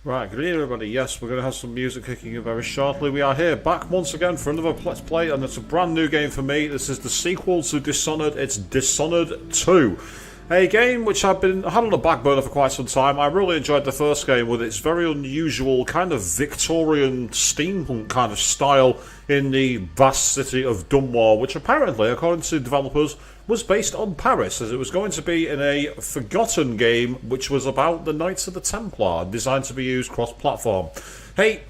Right, good evening everybody. Yes, we're going to have some music kicking in very shortly. We are here, back once again for another Let's Play, and it's a brand new game for me. This is the sequel to Dishonored. It's Dishonored 2. A game which I've had on the back burner for quite some time. I really enjoyed the first game with its very unusual kind of Victorian steampunk kind of style in the vast city of Dunwall, which apparently, according to developers, was based on Paris, as it was going to be in a forgotten game which was about the Knights of the Templar, designed to be used cross-platform. Hey,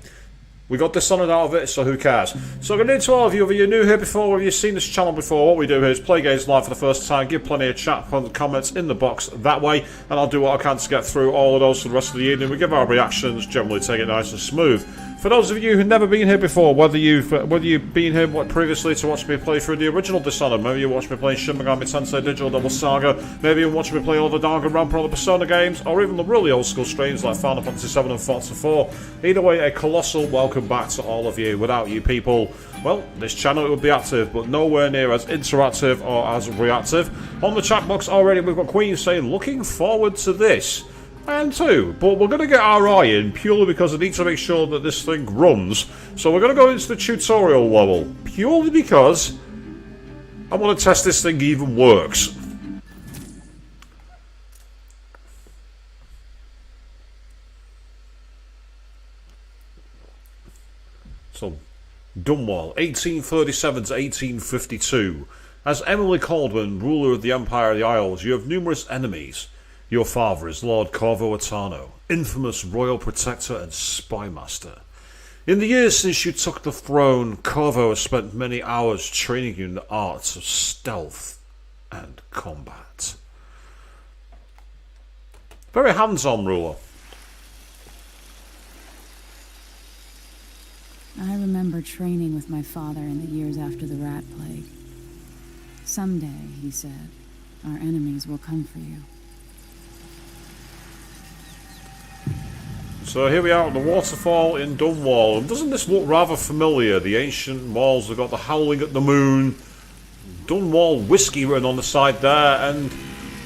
we got Dishonored out of it, so who cares? So good evening to all of you, whether you're new here before, whether you've seen this channel before. What we do here is play games live for the first time, give plenty of chat comments in the box that way, and I'll do what I can to get through all of those for the rest of the evening. We give our reactions, generally take it nice and smooth. For those of you who've never been here before, whether you've been here previously to watch me play through the original Dishonored, maybe you watched me play Shin Megami Tensei Digital Double Saga, maybe you watched me play all the Danganronpa or the Persona games, or even the really old school streams like Final Fantasy 7 and Forza 4. Either way, a colossal welcome back to all of you. Without you people, well, this channel would be active, but nowhere near as interactive or as reactive. On the chat box already, we've got Queen saying, looking forward to this. I am too, but we're going to get our eye in purely because I need to make sure that this thing runs. So we're going to go into the tutorial level, purely because I want to test this thing even works. So, Dunwall, 1837 to 1852. As Emily Caldwin, ruler of the Empire of the Isles, you have numerous enemies. Your father is Lord Corvo Attano, infamous royal protector and spy master. In the years since you took the throne, Corvo has spent many hours training you in the arts of stealth and combat. Very hands-on ruler. I remember training with my father in the years after the rat plague. Someday, he said, our enemies will come for you. So here we are at the waterfall in Dunwall, and doesn't this look rather familiar? The ancient walls have got the howling at the moon, Dunwall whiskey written on the side there, and,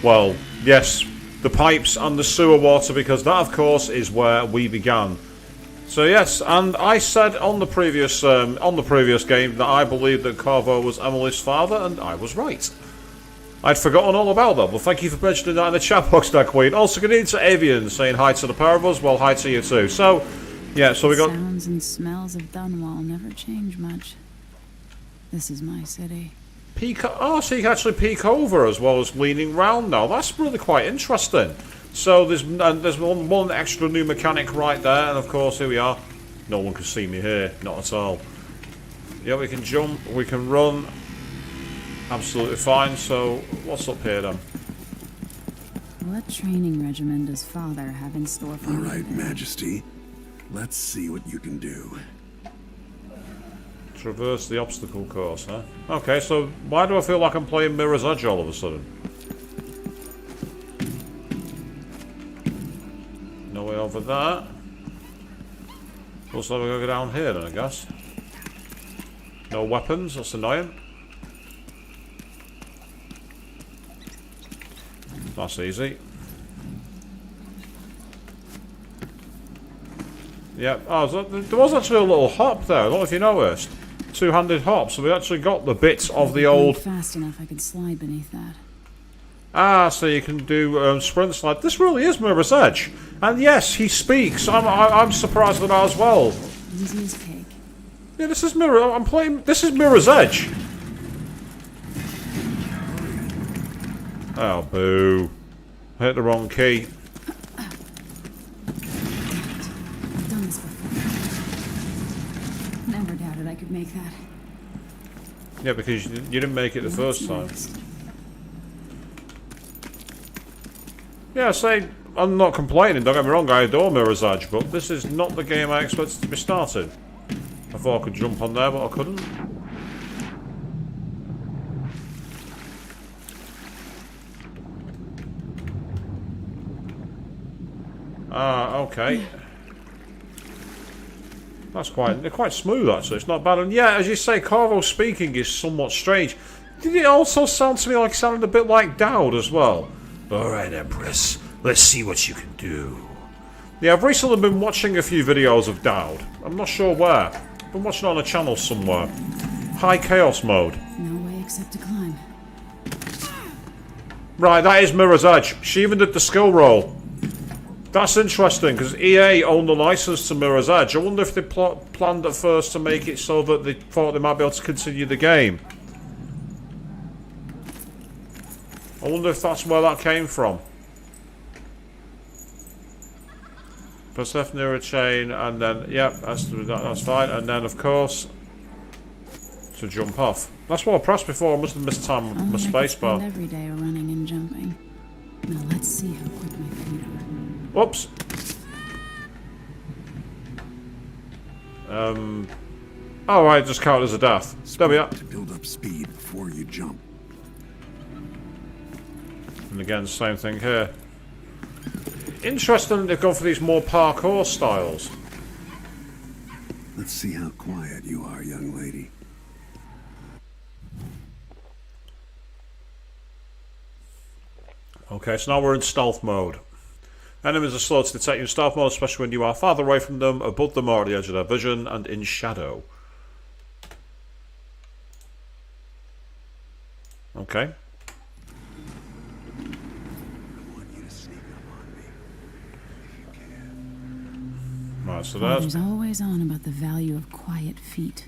well, yes, the pipes and the sewer water, because that, of course, is where we began. So yes, and I said on the previous game that I believed that Corvo was Emily's father, and I was right. I'd forgotten all about that, but thank you for mentioning that in the chat box there, Queen. Also, good evening to Avian, saying hi to the pair of us. Well, hi to you too. So, yeah, so we got... Sounds and smells of Dunwall never change much. This is my city. Oh, so you can actually peek over as well as leaning round now. That's really quite interesting. So there's one extra new mechanic right there, and of course, here we are. No one can see me here, not at all. Yeah, we can jump, we can run. Absolutely fine. So, what's up here then? What training regimen does father have in store for me? All right, Majesty. Let's see what you can do. Traverse the obstacle course, huh? Okay, so why do I feel like I'm playing Mirror's Edge all of a sudden? No way over there. Looks like we're going to go down here then, I guess. No weapons, that's annoying. That's easy. Yeah, oh, so there was actually a little hop there, I don't know if you noticed. Two-handed hop, so we actually got the bits of the old... Fast enough I could slide beneath that. Ah, so you can do sprint slide. This really is Mirror's Edge. And yes, he speaks. I'm surprised at that as well. Easy as cake. Yeah, this is This is Mirror's Edge. Oh, boo. I hit the wrong key. I've done this before. Never doubted I could make that. Yeah, because you didn't make it the first time. Yeah, say, I'm not complaining, don't get me wrong, I adore Mirror's Edge, but this is not the game I expected to be started. I thought I could jump on there, but I couldn't. Ah, okay. That's quite smooth actually, it's not bad. And yeah, as you say, Corvo speaking is somewhat strange. Did it also sound to me like sounded a bit like Dowd as well? Alright, Empress, let's see what you can do. Yeah, I've recently been watching a few videos of Dowd. I'm not sure where. I've been watching it on a channel somewhere. High Chaos mode. No way except to climb. Right, that is Mirror's Edge. She even did the skill roll. That's interesting, because EA owned the license to Mirror's Edge. I wonder if they planned at first to make it so that they thought they might be able to continue the game. I wonder if that's where that came from. Press left near a chain, and then, yep, that's fine. And then, of course, to jump off. That's what I pressed before. I must have missed time with my spacebar. Every day running and jumping. Now let's see how quick my feet are. Whoops. Alright, just count as a death. There we are. To build up speed before you jump. And again, same thing here. Interesting that they've gone for these more parkour styles. Let's see how quiet you are, young lady. Okay, so now we're in stealth mode. Enemies are slow to detect you in stealth mode, especially when you are farther away from them, above them or at the edge of their vision, and in shadow. Okay. Right, so there's... Father's always on about the value of quiet feet.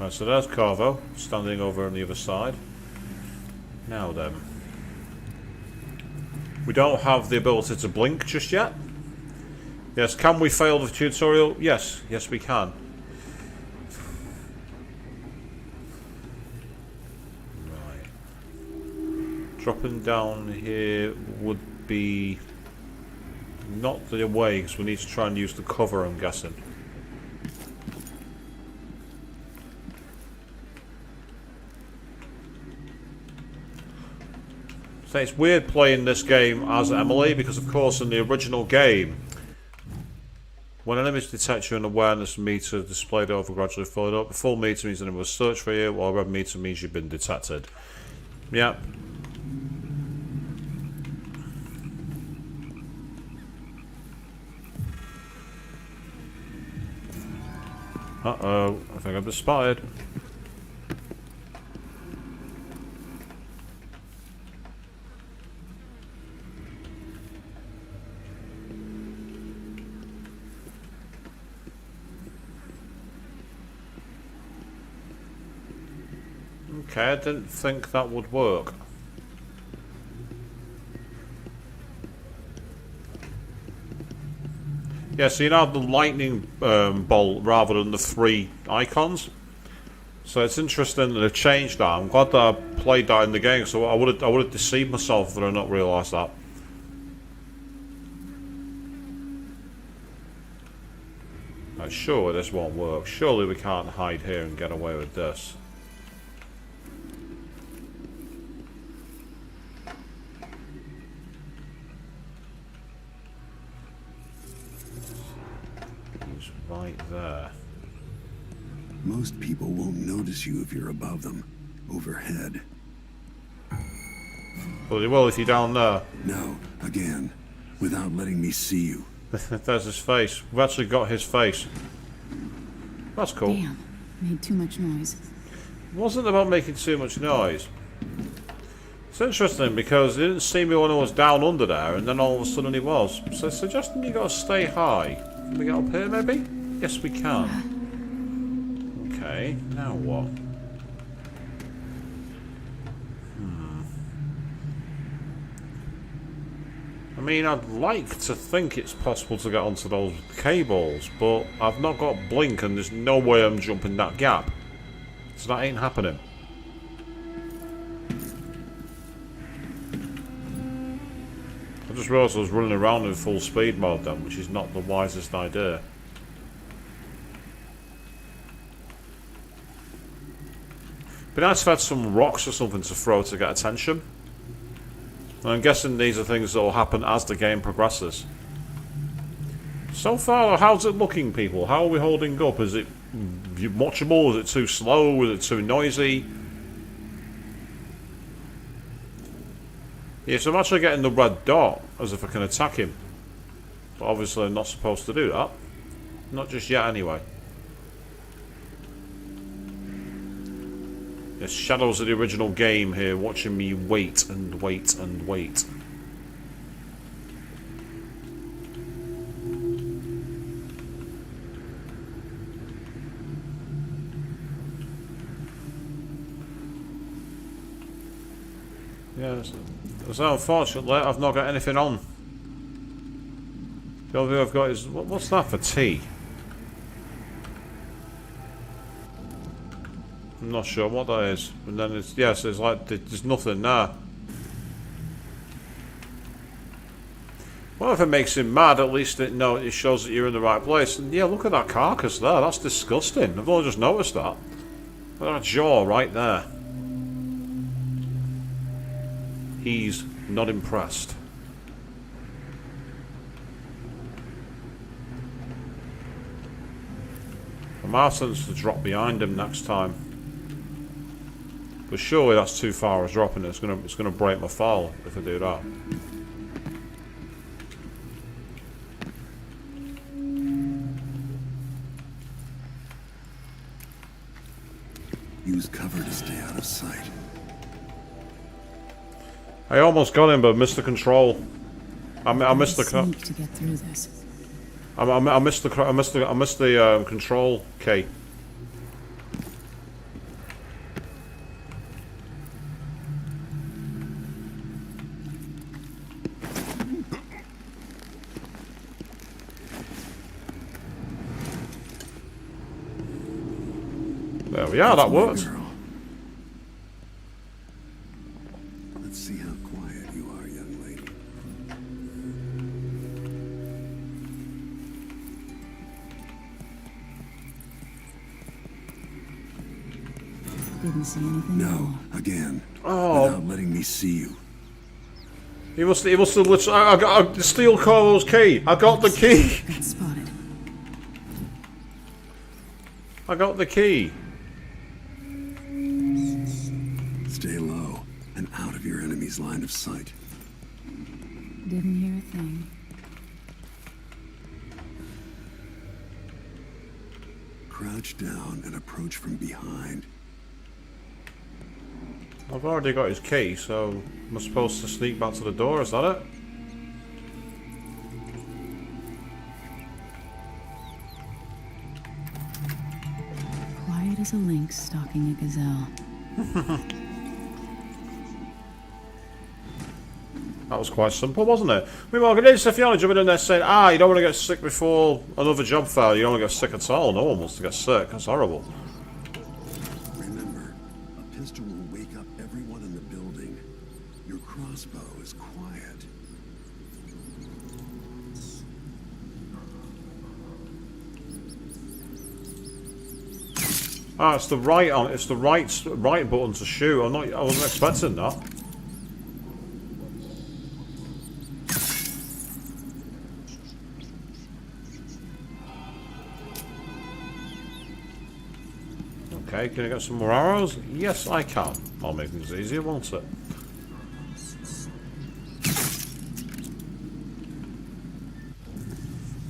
Right, so there's Corvo, standing over on the other side. Now then. We don't have the ability to blink just yet. Yes, can we fail the tutorial? Yes, yes we can. Right. Dropping down here would be... not the way, because we need to try and use the cover, I'm guessing. So it's weird playing this game as Emily, because of course in the original game, when enemies detect you, an awareness meter displayed over gradually followed up. The full meter means enemy will search for you, while red meter means you've been detected. Yep. Uh-oh, I think I've been spotted. Okay, I didn't think that would work. Yeah, so you now have the lightning bolt rather than the 3 icons. So it's interesting that they've changed that. I'm glad that I played that in the game, so I would have deceived myself if I not realised that. Right, surely this won't work. Surely we can't hide here and get away with this. Right there. Most people won't notice you if you're above them, overhead. Well, they will if you're down there. No, again, without letting me see you. There's his face. We've actually got his face. That's cool. Damn, made too much noise. It wasn't about making too much noise. It's interesting because he didn't see me when I was down under there, and then all of a sudden he was. So it's suggesting you gotta stay high. Can we get up here maybe? Yes we can. Okay, now what? I mean, I'd like to think it's possible to get onto those cables, but I've not got blink and there's no way I'm jumping that gap. So that ain't happening. I just realised I was running around in full speed mode then, which is not the wisest idea. But nice if I had some rocks or something to throw to get attention. And I'm guessing these are things that will happen as the game progresses. So far, how's it looking, people? How are we holding up? Is it watchable? Is it too slow? Is it too noisy? Yeah, so I'm actually getting the red dot as if I can attack him. But obviously I'm not supposed to do that. Not just yet anyway. There's shadows of the original game here watching me wait and wait and wait. Yeah, so unfortunately I've not got anything on. The only thing I've got is... what's that for tea? I'm not sure what that is. And then it's... yes, it's like there's nothing there. Well, if it makes him mad, at least it shows that you're in the right place. And yeah, look at that carcass there. That's disgusting. I've only just noticed that. Look at that jaw right there. He's not impressed. Martin's to drop behind him next time. But surely that's too far as dropping it. It's gonna break my fall if I do that. Use cover to stay out of sight. I almost got him, but missed the control. I missed the to get through this. I missed the control key. There we are. That worked. Let's see how quiet you are, young lady. Didn't see anything. No, again. Oh. Without letting me see you. He must have literally... I got the steel Corvo's key. I got the key. Got spotted. I got the key. Stay low and out of your enemy's line of sight. Didn't hear a thing. Crouch down and approach from behind. I've already got his key, so am I supposed to sneak back to the door? Is that it? Quiet as a lynx stalking a gazelle. That was quite simple, wasn't it? Meanwhile, Stefiano jumping in there saying, you don't want to get sick before another job fail. You don't want to get sick at all. No one wants to get sick. That's horrible. Remember, a pistol will wake up everyone in the building. Your crossbow is quiet. It's the right on. It's the right button to shoot. I wasn't expecting that. Okay, can I get some more arrows? Yes, I can. I'll make things easier, won't it?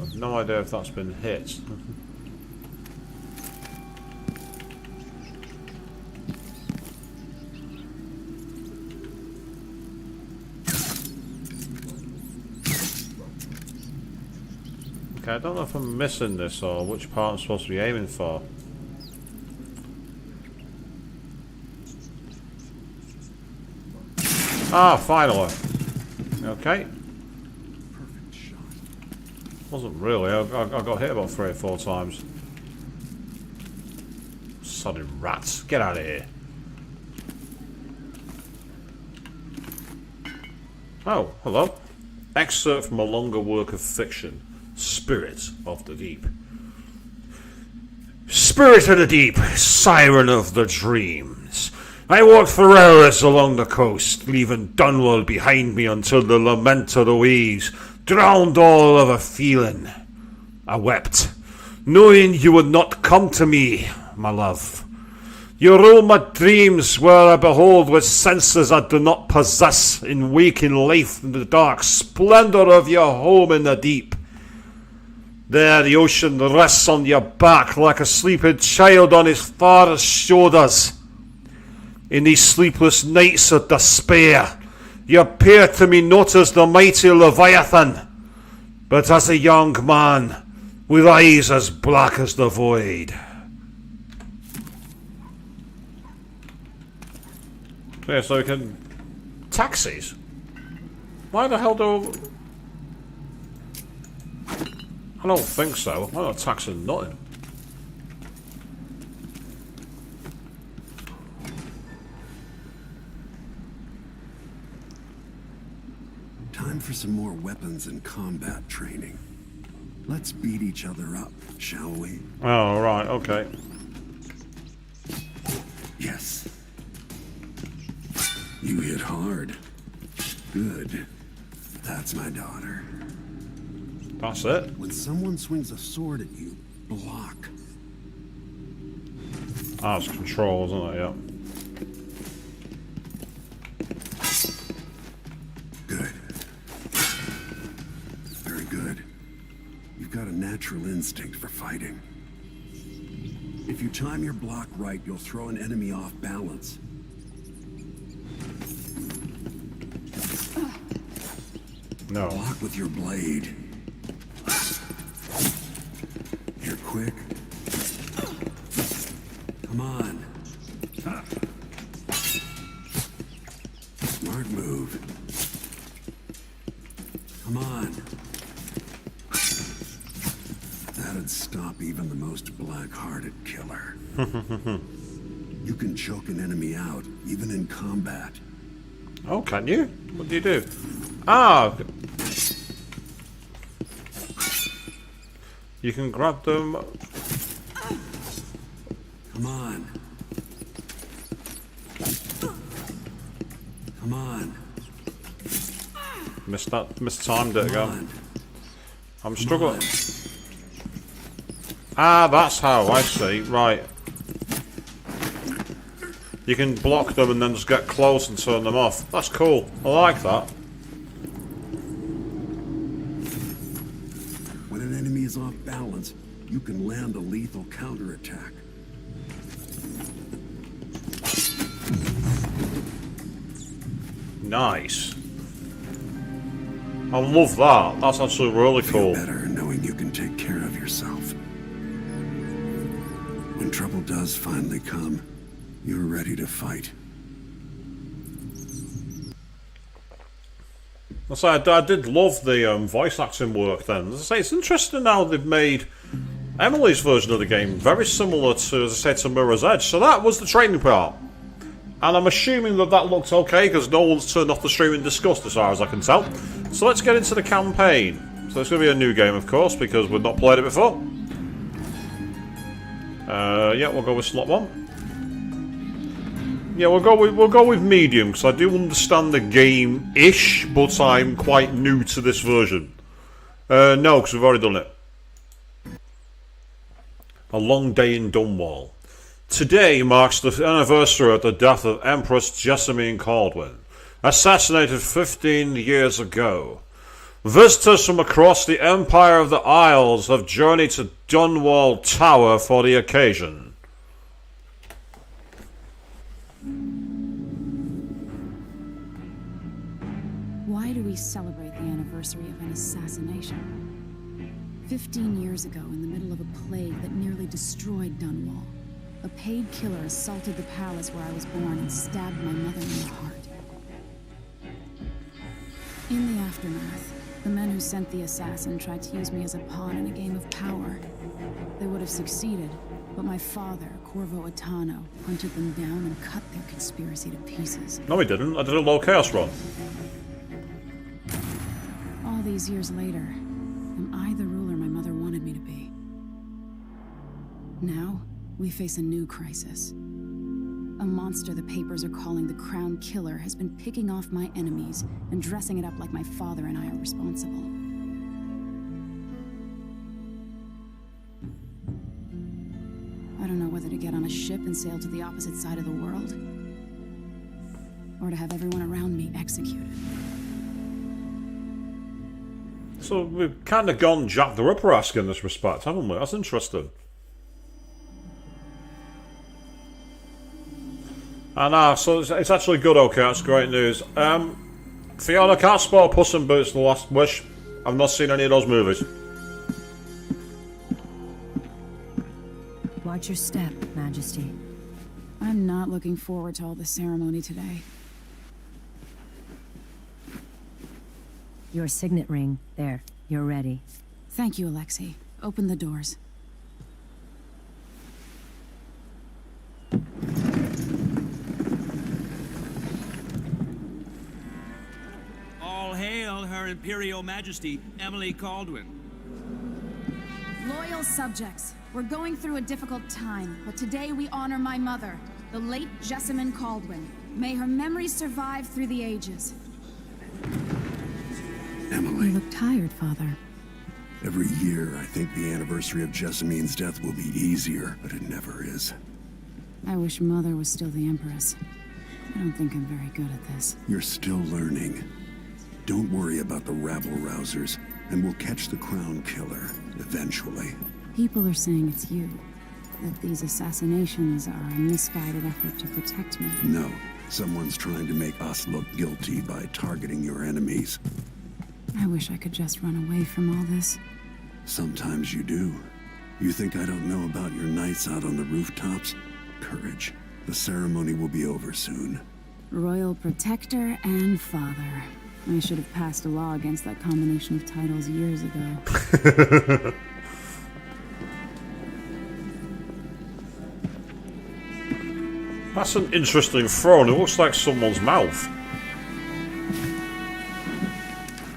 I've no idea if that's been hit. Okay, I don't know if I'm missing this or which part I'm supposed to be aiming for. Finally. Okay. Perfect shot. Wasn't really. I got hit about 3 or 4 times. Sodded rats. Get out of here. Oh, hello. Excerpt from a longer work of fiction. Spirit of the Deep. Spirit of the Deep, siren of the dreams. I walked for hours along the coast, leaving Dunwall behind me until the lament of the waves drowned all other feeling. I wept, knowing you would not come to me, my love. You rule my dreams, where I behold with senses I do not possess, in waking life in the dark splendour of your home in the deep. There the ocean rests on your back like a sleeping child on his father's shoulders. In these sleepless nights of despair, you appear to me not as the mighty Leviathan, but as a young man with eyes as black as the void. Yeah, so we can... Taxis? Why the hell do... I don't think so. I'm not taxing nothing. Time for some more weapons and combat training. Let's beat each other up, shall we? Oh, right, okay. Yes. You hit hard. Good. That's my daughter. That's it. When someone swings a sword at you, block. Ah, it's control, isn't it? Yeah. Good. Very good. You've got a natural instinct for fighting. If you time your block right, you'll throw an enemy off balance. No. Block with your blade. You're quick. Come on. Smart move. Come on. That'd stop even the most black-hearted killer. You can choke an enemy out, even in combat. Oh, can you? What do you do? Ah! You can grab them. Come on. Come on. Mistimed it Come again. on. I'm struggling. Ah, that's how, I see. Right. You can block them and then just get close and turn them off. That's cool. I like that. When an enemy is off balance, you can land a lethal counterattack. Nice. I love that. That's actually really cool. Feel better knowing you can take care of yourself. When trouble does finally come, you're ready to fight. I did love the voice acting work then. As I say, it's interesting how they've made Emily's version of the game very similar to, as I say, to Mirror's Edge. So that was the training part. And I'm assuming that that looked okay, because no one's turned off the stream in disgust as far as I can tell. So let's get into the campaign. So it's going to be a new game, of course, because we've not played it before. Yeah, we'll go with slot 1. Yeah, we'll go with medium, because I do understand the game-ish, but I'm quite new to this version. No, because we've already done it. A long day in Dunwall. Today marks the anniversary of the death of Empress Jessamine Caldwin, assassinated 15 years ago. Visitors from across the Empire of the Isles have journeyed to Dunwall Tower for the occasion. Why do we celebrate the anniversary of an assassination? 15 years ago, in the middle of a plague that nearly destroyed Dunwall, a paid killer assaulted the palace where I was born and stabbed my mother in the heart. In the aftermath, the men who sent the assassin tried to use me as a pawn in a game of power. They would have succeeded, but my father, Corvo Attano, hunted them down and cut their conspiracy to pieces. No, he didn't. I did a low chaos run. All these years later, am I the ruler my mother wanted me to be? Now, we face a new crisis. A monster the papers are calling the Crown Killer has been picking off my enemies and dressing it up like my father and I are responsible. I don't know whether to get on a ship and sail to the opposite side of the world, or to have everyone around me executed. So we've kind of gone Jack the Ripper-esque in this respect, haven't we? That's interesting. And so it's actually good, okay, that's great news. Fiona, can't spoil Puss in Boots: The Last Wish. I've not seen any of those movies. Watch your step, Majesty. I'm not looking forward to all the ceremony today. Your signet ring. There. You're ready. Thank you, Alexei. Open the doors. All hail Her Imperial Majesty, Emily Caldwin. Loyal subjects, we're going through a difficult time, but today we honor my mother, the late Jessamine Caldwin. May her memory survive through the ages. Emily, You look tired, Father. every year I think the anniversary of Jessamine's death will be easier, but it never is. I wish Mother was still the Empress. I don't think I'm very good at this. You're still learning. Don't worry about the rabble-rousers, and we'll catch the Crown Killer, eventually. People are saying it's you. That these assassinations are a misguided effort to protect me. No, someone's trying to make us look guilty by targeting your enemies. I wish I could just run away from all this. Sometimes you do. You think I don't know about your nights out on the rooftops? Courage. The ceremony will be over soon. Royal Protector and Father. I should have passed a law against that combination of titles years ago. That's an interesting throne. It looks like someone's mouth.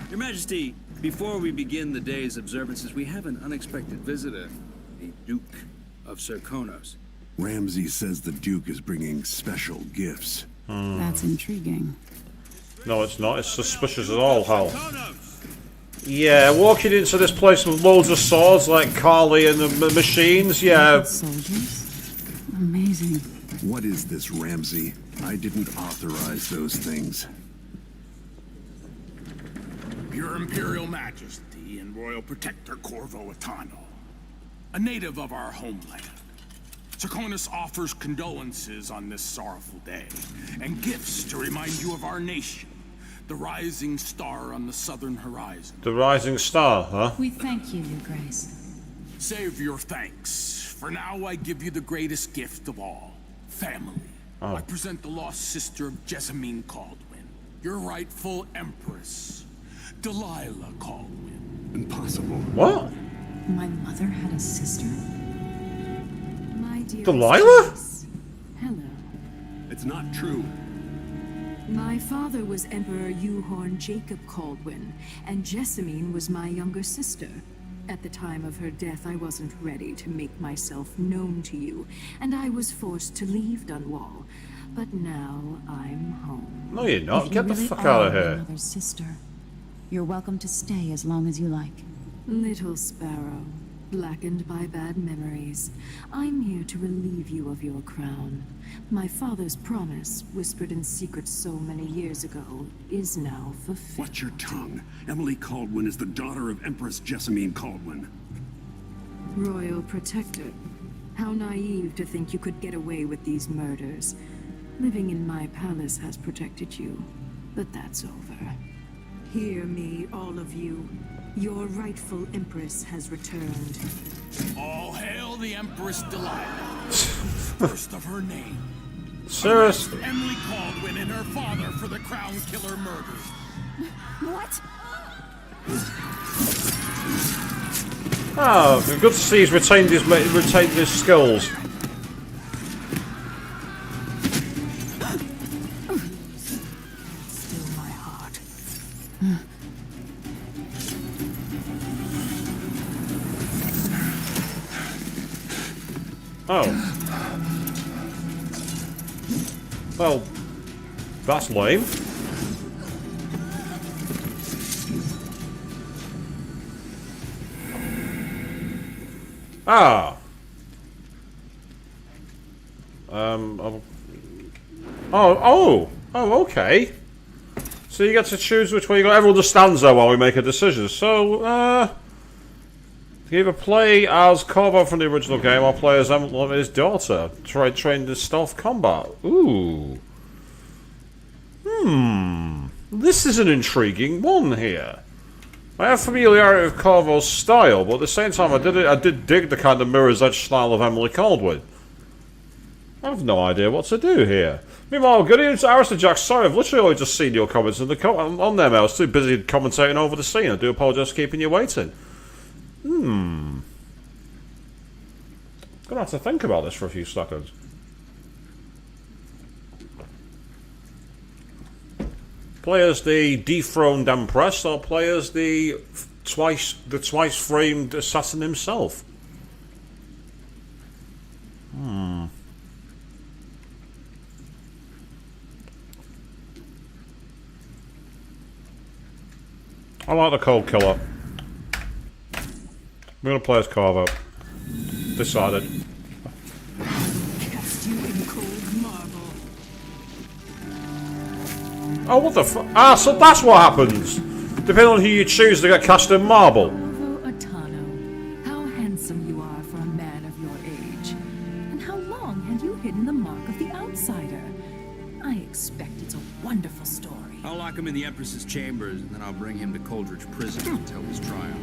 Your Majesty, before we begin the day's observances, we have an unexpected visitor, the Duke of Serkonos. Ramsay says the Duke is bringing special gifts. That's intriguing. No, it's not. It's suspicious as all hell. Yeah, walking into this place with loads of swords like Carly and the machines, yeah. Soldiers? Amazing. What is this, Ramsay? I didn't authorize those things. Your Imperial Majesty and Royal Protector Corvo Attano, a native of our homeland. Serkonos offers condolences on this sorrowful day, and gifts to remind you of our nation, the rising star on the southern horizon. The rising star, huh? We thank you, Your Grace. Save your thanks. For now, I give you the greatest gift of all, family. I present the lost sister of Jessamine Caldwin, your rightful empress, Delilah Caldwin. Impossible. What? My mother had a sister? My dear Delilah? Mistress. Hello. It's not true. My father was Emperor Euhorn Jacob Caldwin, and Jessamine was my younger sister. At the time of her death, I wasn't ready to make myself known to you, and I was forced to leave Dunwall. But now I'm home. No, you're not. If Get you the really fuck are out of my here. mother's sister, you're welcome to stay as long as you like. Little sparrow, blackened by bad memories, I'm here to relieve you of your crown. My father's promise, whispered in secret so many years ago, is now fulfilled. Watch your tongue. Emily Caldwin is the daughter of Empress Jessamine Caldwin. Royal Protector, how naive to think you could get away with these murders. Living in my palace has protected you, but that's over. Hear me, all of you. Your rightful Empress has returned. All hail the Empress Delilah, first of her name. Seriously? Emily Caldwin and her father for the Crown Killer murders. What? Oh, good to see he's retained his skills. Still my heart. Oh. Well, that's lame. Ah. Okay. So you get to choose which way you go. Everyone just stands there while we make a decision. So, you either play as Corvo from the original game or play as his daughter, trained in stealth combat. Ooh. This is an intriguing one here. I have familiarity with Corvo's style, but at the same time I did dig the kind of mirror's edge style of Emily Caldwin. I have no idea what to do here. Meanwhile, good evening to Arista Jack. Sorry, I've literally only just seen your comments on there, mate. I was too busy commentating over the scene. I do apologise for keeping you waiting. Gonna have to think about this for a few seconds. Play as the dethroned Empress, or play as the twice framed assassin himself. I like the Cold Killer. I'm gonna play as Corvo. Decided. Cast you in cold marble. Oh, what the fuck? Ah, so that's what happens! Depending on who you choose, they get cast in marble. Corvo Attano, how handsome you are for a man of your age. And how long have you hidden the mark of the outsider? I expect it's a wonderful story. I'll lock him in the Empress's chambers, and then I'll bring him to Coldridge Prison until his trial.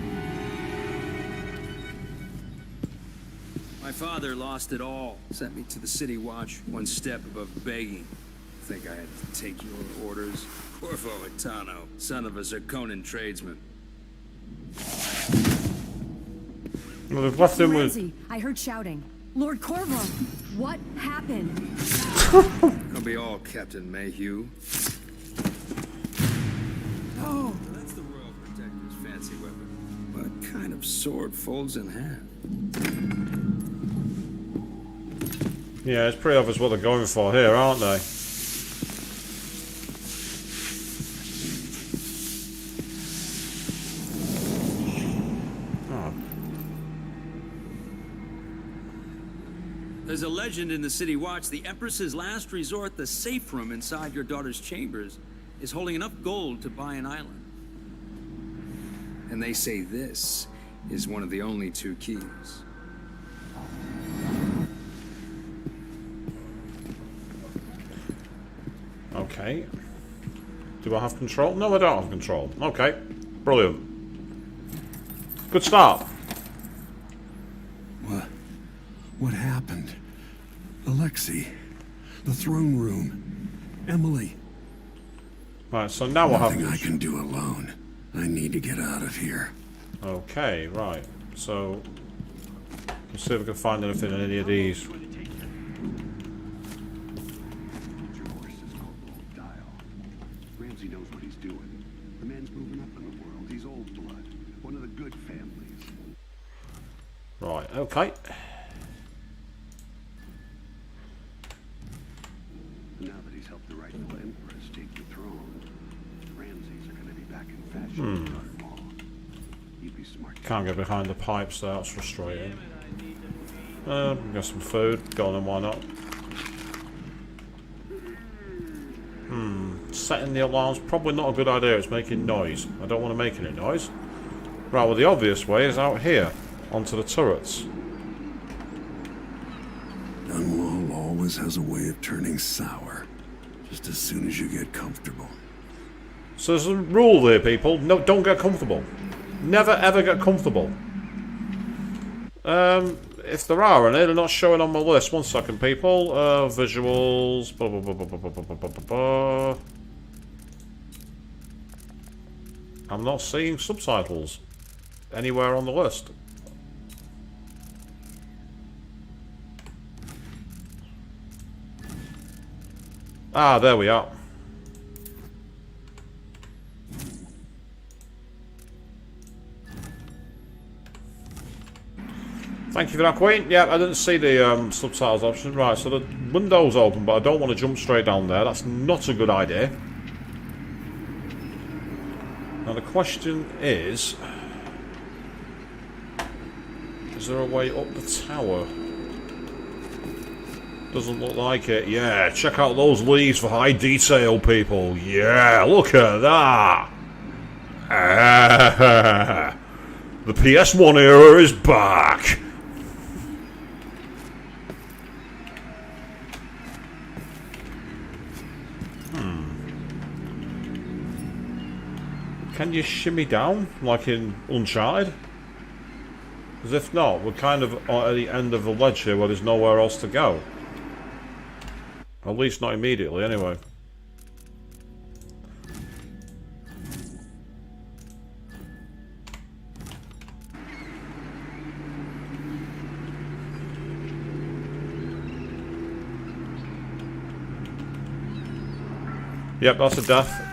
My father lost it all. Sent me to the City Watch, one step above begging. Think I had to take your orders? Corvo Attano, son of a Zirconan tradesman. Well, they've left him with... Ramsey, I heard shouting. Lord Corvo, what happened? I'll be all Captain Mayhew. Oh, that's the Royal Protector's fancy weapon. What kind of sword folds in half? Yeah, it's pretty obvious what they're going for here, aren't they? There's a legend in the City Watch. The Empress's last resort, the safe room inside your daughter's chambers, is holding enough gold to buy an island. And they say this is one of the only two keys. Okay. Do I have control? No, I don't have control. Okay. Brilliant. Good start. What happened? Alexei, the throne room, Emily. Right, so now what Nothing happens? I can do alone. I need to get out of here. Okay, right. So, let's see if we can find anything in any of these. Ramsey knows what he's doing. The man's moving up in the world. He's old blood. One of the good families. Right, okay. Now that he's helped the rightful empress take the throne, Ramses are going to be back in fashion. Dunwall. You'd be smart. Can't get behind the pipes there, that's frustrating. Got some food. Go on then, why not? Setting the alarm's probably not a good idea. It's making noise. I don't want to make any noise. Right, well the obvious way is out here, onto the turrets. Dunwall always has a way of turning sour, just as soon as you get comfortable. So there's a rule there, people. No, don't get comfortable. Never ever get comfortable. If there are any, they're not showing on my list. One second, people. Visuals. Blah, blah, blah, blah, blah, blah, blah, blah, blah. I'm not seeing subtitles anywhere on the list. Ah, there we are. Thank you for that, Queen. Yeah, I didn't see the subtitles option. Right, so the window's open, but I don't want to jump straight down there. That's not a good idea. Now the question is there a way up the tower? Doesn't look like it. Yeah, check out those leaves for high detail, people. Yeah, look at that. Ah, the PS1 era is back. Can you shimmy down, like in Uncharted? Because if not, we're kind of at the end of the ledge here where there's nowhere else to go. At least not immediately, anyway. Yep, that's a death.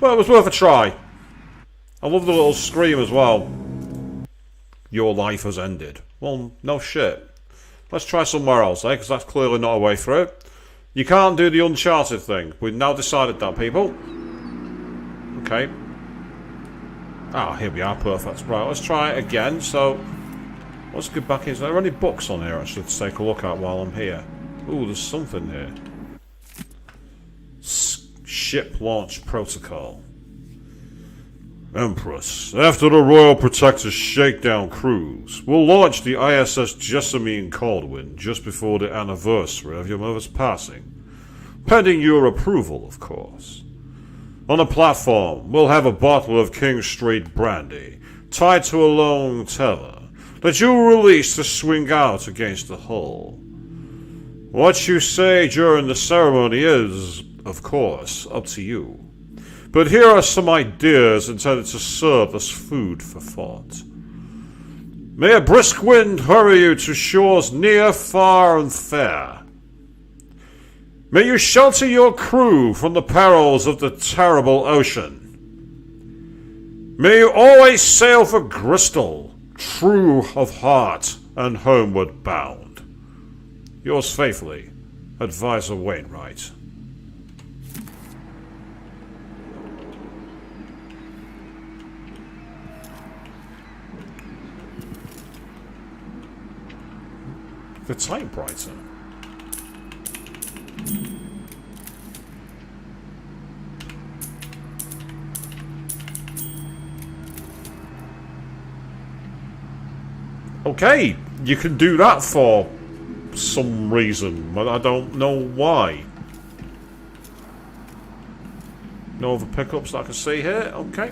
Well, it was worth a try. I love the little scream as well. Your life has ended. Well, no shit. Let's try somewhere else, eh? Because that's clearly not a way through. You can't do the Uncharted thing. We've now decided that, people. Okay. Ah, here we are. Perfect. Right, let's try it again. So, let's go back in. Is there any books on here I should take a look at while I'm here? Ooh, there's something here. Ship launch protocol. Empress, after the Royal Protector's shakedown cruise, we'll launch the ISS Jessamine Caldwin just before the anniversary of your mother's passing. Pending your approval, of course. On the platform, we'll have a bottle of King Street brandy tied to a long tether that you'll release to swing out against the hull. What you say during the ceremony is, of course, up to you. But here are some ideas intended to serve as food for thought. May a brisk wind hurry you to shores near, far, and fair. May you shelter your crew from the perils of the terrible ocean. May you always sail for Bristol, true of heart and homeward bound. Yours faithfully, Advisor Wainwright. The typewriter. Okay, you can do that for some reason, but I don't know why. No other pickups that I can see here. Okay.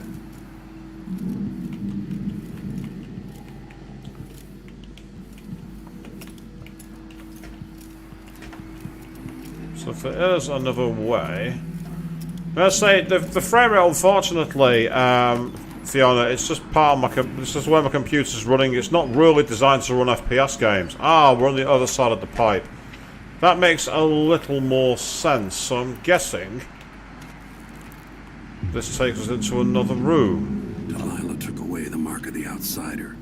So if there is another way, let's say the frame rate, unfortunately, Fiona, it's just part of my. This is where my computer's running. It's not really designed to run FPS games. Ah, we're on the other side of the pipe. That makes a little more sense. So I'm guessing this takes us into another room. Delilah took away the mark of the outsider.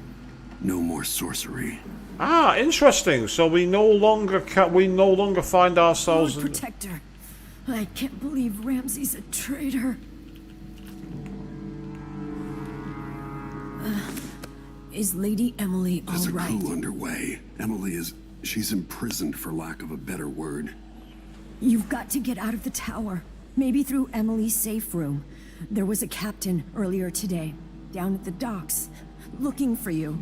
No more sorcery. Ah, interesting. So we no longer find ourselves. Lord Protector, I can't believe Ramsey's a traitor. Is Lady Emily all There's a right? coup underway. Emily is... she's imprisoned, for lack of a better word. You've got to get out of the tower. Maybe through Emily's safe room. There was a captain earlier today, down at the docks, looking for you.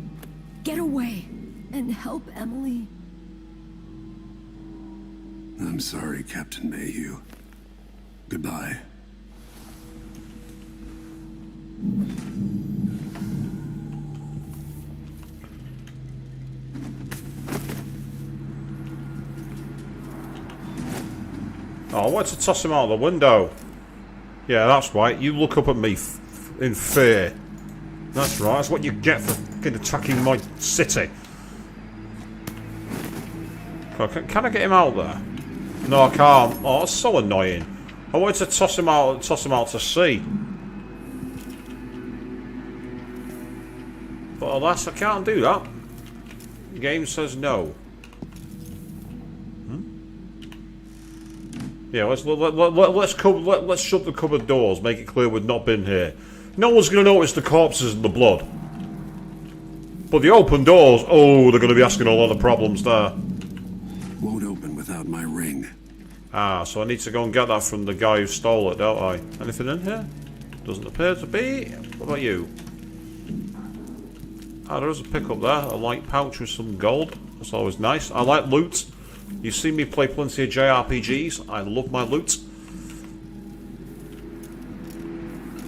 Get away and help Emily. I'm sorry, Captain Mayhew. Goodbye. Oh, I wanted to toss him out the window. Yeah, that's right. You look up at me in fear. That's right. That's what you get for fucking attacking my city. Oh, can I get him out there? No, I can't. Oh, that's so annoying. I wanted to toss him out to sea. But alas, I can't do that. The game says no. Yeah, let's shut the cupboard doors, make it clear we've not been here. No one's going to notice the corpses and the blood. But the open doors, oh, they're going to be asking a lot of problems there. without my ring. Ah, so I need to go and get that from the guy who stole it, don't I? Anything in here? Doesn't appear to be. What about you? Ah, there is a pickup there. A light pouch with some gold. That's always nice. I like loot. You see me play plenty of JRPGs. I love my loot.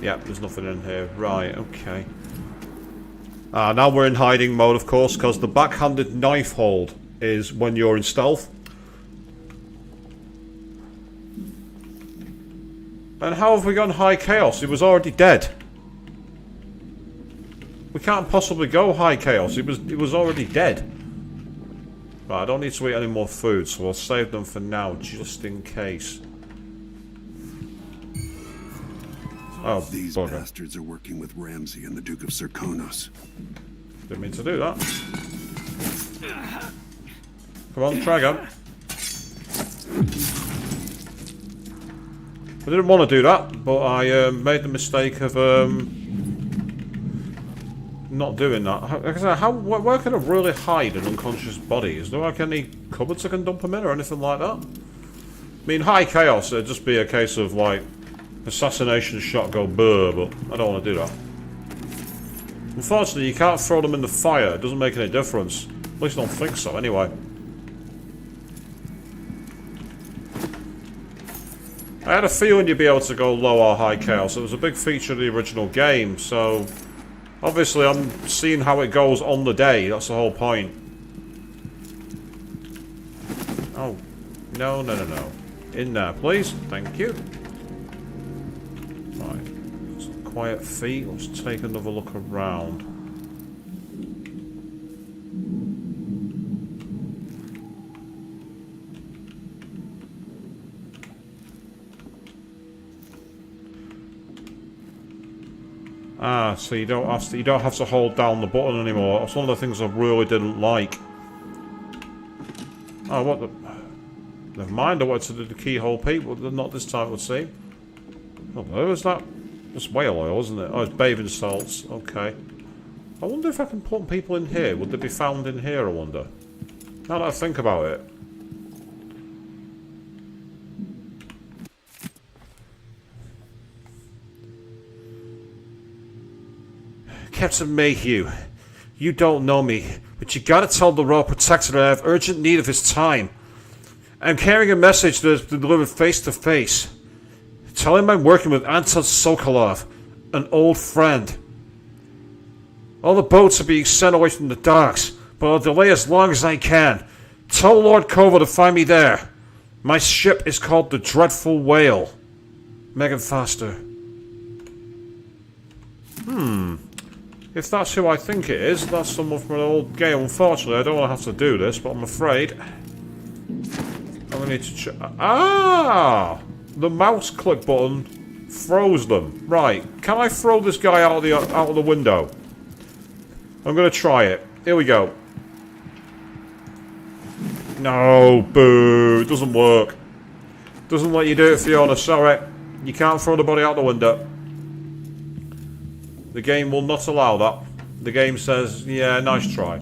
Yeah, there's nothing in here. Right, okay. Now we're in hiding mode, of course, because the backhanded knife hold is when you're in stealth. And how have we gone high chaos? It was already dead. We can't possibly go high chaos. It was already dead. Right, I don't need to eat any more food, so I'll save them for now, just in case. Oh, These bugger. bastards are working with Ramsay and the Duke of Serkonos. Didn't mean to do that. Come on, try again. I didn't want to do that, but I made the mistake of not doing that. Where can I really hide an unconscious body? Is there like any cupboards I can dump them in or anything like that? I mean, high chaos, it'd just be a case of like assassination shot go brr, but I don't want to do that. Unfortunately, you can't throw them in the fire. It doesn't make any difference. At least I don't think so, anyway. I had a feeling you'd be able to go low or high chaos. It was a big feature of the original game, so obviously I'm seeing how it goes on the day. That's the whole point. Oh, no. In there, please. Thank you. Right. Some quiet feet. Let's take another look around. Ah, so you don't have to hold down the button anymore. That's one of the things I really didn't like. Oh, what the... Never mind, I wanted to do the keyhole peep, but not this time, it would seem. Oh, where was that? It's whale oil, isn't it? Oh, it's bathing salts. Okay. I wonder if I can put people in here. Would they be found in here, I wonder? Now that I think about it. Captain Mayhew, you don't know me, but you gotta tell the Lord Protector that I have urgent need of his time. I'm carrying a message that has been delivered face to face. Tell him I'm working with Anton Sokolov, an old friend. All the boats are being sent away from the docks, but I'll delay as long as I can. Tell Lord Corvo to find me there. My ship is called the Dreadful Whale. Megan Foster. If that's who I think it is, that's someone from an old game. Unfortunately, I don't want to have to do this, but I'm afraid I'm going to need to check. Ah! The mouse click button froze them. Right. Can I throw this guy out of the window? I'm going to try it. Here we go. No, boo. It doesn't work. Doesn't let you do it, Fiona. Sorry. You can't throw the body out the window. The game will not allow that. The game says, yeah, nice try.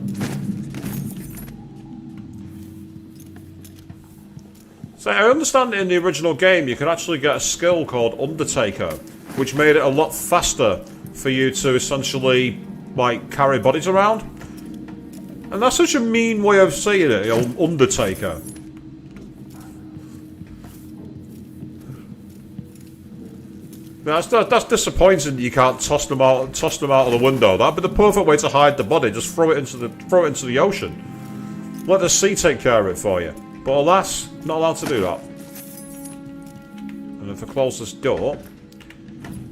So I understand in the original game you could actually get a skill called Undertaker, which made it a lot faster for you to essentially, like, carry bodies around. And that's such a mean way of saying it, you know, Undertaker. That's disappointing that you can't toss them out of the window. That'd be the perfect way to hide the body. Just throw it into the ocean. Let the sea take care of it for you. But alas, not allowed to do that. And if I close this door,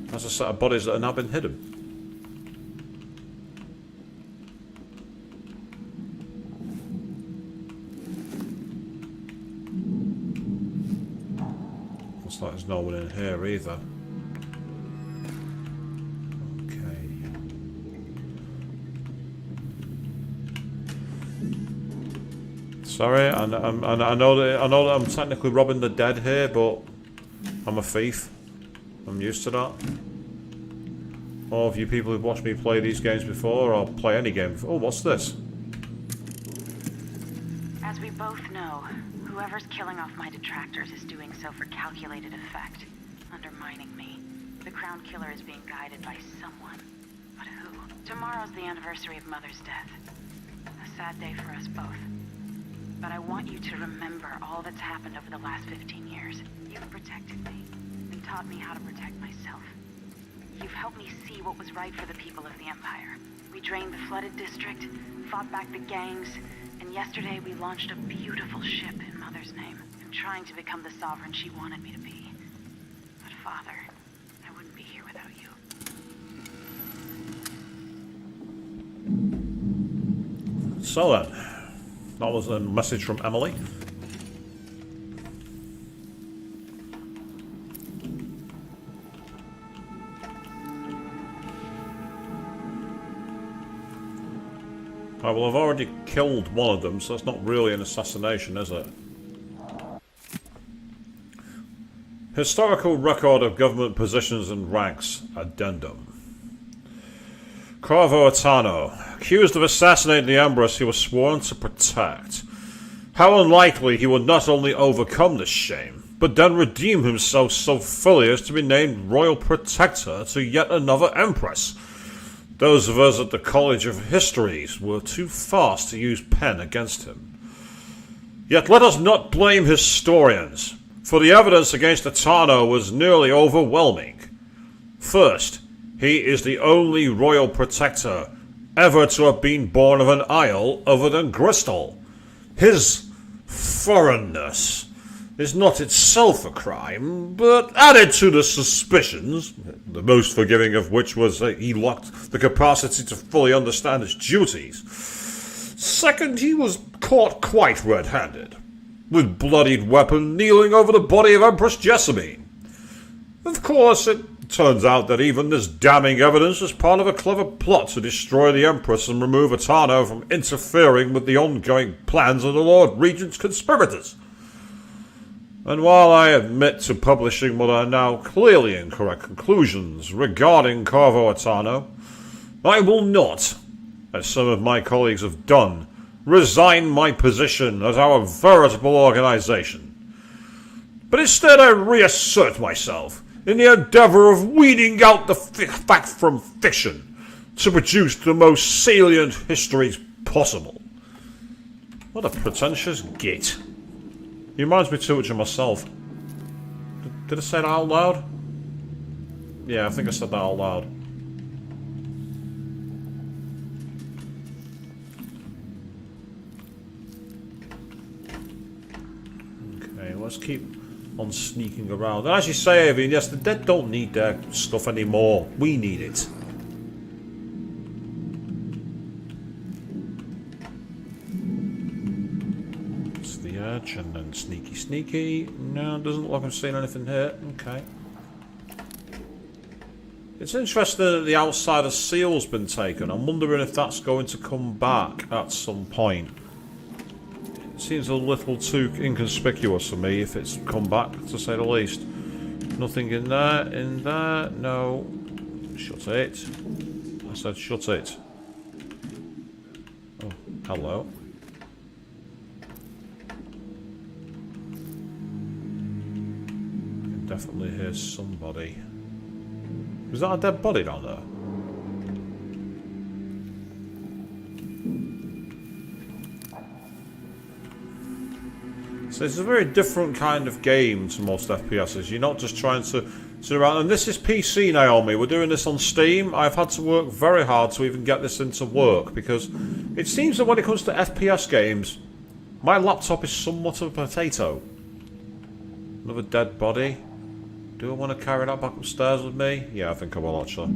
that's a set of bodies that have now been hidden. Looks like there's no one in here either. Sorry, I know that I'm technically robbing the dead here, but I'm a thief. I'm used to that. All of you people who've watched me play these games before, or play any game before. Oh, what's this? As we both know, Whoever's killing off my detractors is doing so for calculated effect, undermining me. The Crown Killer is being guided by someone. But who? Tomorrow's the anniversary of Mother's death. A sad day for us both. But I want you to remember all that's happened over the last 15 years. You've protected me, and taught me how to protect myself. You've helped me see what was right for the people of the Empire. We drained the flooded district, fought back the gangs, and yesterday we launched a beautiful ship in Mother's name. I'm trying to become the sovereign she wanted me to be. But Father, I wouldn't be here without you. So then, that was a message from Emily. I will have already killed one of them, so it's not really an assassination, is it? Historical record of government positions and ranks. Addendum. Corvo Attano, accused of assassinating the Empress he was sworn to protect. How unlikely he would not only overcome this shame, but then redeem himself so fully as to be named Royal Protector to yet another Empress. Those of us at the College of Histories were too fast to use pen against him. Yet let us not blame historians, for the evidence against Attano was nearly overwhelming. First, he is the only royal protector ever to have been born of an isle other than Bristol. His foreignness is not itself a crime, but added to the suspicions, the most forgiving of which was that he lacked the capacity to fully understand his duties. Second, he was caught quite red-handed, with bloodied weapon kneeling over the body of Empress Jessamine. Of course, it turns out that even this damning evidence was part of a clever plot to destroy the Empress and remove Attano from interfering with the ongoing plans of the Lord Regent's conspirators. And while I admit to publishing what are now clearly incorrect conclusions regarding Corvo Attano, I will not, as some of my colleagues have done, resign my position at our veritable organization. But instead I reassert myself in the endeavor of weeding out the fact from fiction to produce the most salient histories possible. What a pretentious git. He reminds me too much of myself. Did I say that out loud? Yeah, I think I said that out loud. Okay, let's keep on sneaking around. And as you say, Avian, yes, the dead don't need their stuff anymore. We need it. And then sneaky. No, it doesn't look like I'm seeing anything here. Okay. It's interesting that the outside of seal's been taken. I'm wondering if that's going to come back at some point. It seems a little too inconspicuous for me if it's come back, to say the least. Nothing in there, no. Shut it. I said shut it. Oh, hello. Definitely hear somebody. Is that a dead body down there? So it's a very different kind of game to most FPSs. You're not just trying to sit around. And this is PC, Naomi. We're doing this on Steam. I've had to work very hard to even get this into work because it seems that when it comes to FPS games, my laptop is somewhat of a potato. Another dead body. Do I want to carry that back upstairs with me? Yeah, I think I will, actually.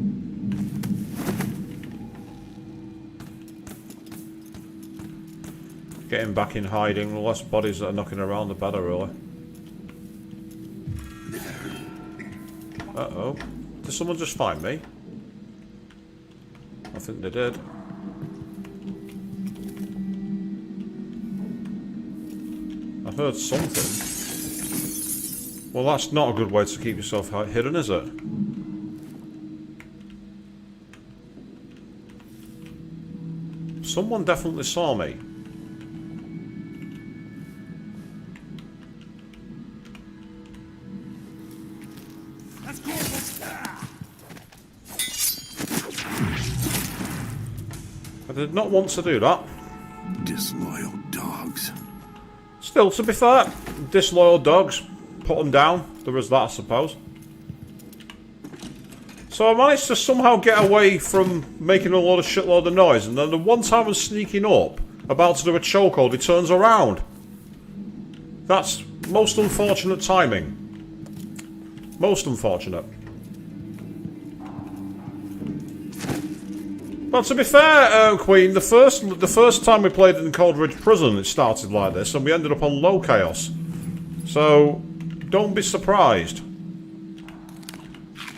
Getting back in hiding. The less bodies that are knocking around, the better, really. Uh-oh. Did someone just find me? I think they did. I heard something. Well, that's not a good way to keep yourself hidden, is it? Someone definitely saw me. I did not want to do that. Disloyal dogs. Still, to be fair, disloyal dogs, put them down. There is that, I suppose. So I managed to somehow get away from making a shitload of noise, and then the one time I was sneaking up, about to do a chokehold, he turns around. That's most unfortunate timing. Most unfortunate. But to be fair, Queen, the first time we played in Cold Ridge Prison, it started like this, and we ended up on low chaos. So, don't be surprised.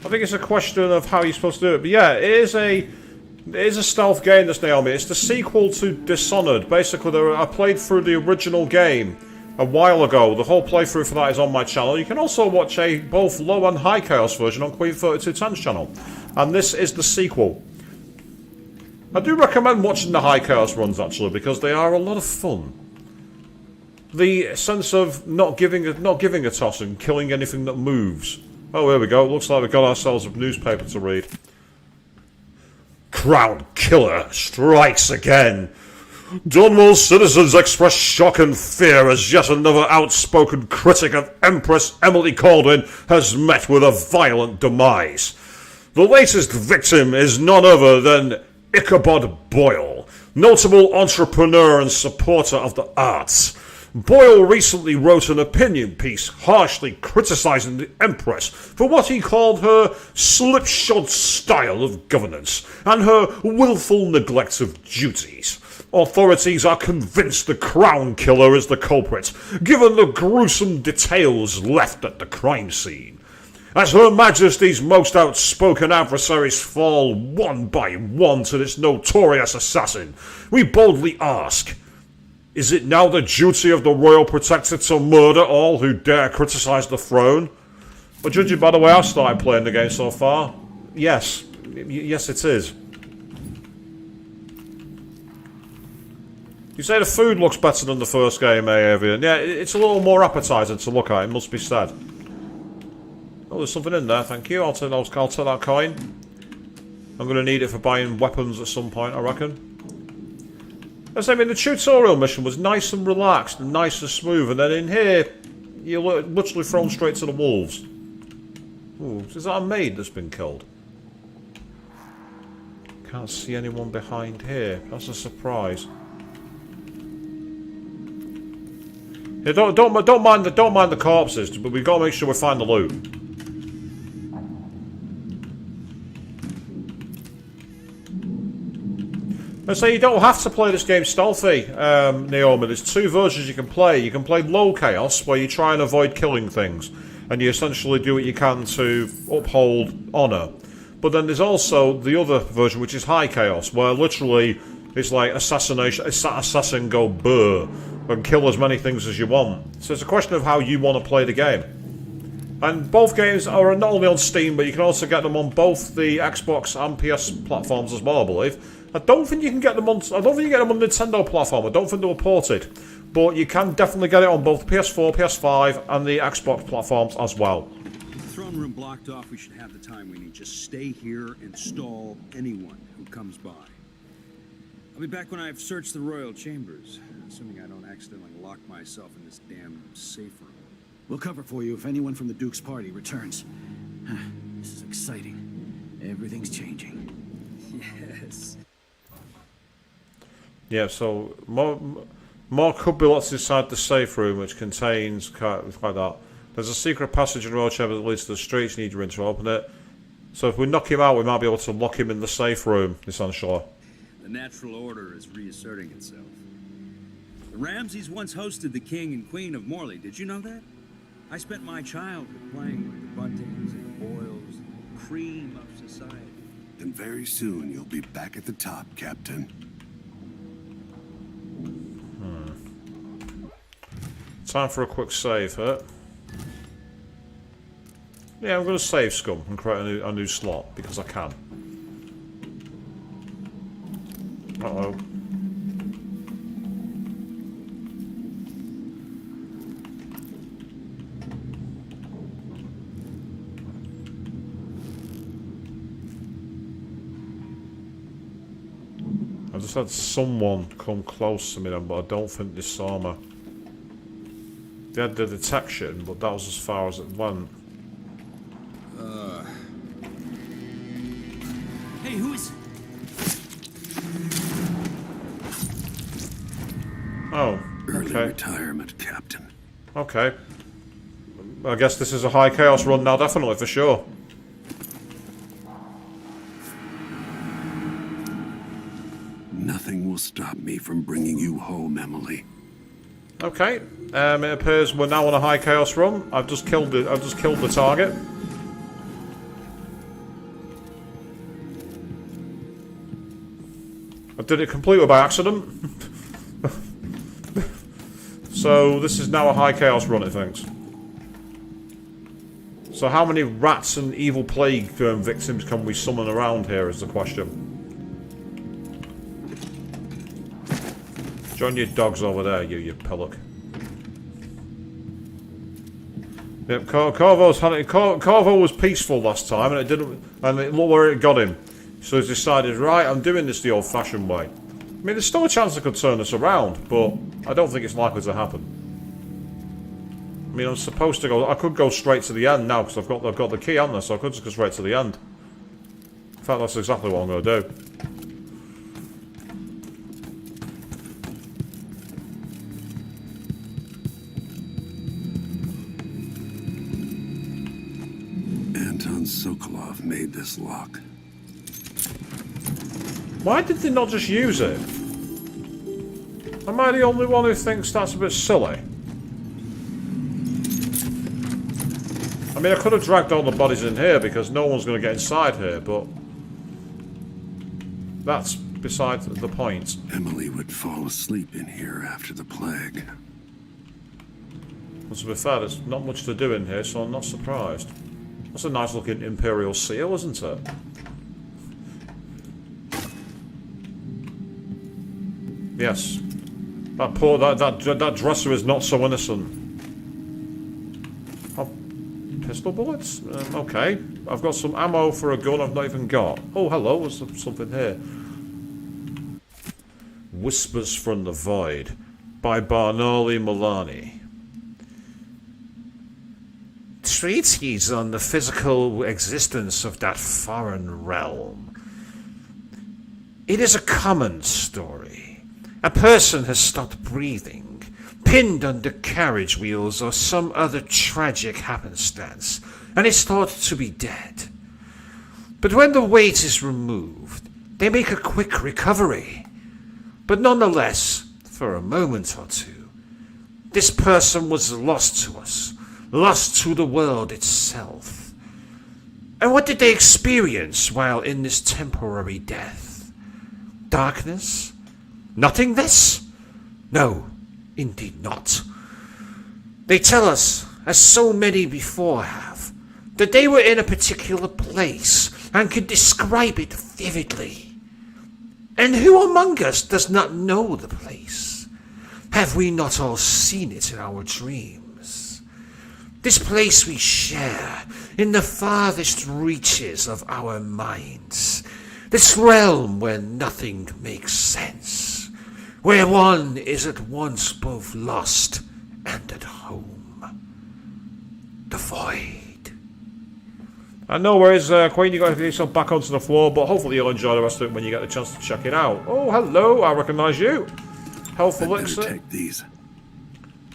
I think it's a question of how you're supposed to do it. But yeah, it is a stealth game, this, Naomi. It's the sequel to Dishonored. Basically, I played through the original game a while ago. The whole playthrough for that is on my channel. You can also watch a both low and high chaos version on Queen 3210's channel. And this is the sequel. I do recommend watching the high chaos runs, actually, because they are a lot of fun. The sense of not giving a toss and killing anything that moves. Oh, here we go. It looks like we've got ourselves a newspaper to read. Crown Killer strikes again. Dunwall's citizens express shock and fear as yet another outspoken critic of Empress Emily Caldwin has met with a violent demise. The latest victim is none other than Ichabod Boyle, notable entrepreneur and supporter of the arts. Boyle recently wrote an opinion piece harshly criticising the Empress for what he called her slipshod style of governance and her willful neglect of duties. Authorities are convinced the Crown Killer is the culprit, given the gruesome details left at the crime scene. As Her Majesty's most outspoken adversaries fall one by one to this notorious assassin, we boldly ask, is it now the duty of the Royal Protector to murder all who dare criticise the throne? But judging by the way I've started playing the game so far, yes. Yes, it is. You say the food looks better than the first game, Avian. Yeah, it's a little more appetising to look at, it must be said. Oh, there's something in there, thank you. I'll take that coin. I'm going to need it for buying weapons at some point, I reckon. I mean, the tutorial mission was nice and relaxed and nice and smooth, and then in here, you're literally thrown straight to the wolves. Ooh, is that a maid that's been killed? Can't see anyone behind here. That's a surprise. Yeah, don't mind the corpses, but we've got to make sure we find the loot. And so you don't have to play this game stealthy, Naomi. There's two versions you can play. You can play low chaos, where you try and avoid killing things, and you essentially do what you can to uphold honour. But then there's also the other version, which is high chaos, where literally it's like assassin go burr, and kill as many things as you want. So it's a question of how you want to play the game. And both games are not only on Steam, but you can also get them on both the Xbox and PS platforms as well, I believe. I don't think you can get them on. I don't think you get them on the Nintendo platform. I don't think they were ported, but you can definitely get it on both PS4, PS5, and the Xbox platforms as well. With the throne room blocked off, we should have the time we need. Just stay here and stall anyone who comes by. I'll be back when I've searched the royal chambers, assuming I don't accidentally lock myself in this damn safe room. We'll cover for you if anyone from the Duke's party returns. This is exciting. Everything's changing. Yes. Yeah, so more could be lots inside the safe room, which contains like that. There's a secret passage in the royal chamber that leads to the streets. You need your ring to open it. So if we knock him out, we might be able to lock him in the safe room, essentially. The natural order is reasserting itself. The Ramseys once hosted the king and queen of Morley. Did you know that? I spent my childhood playing with the Buntings and the Boyles, the cream of society. And very soon you'll be back at the top, Captain. Time for a quick save, huh? Yeah, I'm going to save Scum and create a new slot, because I can. Uh-oh. I just had someone come close to me then, but I don't think they saw me. They had the detection, but that was as far as it went. Hey, who is... Oh, Early okay. retirement, Captain. Okay. I guess this is a high chaos run now, definitely, for sure. Nothing will stop me from bringing you home, Emily. Okay. It appears we're now on a high chaos run. I've just killed the target. I did it completely by accident. So this is now a high chaos run, it thinks. So how many rats and evil plague victims can we summon around here is the question. Join your dogs over there, you pillock. Yep, Corvo was peaceful last time, and it didn't. And look where it got him. So he's decided, right, I'm doing this the old-fashioned way. I mean, there's still a chance I could turn this around, but I don't think it's likely to happen. I mean, I'm supposed to go. I could go straight to the end now because I've got the key, haven't I? So I could just go straight to the end. In fact, that's exactly what I'm going to do. Sokolov made this lock. Why did they not just use it? Am I the only one who thinks that's a bit silly? I mean, I could have dragged all the bodies in here because no one's going to get inside here, but that's beside the point. Emily would fall asleep in here after the plague. Well, to be fair, there's not much to do in here, so I'm not surprised. That's a nice looking Imperial seal, isn't it? Yes. That dresser is not so innocent. Oh, pistol bullets? Okay. I've got some ammo for a gun I've not even got. Oh, hello, there's something here. Whispers from the Void by Barnoli Milani. Treatise on the physical existence of that foreign realm. It is a common story. A person has stopped breathing, pinned under carriage wheels or some other tragic happenstance, and is thought to be dead. But when the weight is removed, they make a quick recovery. But nonetheless, for a moment or two, this person was lost to us. Lost to the world itself. And what did they experience while in this temporary death? Darkness? Nothingness? No, indeed not. They tell us, as so many before have, that they were in a particular place and could describe it vividly. And who among us does not know the place? Have we not all seen it in our dreams? This place we share in the farthest reaches of our minds. This realm where nothing makes sense. Where one is at once both lost and at home. The Void. And no worries, Queen, you got to get yourself back onto the floor, but hopefully you'll enjoy the rest of it when you get the chance to check it out. Oh, hello, I recognise you. Health elixir. Take these.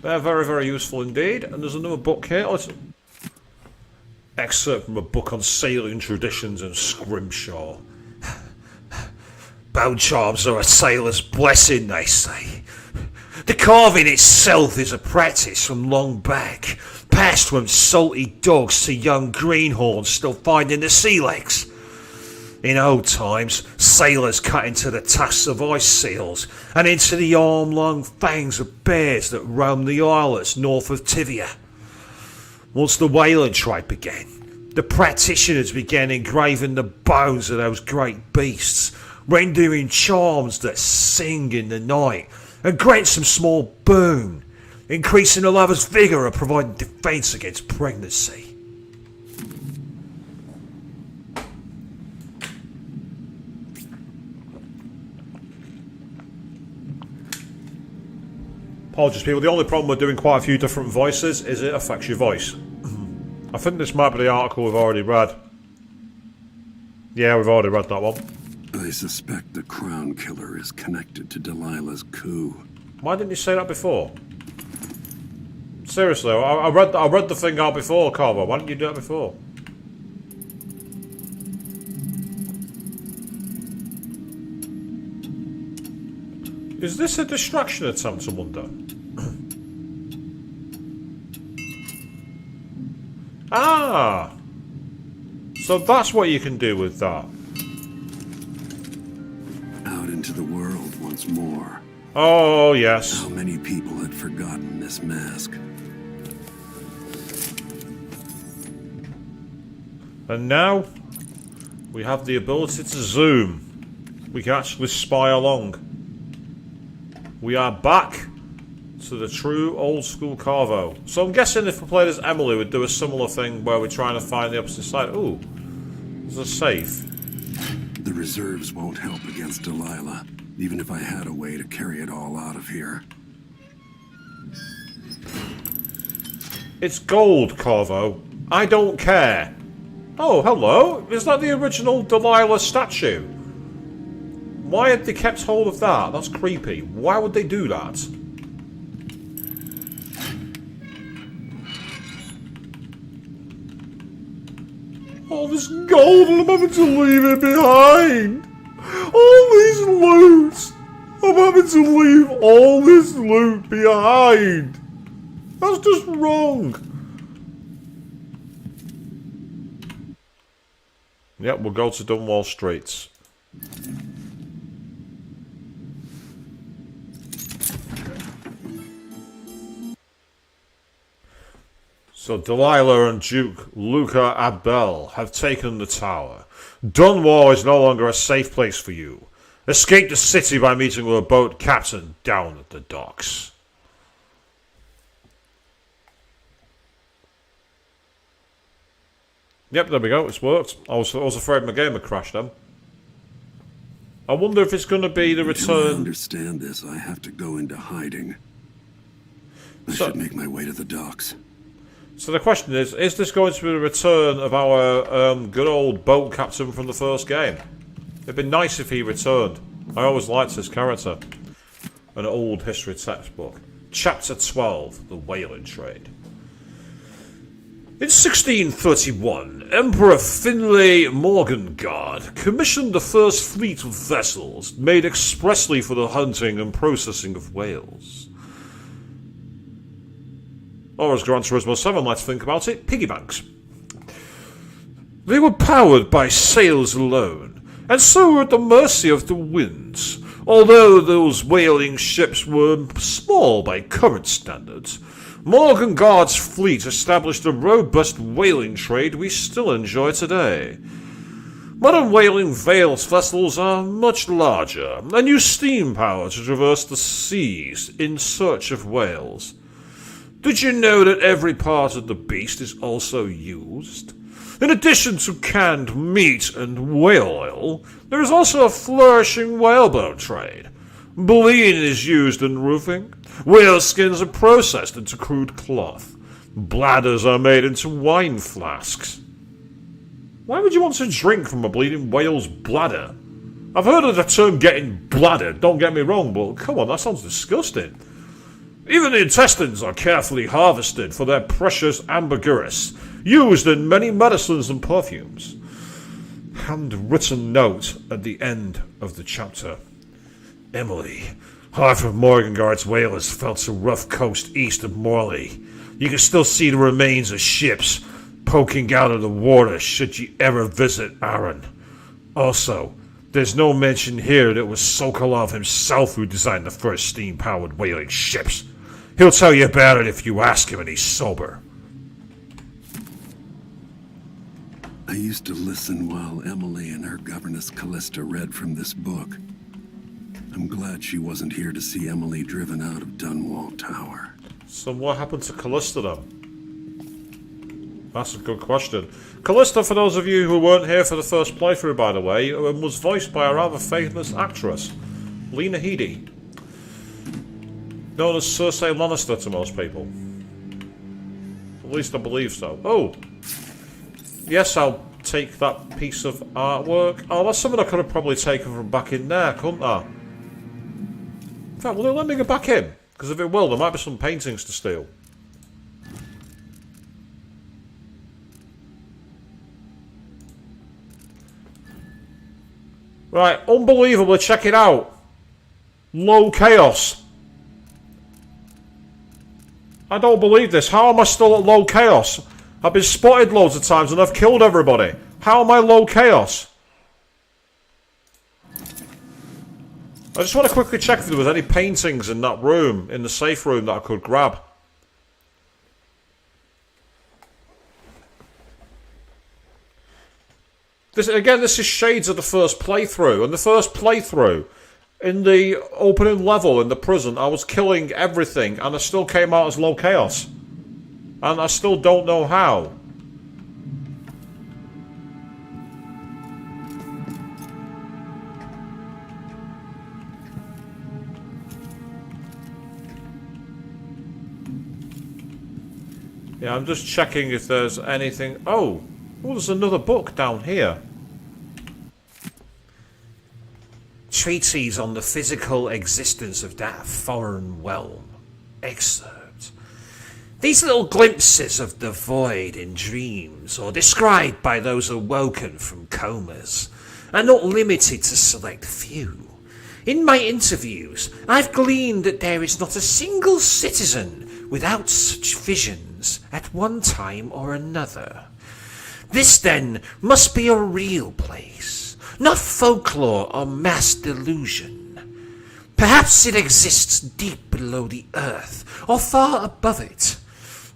They're very, very useful indeed. And there's another book here. Let's... Excerpt from a book on sailing traditions and scrimshaw. Bone charms are a sailor's blessing, they say. The carving itself is a practice from long back, passed from salty dogs to young greenhorns still finding the sea legs. In old times, sailors cut into the tusks of ice seals and into the arm-long fangs of bears that roamed the islets north of Tivia. Once the whaling trade began, the practitioners began engraving the bones of those great beasts, rendering charms that sing in the night and grant some small boon, increasing the lover's vigour and providing defence against pregnancy. Apologies, people. The only problem with doing quite a few different voices is it affects your voice. I think this might be the article we've already read. Yeah, we've already read that one. I suspect the Crown Killer is connected to Delilah's coup. Why didn't you say that before? Seriously, I read the thing out before, Corvo. Why didn't you do it before? Is this a distraction attempt, I wonder? Ah! So that's what you can do with that. Out into the world once more. Oh, yes. How many people had forgotten this mask? And now, we have the ability to zoom. We can actually spy along. We are back to the true old school Corvo. So I'm guessing if we played as Emily, we'd do a similar thing where we're trying to find the opposite side. Ooh, there's a safe. The reserves won't help against Delilah, even if I had a way to carry it all out of here. It's gold, Corvo. I don't care. Oh, hello. Is that the original Delilah statue? Why had they kept hold of that? That's creepy. Why would they do that? All this gold and I'm having to leave it behind. All these loot. I'm having to leave all this loot behind. That's just wrong. Yep, we'll go to Dunwall Streets. So Delilah and Duke Luca Abel have taken the tower. Dunwall is no longer a safe place for you. Escape the city by meeting with a boat captain down at the docks. Yep, there we go, it's worked. I was afraid my game had crashed then. I wonder if it's going to be the return... Until I understand this, I have to go into hiding. I should make my way to the docks. So the question is this going to be the return of our good old boat captain from the first game? It'd be nice if he returned. I always liked his character. An old history textbook. Chapter 12, The Whaling Trade. In 1631, Emperor Finlay Morgengard commissioned the first fleet of vessels made expressly for the hunting and processing of whales. Or as Gran Turismo 7 likes to think about it, piggy banks. They were powered by sails alone, and so were at the mercy of the winds. Although those whaling ships were small by current standards, Morgengard's fleet established a robust whaling trade we still enjoy today. Modern whaling vessels are much larger, and use steam power to traverse the seas in search of whales. Did you know that every part of the beast is also used? In addition to canned meat and whale oil, there is also a flourishing whalebone trade. Baleen is used in roofing. Whale skins are processed into crude cloth. Bladders are made into wine flasks. Why would you want to drink from a bleeding whale's bladder? I've heard of the term getting bladdered, don't get me wrong, but come on, that sounds disgusting. Even the intestines are carefully harvested for their precious ambergris, used in many medicines and perfumes. Handwritten note at the end of the chapter. Emily, half of Morgengard's whalers fell to rough coast east of Morley. You can still see the remains of ships poking out of the water should you ever visit Arran. Also, there's no mention here that it was Sokolov himself who designed the first steam-powered whaling ships. He'll tell you about it if you ask him and he's sober. I used to listen while Emily and her governess Callista read from this book. I'm glad she wasn't here to see Emily driven out of Dunwall Tower. So what happened to Callista then? That's a good question. Callista, for those of you who weren't here for the first playthrough, by the way, was voiced by a rather famous actress, Lena Headey. known as Cersei Lannister to most people. At least I believe so. Oh! Yes, I'll take that piece of artwork. Oh, that's something I could have probably taken from back in there, couldn't I? In fact, will they let me go back in? Because if it will, there might be some paintings to steal. Right, unbelievably, check it out. Low chaos. I don't believe this. How am I still at low chaos? I've been spotted loads of times and I've killed everybody. How am I low chaos? I just want to quickly check if there was any paintings in that room, in the safe room, that I could grab. This is shades of the first playthrough. And the first playthrough, in the opening level in the prison, I was killing everything and I still came out as low chaos. And I still don't know how. Yeah, I'm just checking if there's anything... Oh, there's another book down here. Treatise on the physical existence of that foreign realm. Excerpt. These little glimpses of the void in dreams, or described by those awoken from comas, are not limited to select few. In my interviews, I've gleaned that there is not a single citizen without such visions at one time or another. This, then, must be a real place, not folklore or mass delusion. Perhaps it exists deep below the earth, or far above it.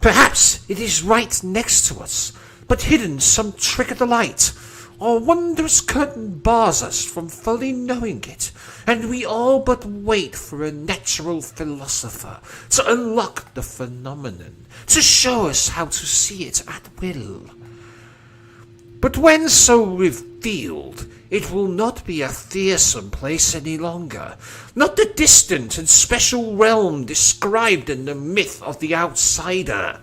Perhaps it is right next to us, but hidden some trick of the light, or wondrous curtain bars us from fully knowing it, and we all but wait for a natural philosopher to unlock the phenomenon, to show us how to see it at will. But when so revealed, it will not be a fearsome place any longer, not the distant and special realm described in the myth of the outsider.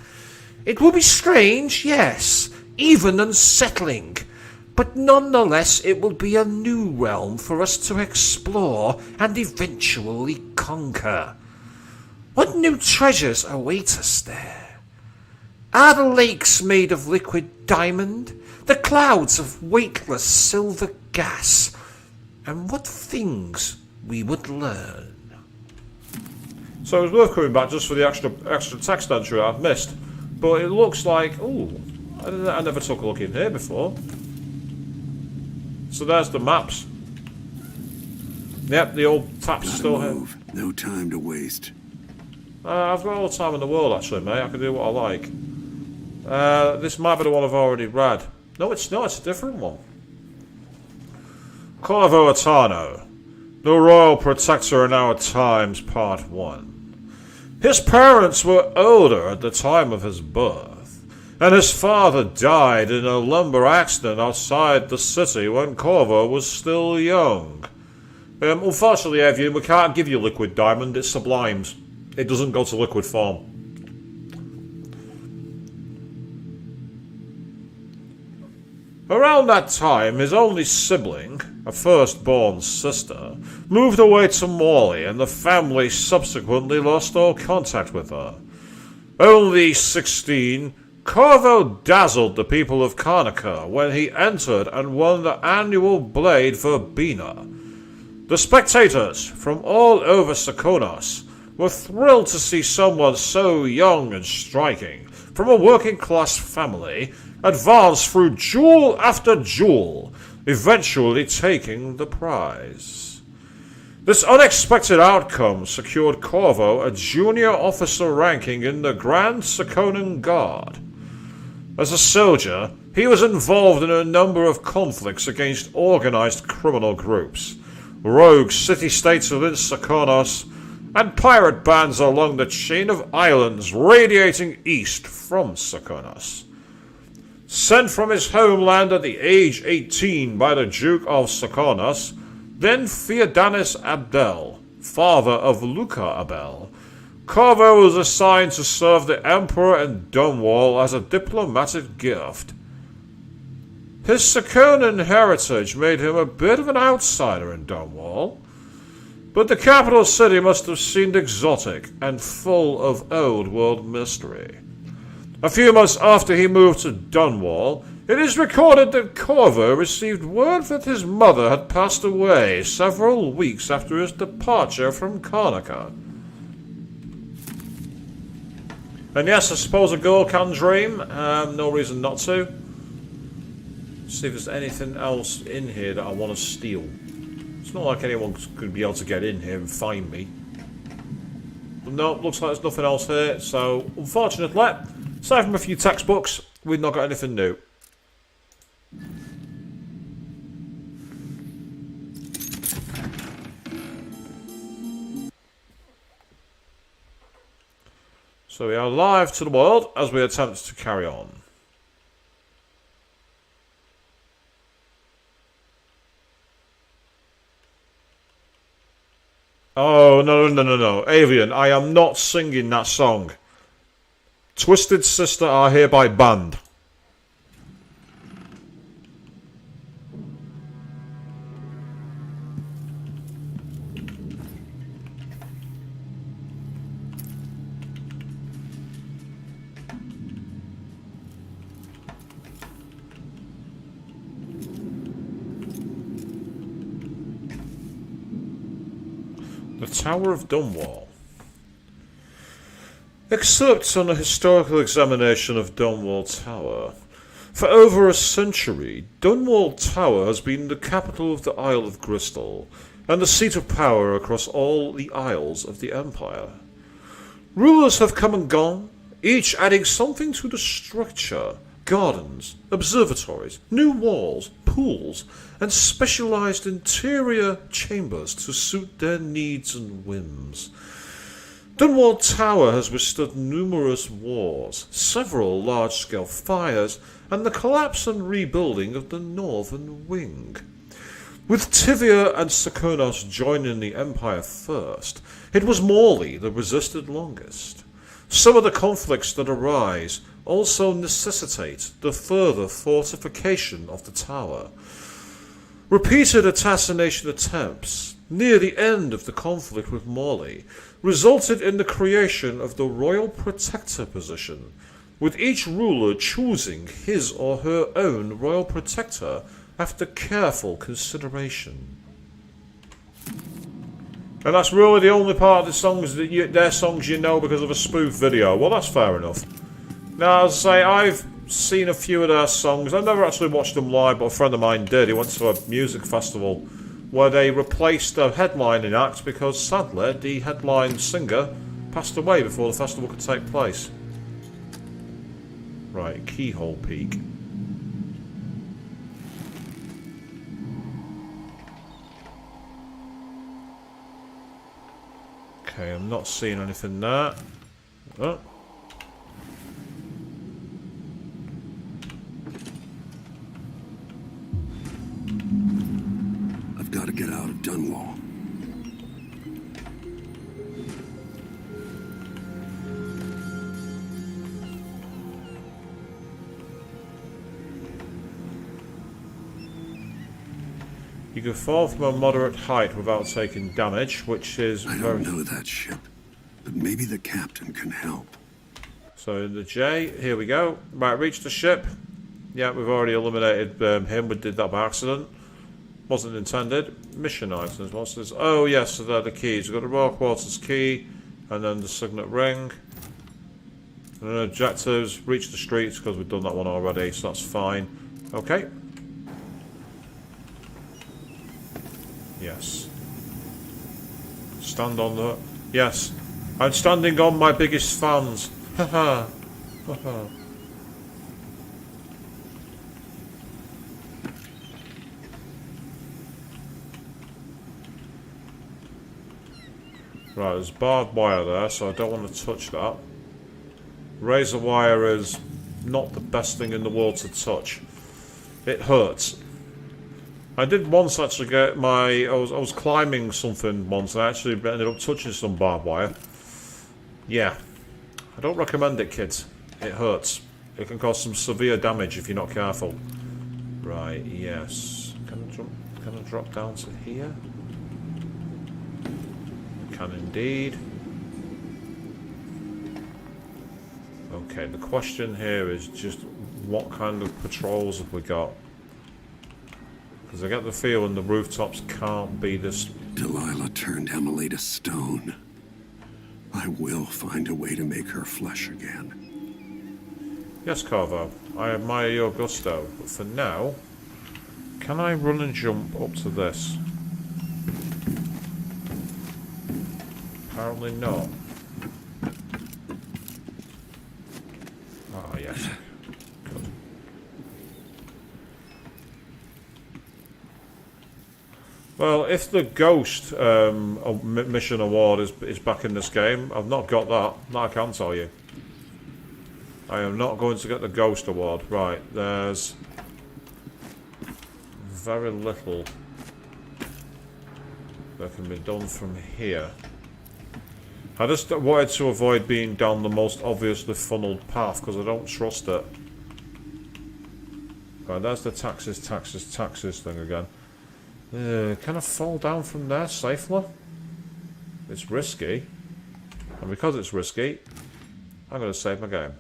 It will be strange, yes, even unsettling, but nonetheless it will be a new realm for us to explore and eventually conquer. What new treasures await us there? Are the lakes made of liquid diamond? The clouds of weightless silver gas? And what things we would learn? So it was worth coming back just for the extra text entry I've missed. But it looks like... Ooh, I never took a look in here before. So there's the maps. Yep, the old taps are still here. No time to waste. I've got all the time in the world, actually, mate. I can do what I like. This might be the one I've already read. No, it's not. It's a different one. Corvo Attano, the Royal Protector in Our Times, Part 1. His parents were older at the time of his birth, and his father died in a lumber accident outside the city when Corvo was still young. Unfortunately, Evian, we can't give you liquid diamond. It's sublimed. It doesn't go to liquid form. Around that time, his only sibling, a firstborn sister, moved away to Morley, and the family subsequently lost all contact with her. Only 16, Corvo dazzled the people of Karnaca when he entered and won the annual Blade Verbena. The spectators from all over Sakonos were thrilled to see someone so young and striking, from a working-class family, advance through jewel after jewel, eventually taking the prize. This unexpected outcome secured Corvo a junior officer ranking in the Grand Sakonan Guard. As a soldier, he was involved in a number of conflicts against organized criminal groups, rogue city-states within Sakonos, and pirate bands along the chain of islands radiating east from Sakonos. Sent from his homeland at the age 18 by the Duke of Sakonos, then Theodanis Abdel, father of Luca Abel, Corvo was assigned to serve the Emperor in Dunwall as a diplomatic gift. His Sakonan heritage made him a bit of an outsider in Dunwall, but the capital city must have seemed exotic and full of old-world mystery. A few months after he moved to Dunwall, it is recorded that Corvo received word that his mother had passed away several weeks after his departure from Karnaca. And yes, I suppose a girl can dream. No reason not to. See if there's anything else in here that I want to steal. It's not like anyone's going to be able to get in here and find me. But no, looks like there's nothing else here. So, unfortunately, aside from a few textbooks, we've not got anything new. So we are live to the world as we attempt to carry on. Oh, no. Avian, I am not singing that song. Twisted Sister are hereby banned. The Tower of Dunwall. Excerpts on a historical examination of Dunwall Tower. For over a century, Dunwall Tower has been the capital of the Isle of Crystal, and the seat of power across all the isles of the Empire. Rulers have come and gone, each adding something to the structure. Gardens, observatories, new walls, pools, and specialized interior chambers to suit their needs and whims. Dunwall Tower has withstood numerous wars, several large-scale fires, and the collapse and rebuilding of the northern wing. With Tivia and Sakonos joining the Empire first, it was Morley that resisted longest. Some of the conflicts that arise also necessitate the further fortification of the tower. Repeated assassination attempts, near the end of the conflict with Morley, resulted in the creation of the Royal Protector position, with each ruler choosing his or her own Royal Protector after careful consideration. And that's really the only part of the songs that their songs you know because of a spoof video. Well, that's fair enough. Now, as I say, I've seen a few of their songs. I've never actually watched them live, but a friend of mine did. He went to a music festival where they replaced a headlining act because, sadly, the headline singer passed away before the festival could take place. Right, Keyhole Peak. Okay, I'm not seeing anything there. Oh. I've got to get out of Dunwall. You can fall from a moderate height without taking damage, which is I don't know that ship, but maybe the captain can help. So the J, here we go. Right, reach the ship. Yeah, we've already eliminated him. We did that by accident. Wasn't intended. Mission items. What's this? Oh yes, so they're the keys. We've got the Royal Quarters key, and then the Signet ring. And then objectives, reach the streets, because we've done that one already, so that's fine. Okay. Yes. Stand on the... Yes. I'm standing on my biggest fans. Haha. Haha. Right, there's barbed wire there, so I don't want to touch that. Razor wire is not the best thing in the world to touch. It hurts. I did once actually get my... I was climbing something once and I actually ended up touching some barbed wire. Yeah. I don't recommend it, kids. It hurts. It can cause some severe damage if you're not careful. Right, yes. Can I drop down to here? Can indeed. Okay, the question here is just what kind of patrols have we got? Because I get the feeling the rooftops can't be this... Delilah turned Emily to stone. I will find a way to make her flesh again. Yes, Corvo, I admire your gusto, but for now, can I run and jump up to this? Apparently not. Oh, yes. Good. Well, if the Ghost mission award is back in this game, I've not got that. That I can tell you. I am not going to get the Ghost award. Right, there's very little that can be done from here. I just wanted to avoid being down the most obviously funneled path because I don't trust it. Right, there's the taxes thing again. Can I fall down from there safely? It's risky. And because it's risky, I'm going to save my game.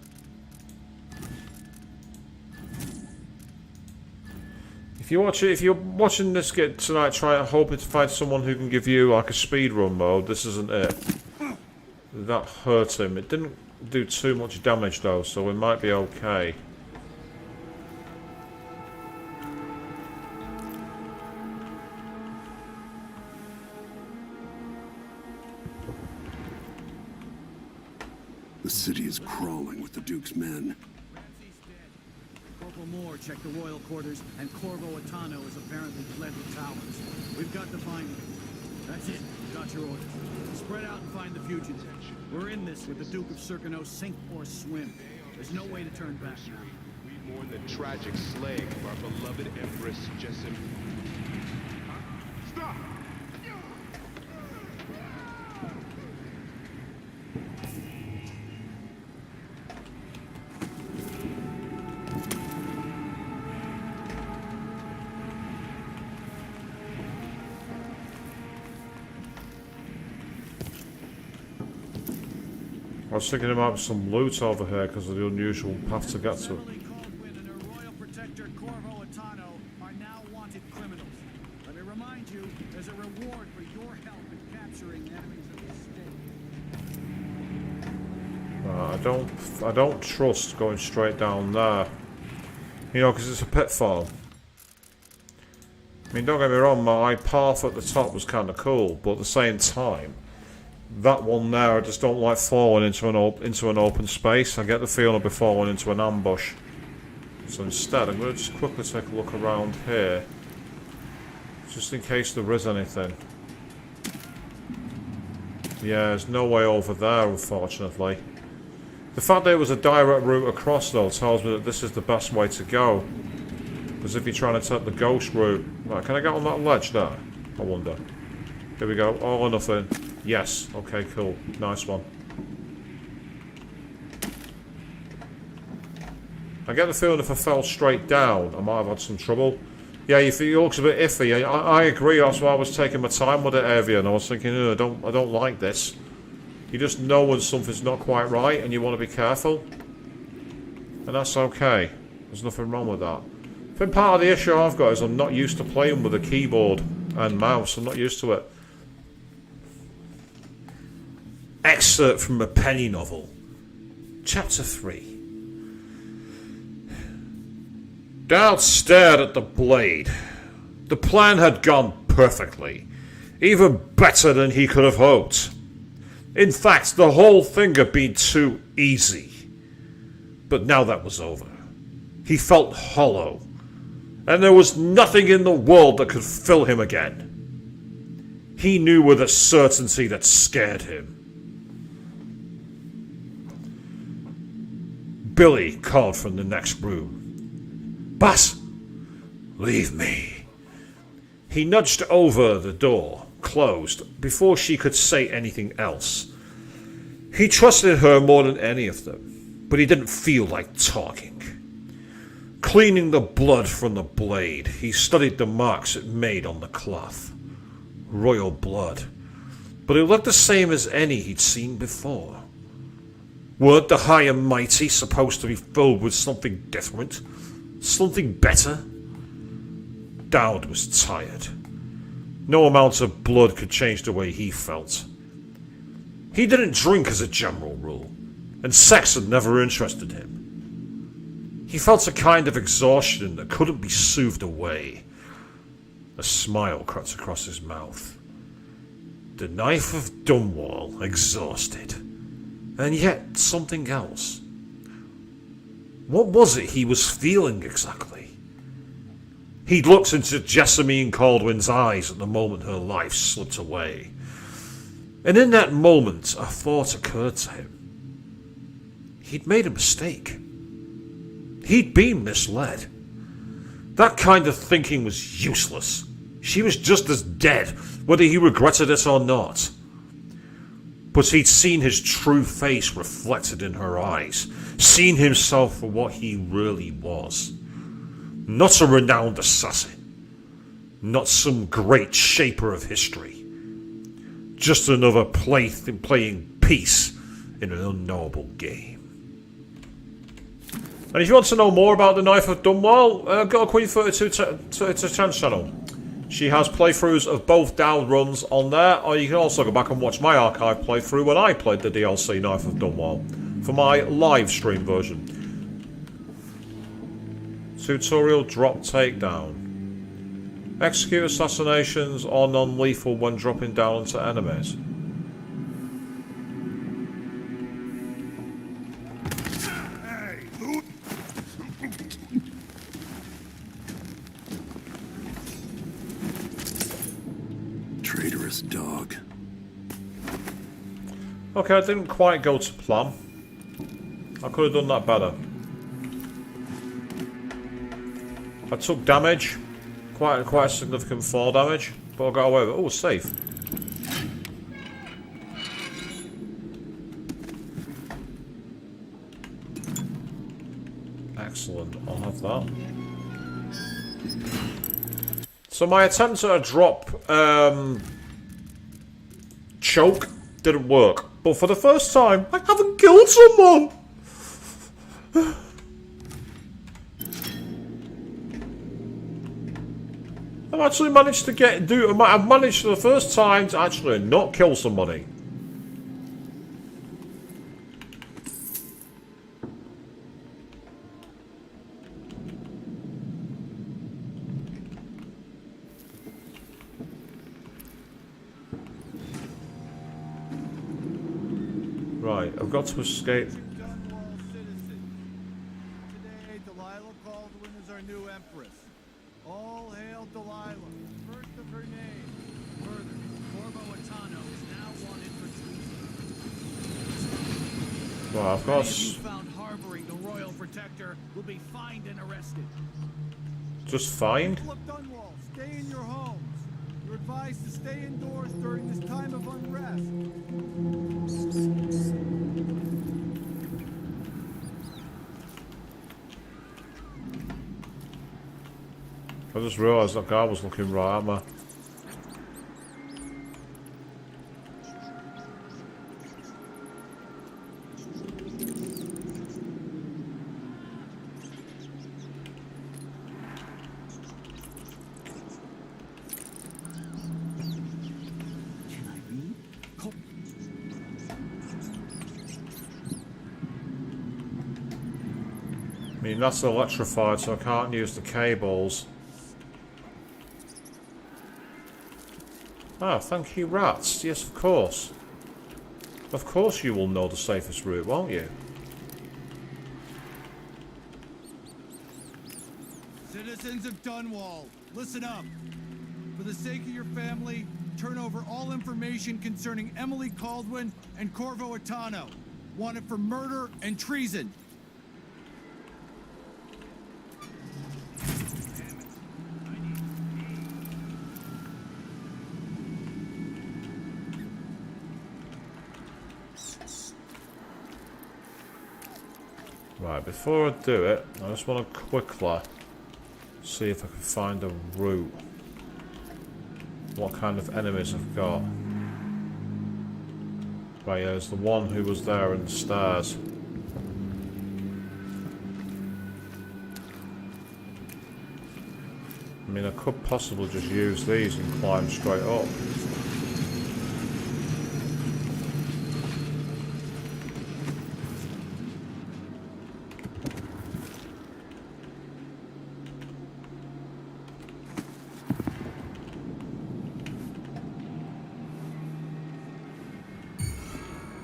If you're watching this get tonight, hoping to find someone who can give you like a speedrun mode, this isn't it. That hurt him. It didn't do too much damage though, so we might be okay. The city is crawling with the Duke's men. Corporal Moore checked the royal quarters, and Corvo Attano has apparently fled the towers. We've got to find him. That's it. Got your orders. Spread out and find the fugitive. We're in this with the Duke of Circano, sink or swim. There's no way to turn back now. We mourn the tragic slaying of our beloved Empress Jessamine. Stop! I was thinking about some loot over here because of the unusual path to get to. Emily Caldwin and her Royal Protector Corvo Attano are now wanted criminals. Let me remind you, there's a reward for your help in capturing enemies of the state. I don't trust going straight down there. You know, because it's a pitfall. I mean, don't get me wrong, my path at the top was kind of cool, but at the same time, that one there, I just don't like falling into an open space. I get the feeling I'll be falling into an ambush. So instead, I'm going to just quickly take a look around here, just in case there is anything. Yeah, there's no way over there, unfortunately. The fact that it was a direct route across, though, tells me that this is the best way to go. Because if you're trying to take the ghost route... Right, can I get on that ledge there? I wonder. Here we go. All or nothing. Yes. Okay, cool. Nice one. I get the feeling if I fell straight down, I might have had some trouble. Yeah, it looks a bit iffy. I agree. That's why I was taking my time with it, Avian. I was thinking, I don't like this. You just know when something's not quite right, and you want to be careful. And that's okay. There's nothing wrong with that. I think part of the issue I've got is I'm not used to playing with a keyboard and mouse. I'm not used to it. Excerpt from a penny novel. Chapter 3. Dad stared at the blade. The plan had gone perfectly. Even better than he could have hoped. In fact, the whole thing had been too easy. But now that was over. He felt hollow. And there was nothing in the world that could fill him again. He knew with a certainty that scared him. Billy called from the next room. "Bus, leave me." He nudged over the door, closed, before she could say anything else. He trusted her more than any of them, but he didn't feel like talking. Cleaning the blood from the blade, he studied the marks it made on the cloth. Royal blood. But it looked the same as any he'd seen before. Weren't the high and mighty supposed to be filled with something different? Something better? Dowd was tired. No amount of blood could change the way he felt. He didn't drink as a general rule, and sex had never interested him. He felt a kind of exhaustion that couldn't be soothed away. A smile crept across his mouth. The Knife of Dunwall, exhausted. And yet something else. What was it he was feeling exactly? He'd looked into Jessamine Caldwin's eyes at the moment her life slipped away. And in that moment, a thought occurred to him. He'd made a mistake. He'd been misled. That kind of thinking was useless. She was just as dead, whether he regretted it or not. But he'd seen his true face reflected in her eyes, seen himself for what he really was. Not a renowned assassin. Not some great shaper of history. Just another playing piece in an unknowable game. And if you want to know more about the Knife of Dunwall, go to Queen 32 Chance channel. She has playthroughs of both Dowd runs on there, or you can also go back and watch my archive playthrough when I played the DLC Knife of Dunwall for my live stream version. Tutorial drop takedown. Execute assassinations or non-lethal when dropping down onto enemies. Traitorous dog. Okay, I didn't quite go to plan. I could have done that better. I took damage. Quite a significant fall damage. But I got away with it. Oh, safe. Excellent. I'll have that. So my attempt at a drop choke didn't work. But for the first time, I haven't killed someone! I've actually managed to I've managed for the first time to actually not kill somebody. Right, I've got to escape. Dunwall citizen. Today, Delilah Caldwin is our new empress. All hail Delilah, first of her name. Further, Corvo Attano is now wanted for treason. Well, of course. Any of you found harboring the Royal Protector will be fined and arrested. Just fine. Look, Dunwall, stay in your homes. You're advised to stay indoors during this time of unrest. I just realised that guy was looking right at me. I mean, that's electrified, so I can't use the cables. Ah, thank you, rats. Yes, of course. Of course you will know the safest route, won't you? Citizens of Dunwall, listen up. For the sake of your family, turn over all information concerning Emily Caldwin and Corvo Attano, wanted for murder and treason. Right, before I do it, I just want to quickly see if I can find a route. What kind of enemies I've got. Right, yeah, there's the one who was there in the stairs. I mean, I could possibly just use these and climb straight up.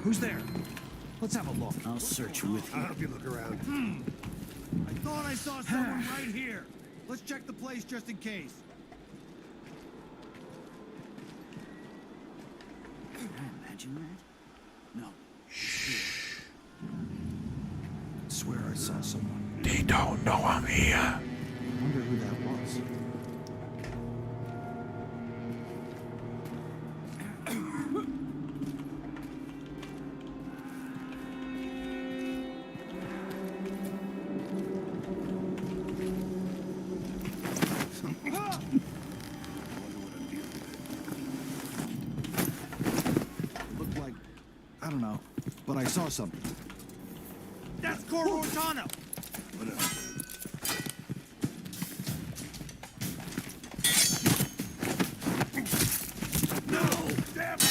Who's there? Let's have a look. I'll search with you. I'll help you look around. I thought I saw someone right here. Let's check the place just in case. Did I imagine that? No. Shh. Swear I saw someone. They don't know I'm here. I wonder who that was. Looked like, I don't know, but I saw something. That's Corvo Attano! No! Damn it!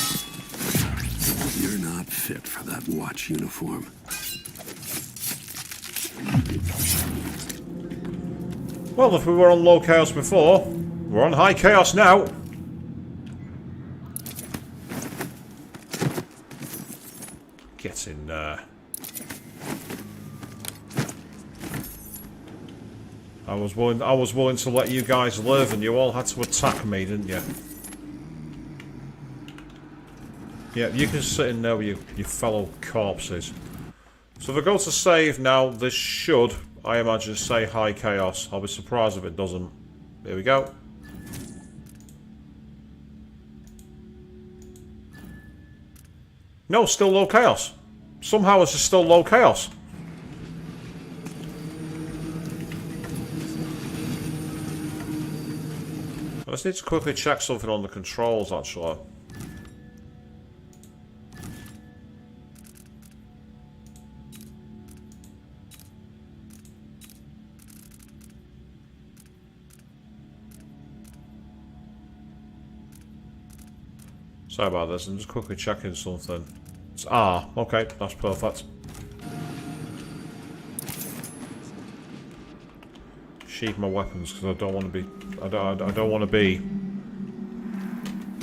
You're not fit for that watch uniform. Well, if we were on low chaos before, we're on high chaos now. Get in there. I was willing to let you guys live, and you all had to attack me, didn't you? Yeah, you can sit in there with your fellow corpses. So if I go to save now, this should, I imagine, say high chaos. I'll be surprised if it doesn't. Here we go. No, still low chaos. Somehow it's still low chaos. I just need to quickly check something on the controls, actually. Sorry about this, I'm just quickly checking something. It's R. Okay, that's perfect. Sheath my weapons because I don't want to be. I don't want to be.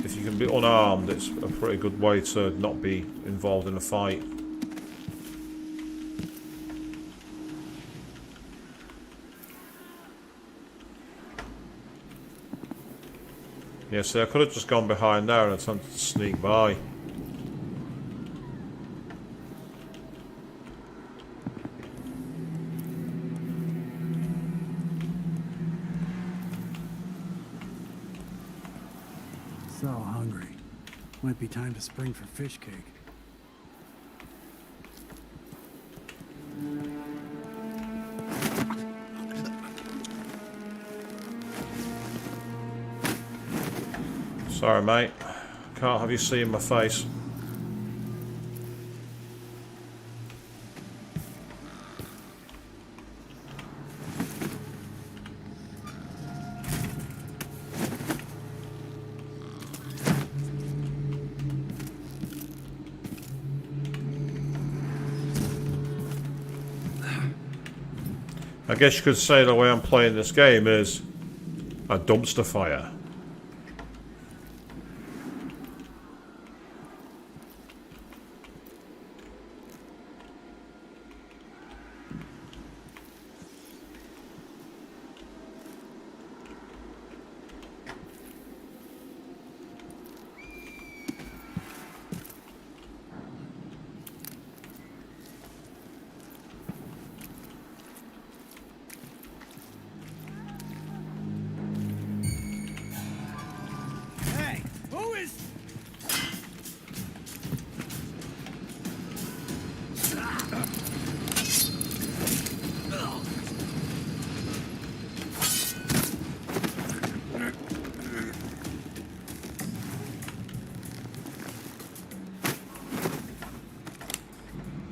If you can be unarmed, it's a pretty good way to not be involved in a fight. Yeah, see, I could have just gone behind there and attempted to sneak by. So hungry. Might be time to spring for fish cake. Sorry, mate. Can't have you seeing my face. I guess you could say the way I'm playing this game is a dumpster fire.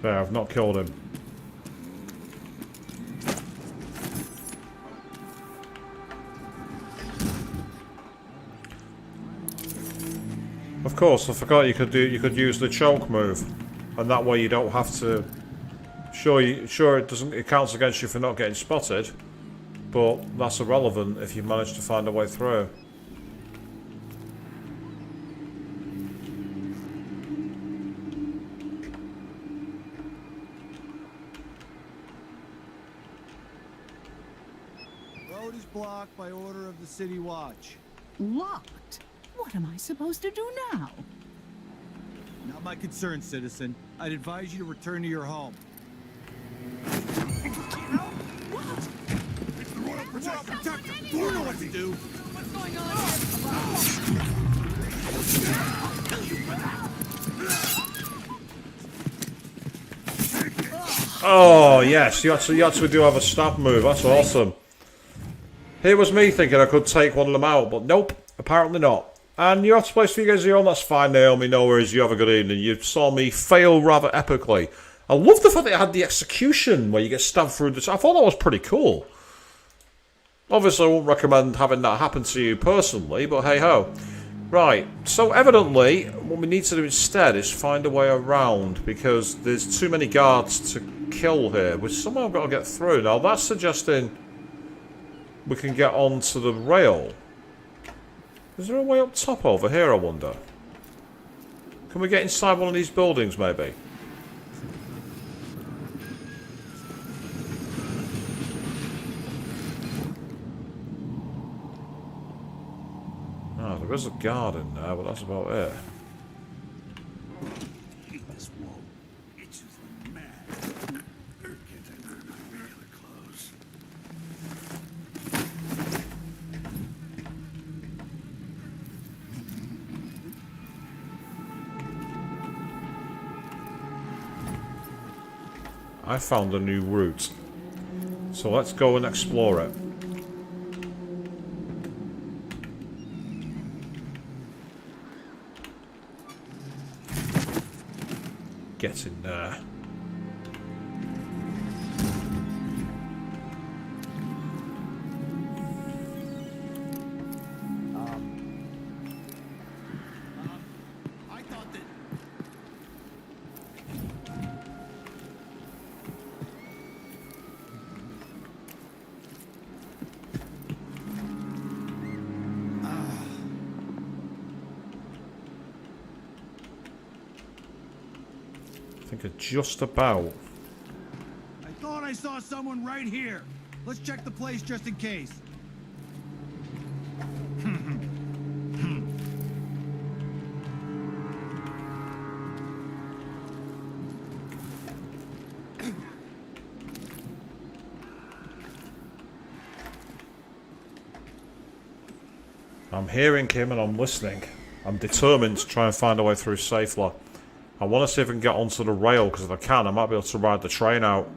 There, I've not killed him. Of course, I forgot you could use the choke move, and that way you don't have to. Sure, it counts against you for not getting spotted, but that's irrelevant if you manage to find a way through. Road is blocked by order of the City Watch. Locked? What am I supposed to do now? Not my concern, citizen. I'd advise you to return to your home. It's the Royal Protector! You know what to do! What's going on here? Oh yes, you actually do have a stab move. That's awesome. Here was me thinking I could take one of them out, but nope, apparently not. And you have to play for you guys your own, that's fine, Naomi, no worries, you have a good evening. You saw me fail rather epically. I love the fact that it had the execution where you get stabbed through the... I thought that was pretty cool. Obviously, I won't recommend having that happen to you personally, but hey-ho. Right, so evidently, what we need to do instead is find a way around, because there's too many guards to kill here, which somehow I've got to get through. Now, that's suggesting we can get onto the rail. Is there a way up top over here, I wonder? Can we get inside one of these buildings, maybe? Ah, there is a garden there, but that's about it. This wall itches like mad. Can't I wear my regular clothes? I found a new route. So let's go and explore it. Get in there. I thought that... I think it's just about. I thought I saw someone right here. Let's check the place just in case. I'm hearing him and I'm listening. I'm determined to try and find a way through safely. I want to see if I can get onto the rail, because if I can, I might be able to ride the train out.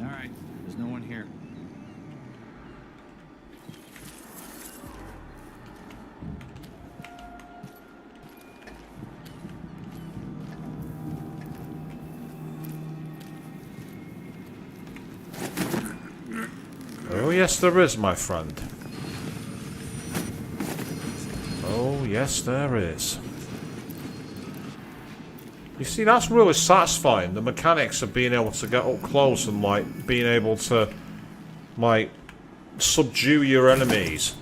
Alright, there's no one here. Oh yes there is, my friend. Oh yes there is. You see, that's really satisfying, the mechanics of being able to get up close and like being able to like subdue your enemies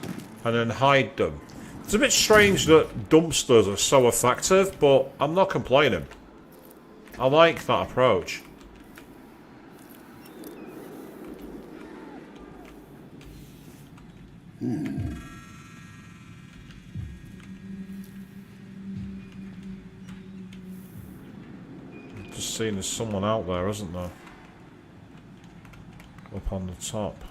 and then hide them. It's a bit strange that dumpsters are so effective, but I'm not complaining. I like that approach. Just seeing there's someone out there, isn't there? Up on the top.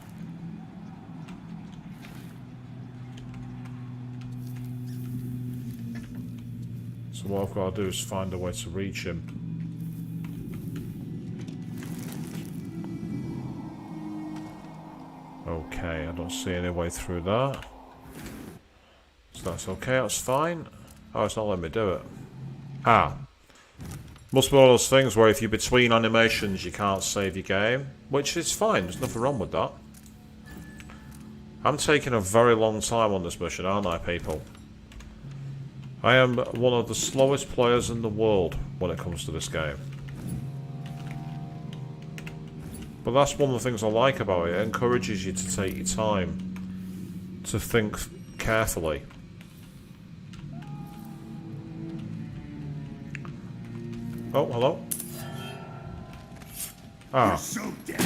So what I've got to do is find a way to reach him. Okay, I don't see any way through that. So that's okay, that's fine. Oh, it's not letting me do it. Ah. Must be one of those things where if you're between animations you can't save your game. Which is fine, there's nothing wrong with that. I'm taking a very long time on this mission, aren't I, people? I am one of the slowest players in the world when it comes to this game. But that's one of the things I like about it. It encourages you to take your time, to think carefully. Oh, hello. Ah. You're so dead.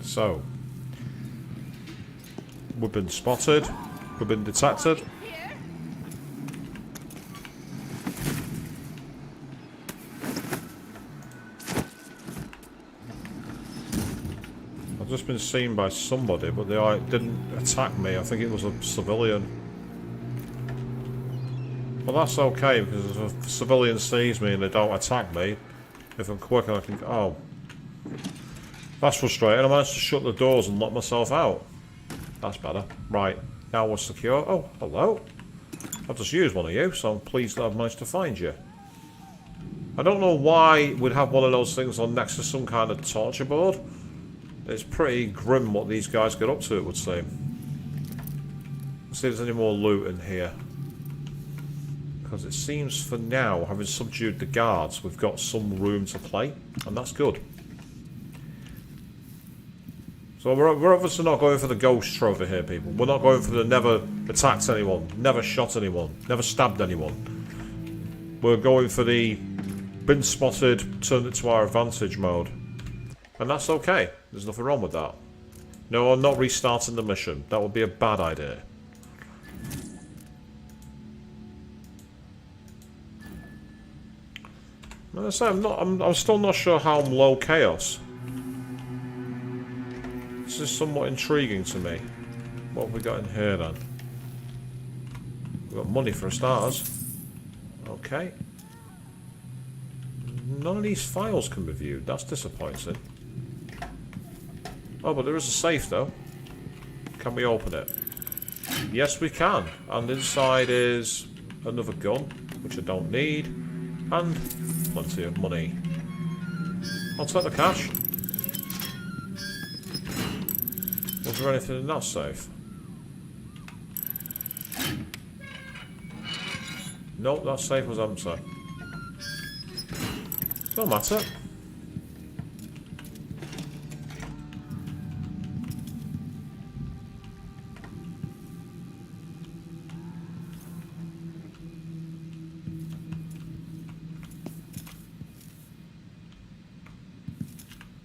So, we've been spotted, we've been detected. I've just been seen by somebody, but they didn't attack me. I think it was a civilian. Well, that's okay, because if a civilian sees me and they don't attack me, if I'm quick I can... Oh. That's frustrating. I managed to shut the doors and lock myself out. That's better. Right, now we're secure. Oh, hello. I've just used one of you, so I'm pleased that I've managed to find you. I don't know why we'd have one of those things on next to some kind of torture board. It's pretty grim what these guys get up to, it would seem. Let's see if there's any more loot in here. Because it seems for now, having subdued the guards, we've got some room to play, and that's good. So we're obviously not going for the ghost trophy here, people. We're not going for the never attacked anyone, never shot anyone, never stabbed anyone. We're going for the been spotted, turned it to our advantage mode. And that's okay. There's nothing wrong with that. No, I'm not restarting the mission. That would be a bad idea. As I say, I'm still not sure how I'm low chaos. This is somewhat intriguing to me. What have we got in here then? We've got money for starters. Okay. None of these files can be viewed. That's disappointing. Oh, but there is a safe though. Can we open it? Yes, we can. And inside is another gun, which I don't need. And plenty of money. I'll take the cash. Was there anything in that safe? Nope, that safe was empty. No matter.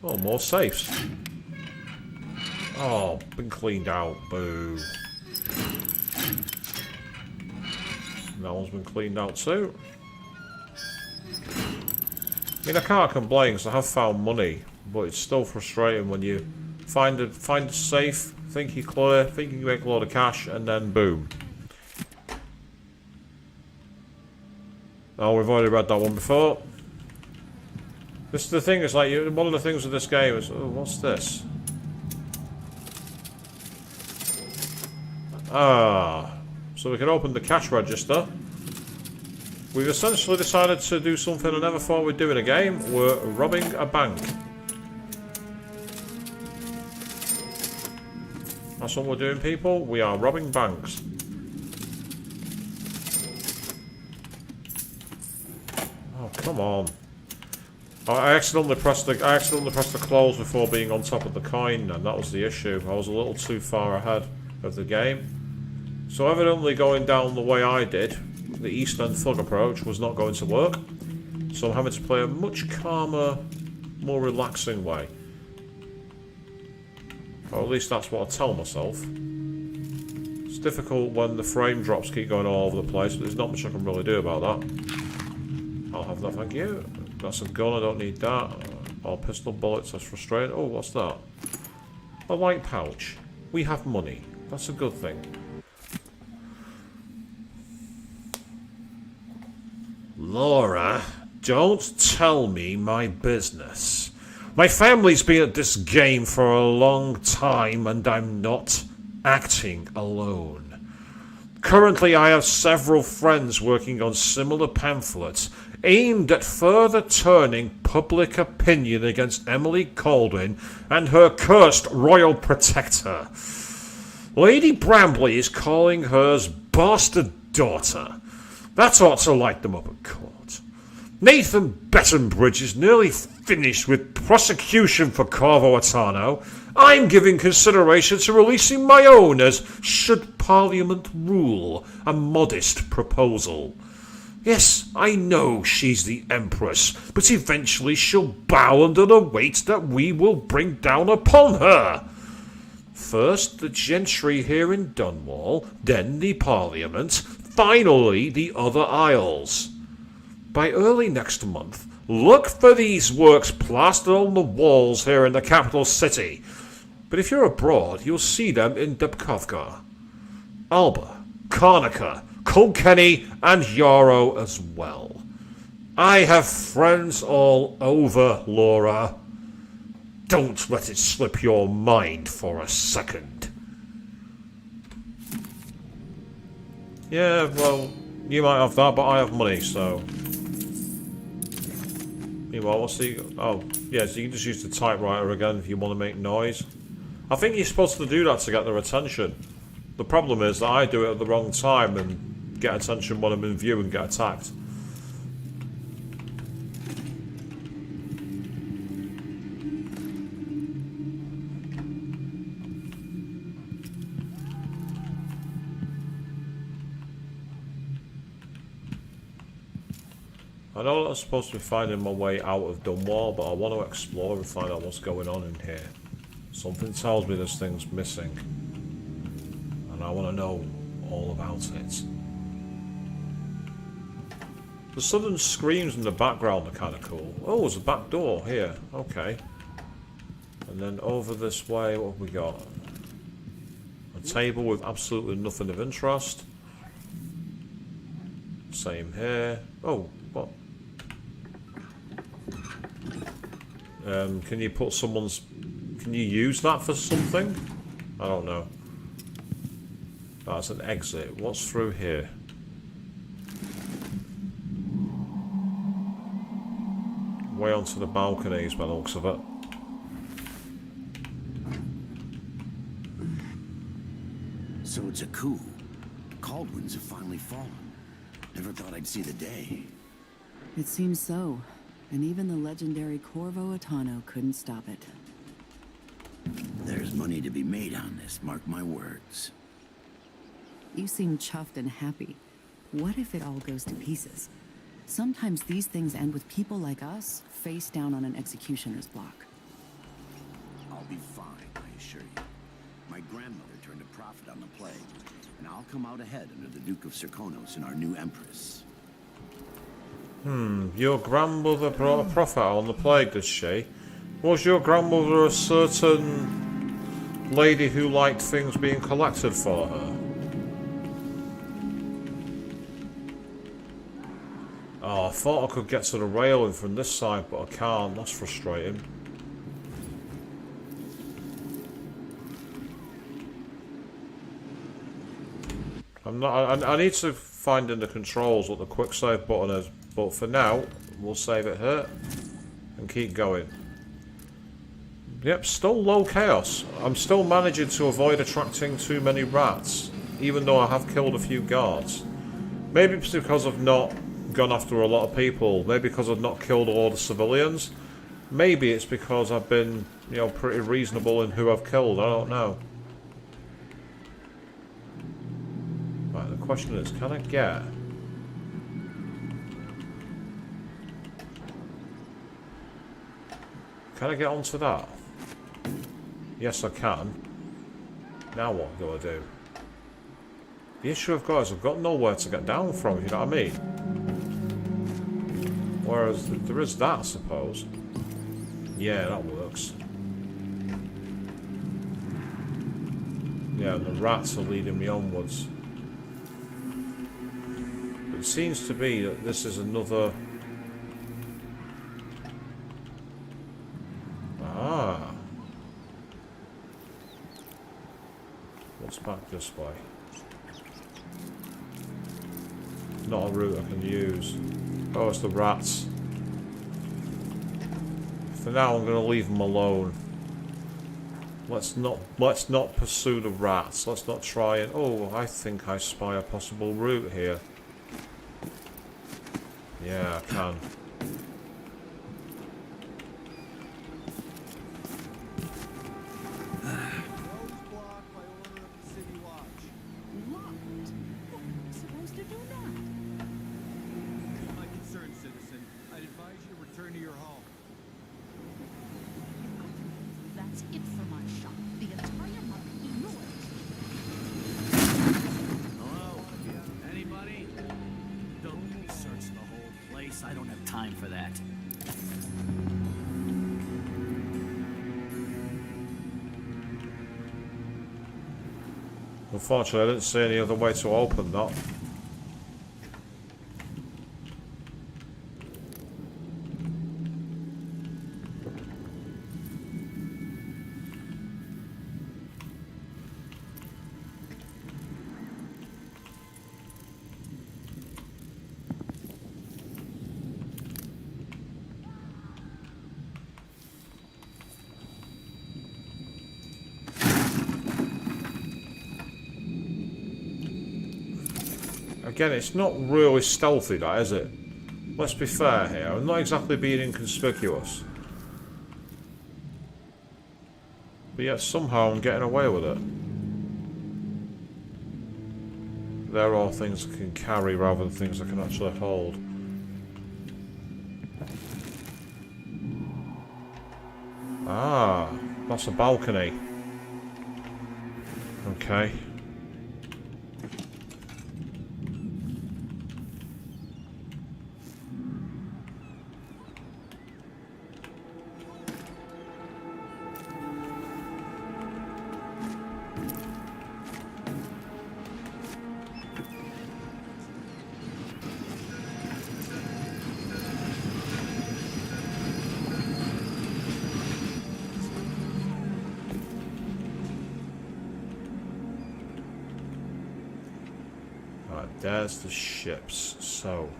Oh, more safes. Oh, been cleaned out. Boo. That one's been cleaned out too. I mean, I can't complain because I have found money, but it's still frustrating when you find a safe, think you're clear, think you can make a load of cash, and then boom. Oh, we've already read that one before. This is the thing, it's like, one of the things with this game is, oh, what's this? Ah, so we can open the cash register. We've essentially decided to do something I never thought we'd do in a game. We're robbing a bank. That's what we're doing, people. We are robbing banks. Oh, come on. I accidentally pressed the close before being on top of the coin, and that was the issue. I was a little too far ahead of the game. So evidently going down the way I did, the East End Thug approach, was not going to work. So I'm having to play a much calmer, more relaxing way. Or at least that's what I tell myself. It's difficult when the frame drops keep going all over the place, but there's not much I can really do about that. I'll have that, thank you. That's a gun, I don't need that. Or pistol bullets, that's frustrating. Oh, what's that? A light pouch. We have money. That's a good thing. Laura, don't tell me my business. My family's been at this game for a long time and I'm not acting alone. Currently I have several friends working on similar pamphlets aimed at further turning public opinion against Emily Caldwin and her cursed royal protector. Lady Brambley is calling hers bastard daughter. That ought to light them up at court. Nathan Bettenbridge is nearly finished with prosecution for Corvo Attano. I'm giving consideration to releasing my own as, should Parliament rule, a modest proposal. Yes, I know she's the Empress, but eventually she'll bow under the weight that we will bring down upon her. First the gentry here in Dunwall, then the Parliament, finally the other Isles. By early next month, look for these works plastered on the walls here in the capital city. But if you're abroad, you'll see them in Dubkovka, Alba, Karnaca, Kilkenny, and Yarrow as well. I have friends all over, Laura. Don't let it slip your mind for a second. Yeah, well, you might have that, but I have money, so... Meanwhile, what's the... Oh, yeah, so you can just use the typewriter again if you want to make noise. I think you're supposed to do that to get their attention. The problem is that I do it at the wrong time and get attention when I'm in view and get attacked. I know that I'm supposed to be finding my way out of Dunwall, but I want to explore and find out what's going on in here. Something tells me this thing's missing, and I want to know all about it. The sudden screams in the background are kind of cool. Oh, there's a back door here. Okay. And then over this way, what have we got? A table with absolutely nothing of interest. Same here. Oh, what? Can you put someone's... Can you use that for something? I don't know. That's an exit. What's through here? Way onto the balconies by the looks of it. So it's a coup. Caldwins have finally fallen. Never thought I'd see the day. It seems so. And even the legendary Corvo Attano couldn't stop it. There's money to be made on this, mark my words. You seem chuffed and happy. What if it all goes to pieces? Sometimes these things end with people like us face down on an executioner's block. I'll be fine, I assure you. My grandmother turned a profit on the plague, and I'll come out ahead under the Duke of Serkonos and our new Empress. Your grandmother brought a profit on the plague, did she? Was your grandmother a certain lady who liked things being collected for her? Oh, I thought I could get to the railing from this side, but I can't. That's frustrating. I need to find in the controls what the quick save button is, but for now, we'll save it here and keep going. Yep, still low chaos. I'm still managing to avoid attracting too many rats, even though I have killed a few guards. Maybe it's because I've not gone after a lot of people. Maybe because I've not killed all the civilians. Maybe it's because I've been, you know, pretty reasonable in who I've killed. I don't know. Right, the question is, can I get... Can I get onto that? Yes, I can. Now what do I do? The issue I've got is I've got nowhere to get down from, if you know what I mean. Whereas there is that, I suppose. Yeah, that works. Yeah, and the rats are leading me onwards. But it seems to be that this is another... Ah. What's back this way? Not a route I can use. Oh, it's the rats. For now, I'm going to leave them alone. Let's not pursue the rats. Let's not try and... Oh, I think I spy a possible route here. Yeah, I can. I don't have time for that. Unfortunately, I didn't see any other way to open that. Again, it's not really stealthy, that, is it? Let's be fair here. I'm not exactly being inconspicuous. But yet somehow I'm getting away with it. There are things I can carry rather than things I can actually hold. Ah, that's a balcony. Okay. There's the ships, so...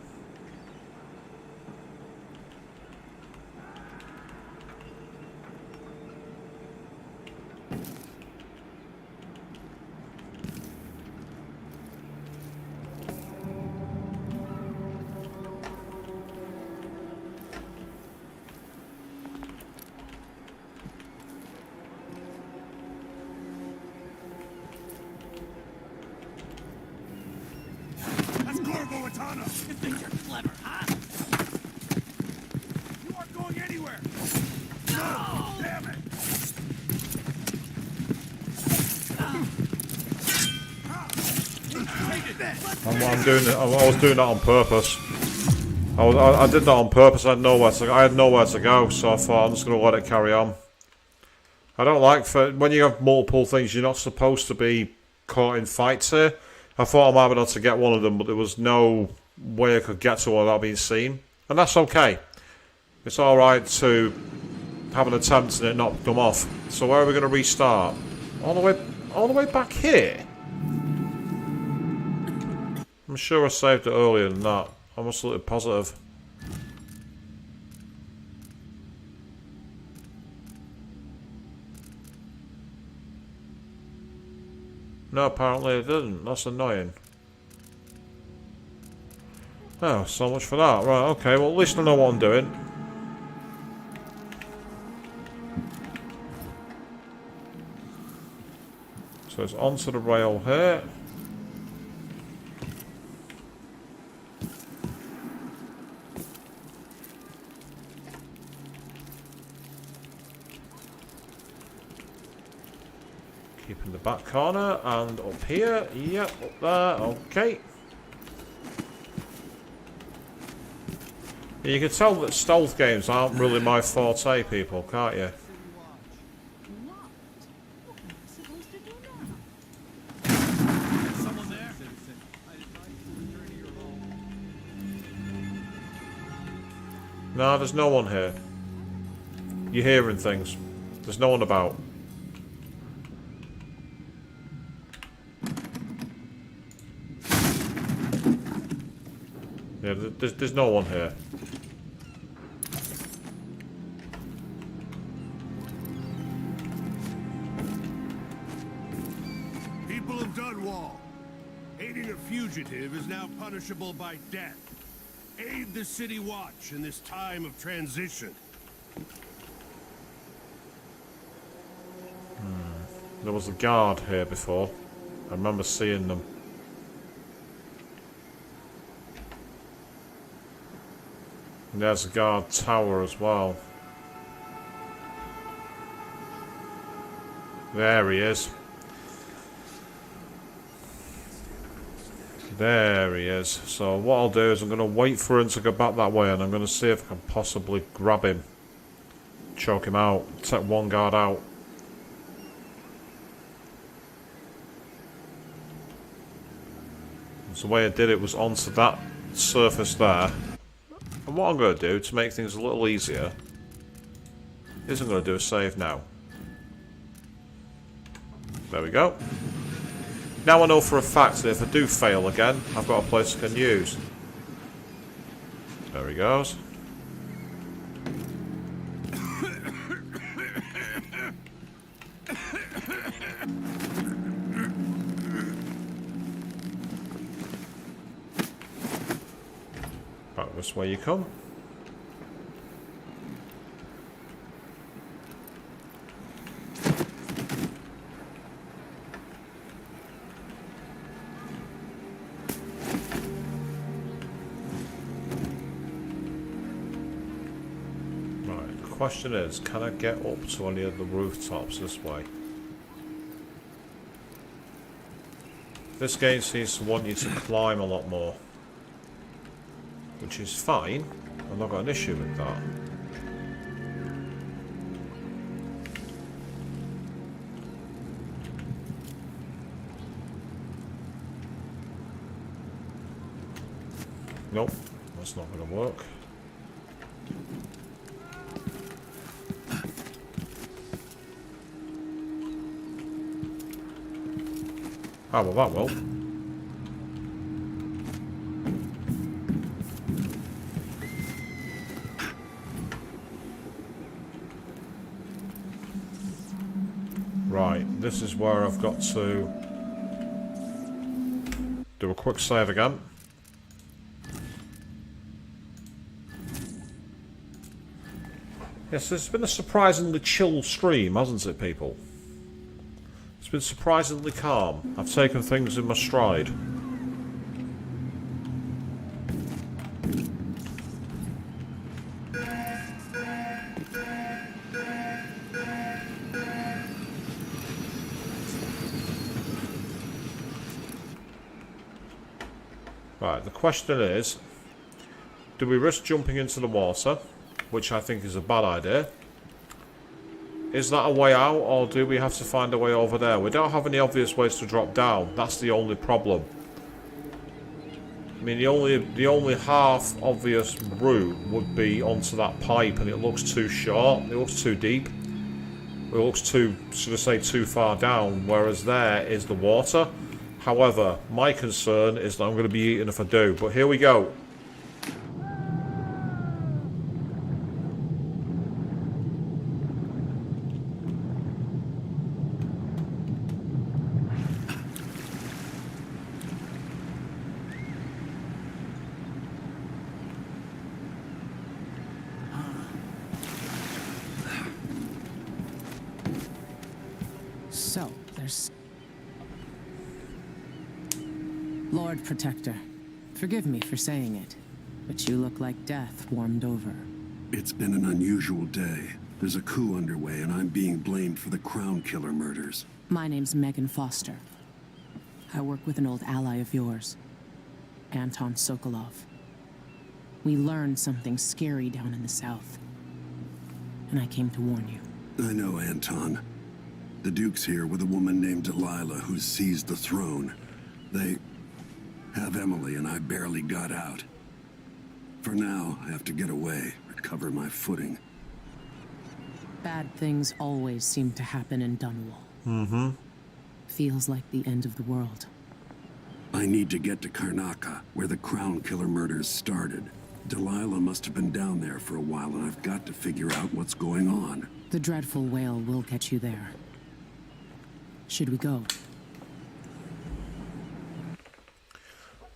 Corvo Attano! You think you're clever, huh? You aren't going anywhere! No! Damn it! I'm doing it. I was doing that on purpose. I did that on purpose. I had nowhere to go, so I thought I'm just going to let it carry on. I don't like when you have multiple things. You're not supposed to be caught in fights here. I thought I might be able to get one of them, but there was no way I could get to one without being seen. And that's okay. It's alright to have an attempt and it not come off. So where are we going to restart? All the way back here? I'm sure I saved it earlier than that. I'm absolutely positive. No, apparently it didn't. That's annoying. Oh, so much for that. Right, okay. Well, at least I know what I'm doing. So it's onto the rail here. Keep in the back corner, and up here. Yep, up there. Okay. You can tell that stealth games aren't really my forte, people, can't you? No, there's no one here. You're hearing things. There's no one about. Yeah, there's no one here. People of Dunwall, aiding a fugitive is now punishable by death. Aid the City Watch in this time of transition. There was a guard here before. I remember seeing them. And there's a guard tower as well. There he is. There he is. So what I'll do is I'm going to wait for him to go back that way, and I'm going to see if I can possibly grab him. Choke him out. Take one guard out. So the way I did it was onto that surface there. And what I'm going to do to make things a little easier is I'm going to do a save now. There we go. Now I know for a fact that if I do fail again, I've got a place I can use. There he goes. Back this way you come. Question is, can I get up to any of the rooftops this way? This game seems to want you to climb a lot more, which is fine. I've not got an issue with that. Nope, that's not going to work. Oh, well, that will. Right, this is where I've got to do a quick save again. Yes, it's been a surprisingly chill stream, hasn't it, people? It's been surprisingly calm. I've taken things in my stride. Right, the question is, do we risk jumping into the water, which I think is a bad idea? Is that a way out, or do we have to find a way over there? We don't have any obvious ways to drop down. That's the only problem. I mean, the only half obvious route would be onto that pipe, and it looks too short. It looks too deep. It looks too, should I say, too far down. Whereas there is the water. However, my concern is that I'm going to be eaten if I do. But here we go. So, there's... Lord Protector, forgive me for saying it, but you look like death warmed over. It's been an unusual day. There's a coup underway, and I'm being blamed for the Crown Killer murders. My name's Megan Foster. I work with an old ally of yours, Anton Sokolov. We learned something scary down in the south, and I came to warn you. I know Anton. The Duke's here with a woman named Delilah who's seized the throne. They have Emily, and I barely got out. For now, I have to get away, recover my footing. Bad things always seem to happen in Dunwall. Mm-hmm. Feels like the end of the world. I need to get to Karnaca, where the Crown Killer murders started. Delilah must have been down there for a while, and I've got to figure out what's going on. The dreadful whale will get you there. Should we go?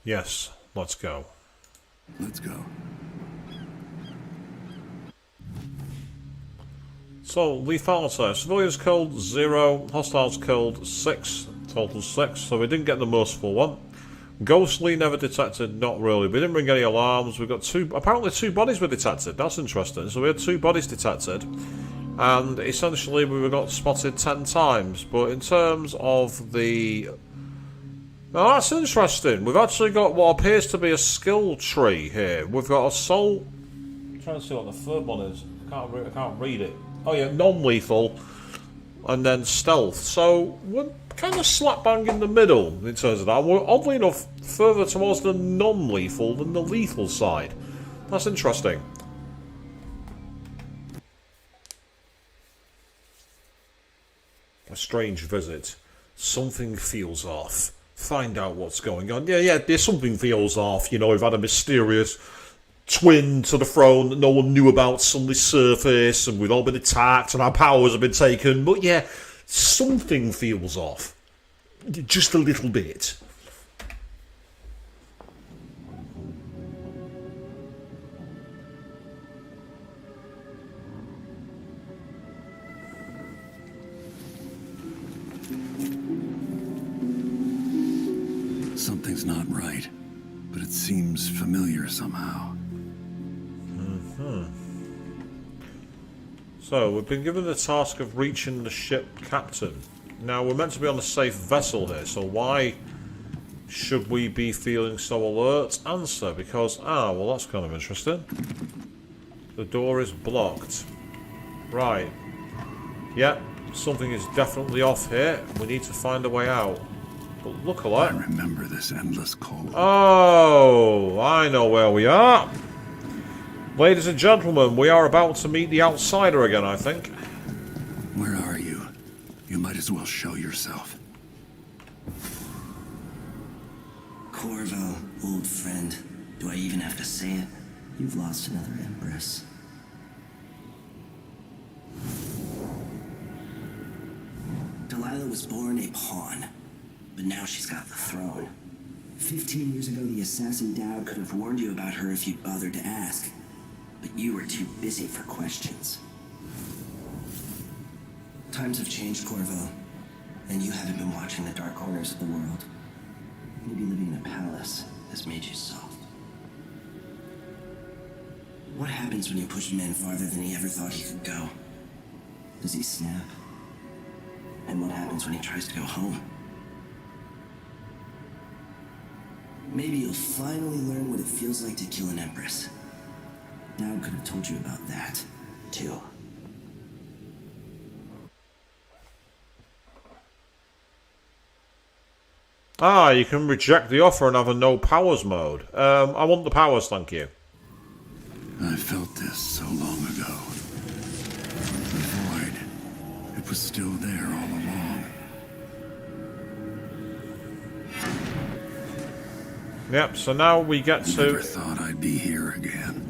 Yes, let's go. Let's go. So, lethality. Civilians killed 0, hostiles killed 6, total 6, so we didn't get the merciful one. Ghostly never detected, not really. We didn't ring any alarms. We got apparently two bodies were detected. That's interesting. So we had 2 bodies detected, and essentially we got spotted 10 times. But in terms of the... Now that's interesting. We've actually got what appears to be a skill tree here. We've got assault... I'm trying to see what the third one is. I can't read it. Oh yeah, non-lethal, and then stealth. So we're kind of slap bang in the middle in terms of that. We're oddly enough further towards the non-lethal than the lethal side. That's interesting. A strange visit. Something feels off. Find out what's going on. Yeah, there's something feels off. You know, we've had a mysterious twin to the throne that no one knew about suddenly surface, and we've all been attacked and our powers have been taken. But yeah, something feels off. Just a little bit. Something's not right, but it seems familiar somehow. So, we've been given the task of reaching the ship captain. Now, we're meant to be on a safe vessel here, so why should we be feeling so alert? Answer, because... well, that's kind of interesting. The door is blocked. Right. Yep, something is definitely off here. We need to find a way out. But look alive. I remember this endless cold. Oh, I know where we are. Ladies and gentlemen, we are about to meet the outsider again, I think. Where are you? You might as well show yourself. Corvo, old friend. Do I even have to say it? You've lost another Empress. Delilah was born a pawn, but now she's got the throne. 15 years ago, the assassin Dowd could have warned you about her if you'd bothered to ask. But you were too busy for questions. Times have changed, Corvo, and you haven't been watching the dark corners of the world. Maybe living in a palace has made you soft. What happens when you push a man farther than he ever thought he could go? Does he snap? And what happens when he tries to go home? Maybe you'll finally learn what it feels like to kill an Empress. Dowd could have told you about that, too. You can reject the offer and have a no powers mode. I want the powers, thank you. I felt this so long ago. The void. It was still there all along. Yep, so now we get to... Never thought I'd be here again.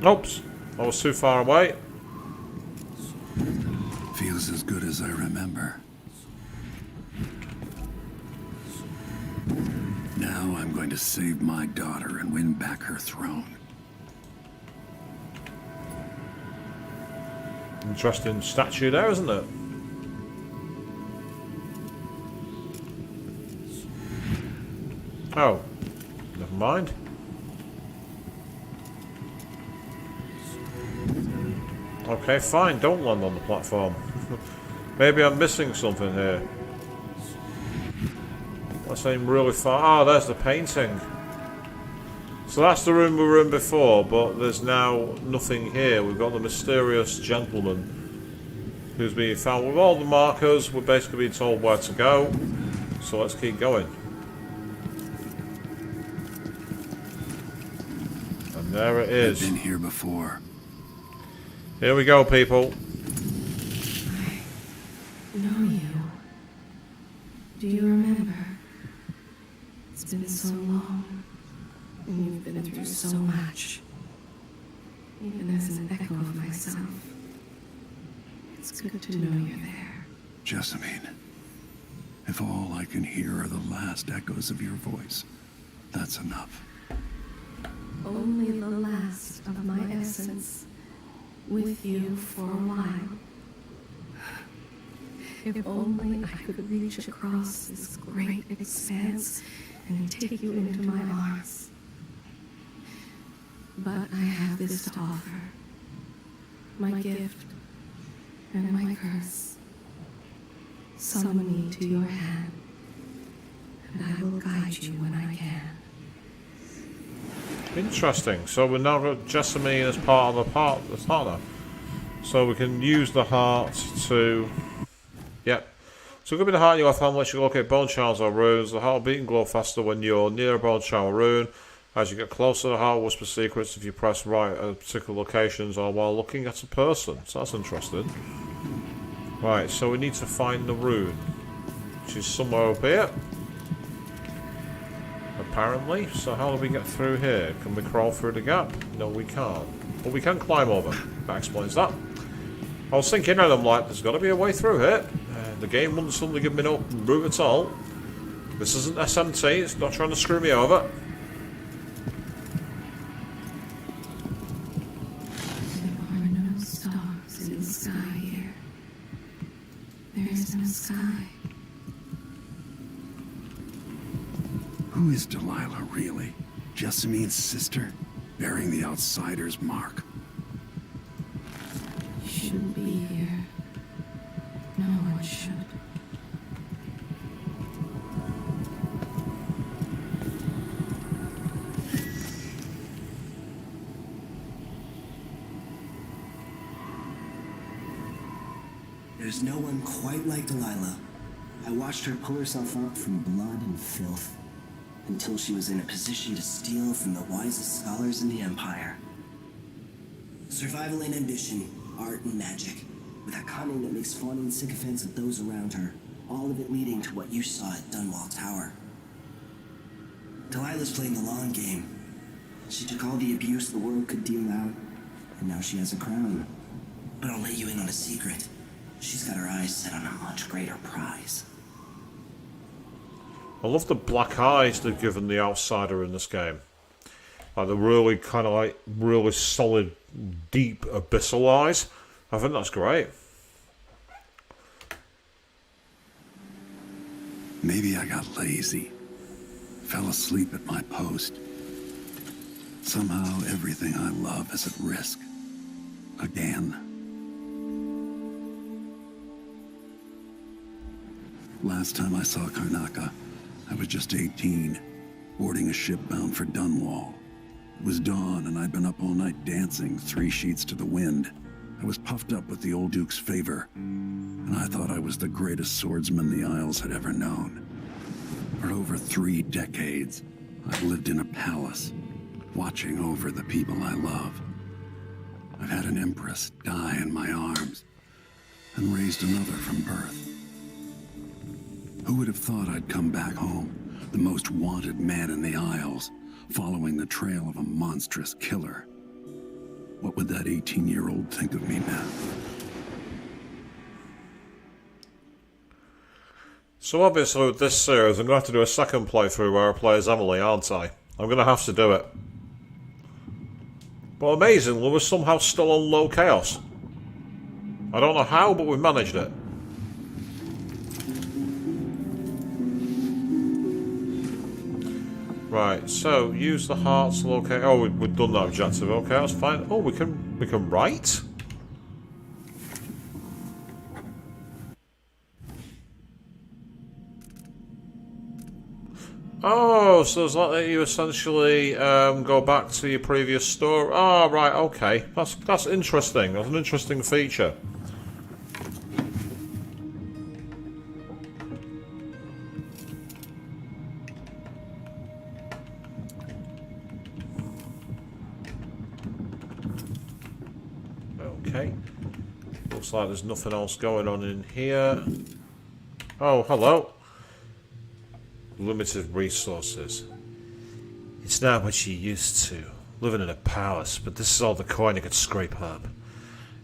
Oops, I was too far away. Feels as good as I remember. Now I'm going to save my daughter and win back her throne. Interesting statue there, isn't it? Oh, never mind. Okay, fine, don't land on the platform. Maybe I'm missing something here. Let's aim really far. Ah, there's the painting. So that's the room we were in before, but there's now nothing here. We've got the mysterious gentleman who's being found. With all the markers, we're basically being told where to go. So let's keep going. And there it is. I've been here before. Here we go, people. I know you. Do you remember? It's been so long, and you've been through so much. Even as an echo of myself, it's good to know you're there. Jessamine, if all I can hear are the last echoes of your voice, that's enough. Only the last of my essence, with you for a while. If only I could reach across this great expanse and take you into my arms. But I have this to offer. My gift and my curse. Summon me to your hand, and I will guide you when I can. Interesting. So we're now got Jessamine as part of the partner. So we can use the heart to... Yep. So it could be the heart in your left hand lets you locate bone charms or runes. The heart will beat and glow faster when you're near a bone charm or rune. As you get closer, the heart will whisper secrets if you press right at particular locations or while looking at a person. So that's interesting. Right, so we need to find the rune, which is somewhere up here. Apparently. So how do we get through here? Can we crawl through the gap? No, we can't. But we can climb over. That explains that. I was thinking, and I'm like, there's got to be a way through here. The game wouldn't suddenly give me no route at all. This isn't SMT, it's not trying to screw me over. There are no stars in the sky here. There is no sky. Who is Delilah, really? Jessamine's sister? Bearing the outsider's mark. You shouldn't be here. No one should. There's no one quite like Delilah. I watched her pull herself up from blood and filth, until she was in a position to steal from the wisest scholars in the Empire. Survival and ambition, art and magic, with a cunning that makes fawning sycophants of those around her, all of it leading to what you saw at Dunwall Tower. Delilah's playing the long game. She took all the abuse the world could deal out, and now she has a crown. But I'll let you in on a secret. She's got her eyes set on a much greater prize. I love the black eyes they've given the outsider in this game. Like the really kind of like really solid, deep, abyssal eyes. I think that's great. Maybe I got lazy. Fell asleep at my post. Somehow everything I love is at risk. Again. Last time I saw Karnaca, I was just 18, boarding a ship bound for Dunwall. It was dawn, and I'd been up all night dancing, 3 sheets to the wind. I was puffed up with the old Duke's favor, and I thought I was the greatest swordsman the Isles had ever known. For over 3 decades, I've lived in a palace, watching over the people I love. I've had an empress die in my arms, and raised another from birth. Who would have thought I'd come back home, the most wanted man in the Isles, following the trail of a monstrous killer? What would that 18-year-old think of me now? So obviously with this series, I'm going to have to do a second playthrough where I play as Emily, aren't I? I'm going to have to do it. But amazingly, we're somehow still on low chaos. I don't know how, but we managed it. Right, so use the heart to locate. Oh, we've done that objective. Okay, that's fine. Oh, we can write. Oh, so it's like that you essentially go back to your previous store. Oh, right, okay. That's interesting. That's an interesting feature. Okay. Looks like there's nothing else going on in here. Oh, hello. Limited resources. It's not what you used to, living in a palace, but this is all the coin I could scrape up.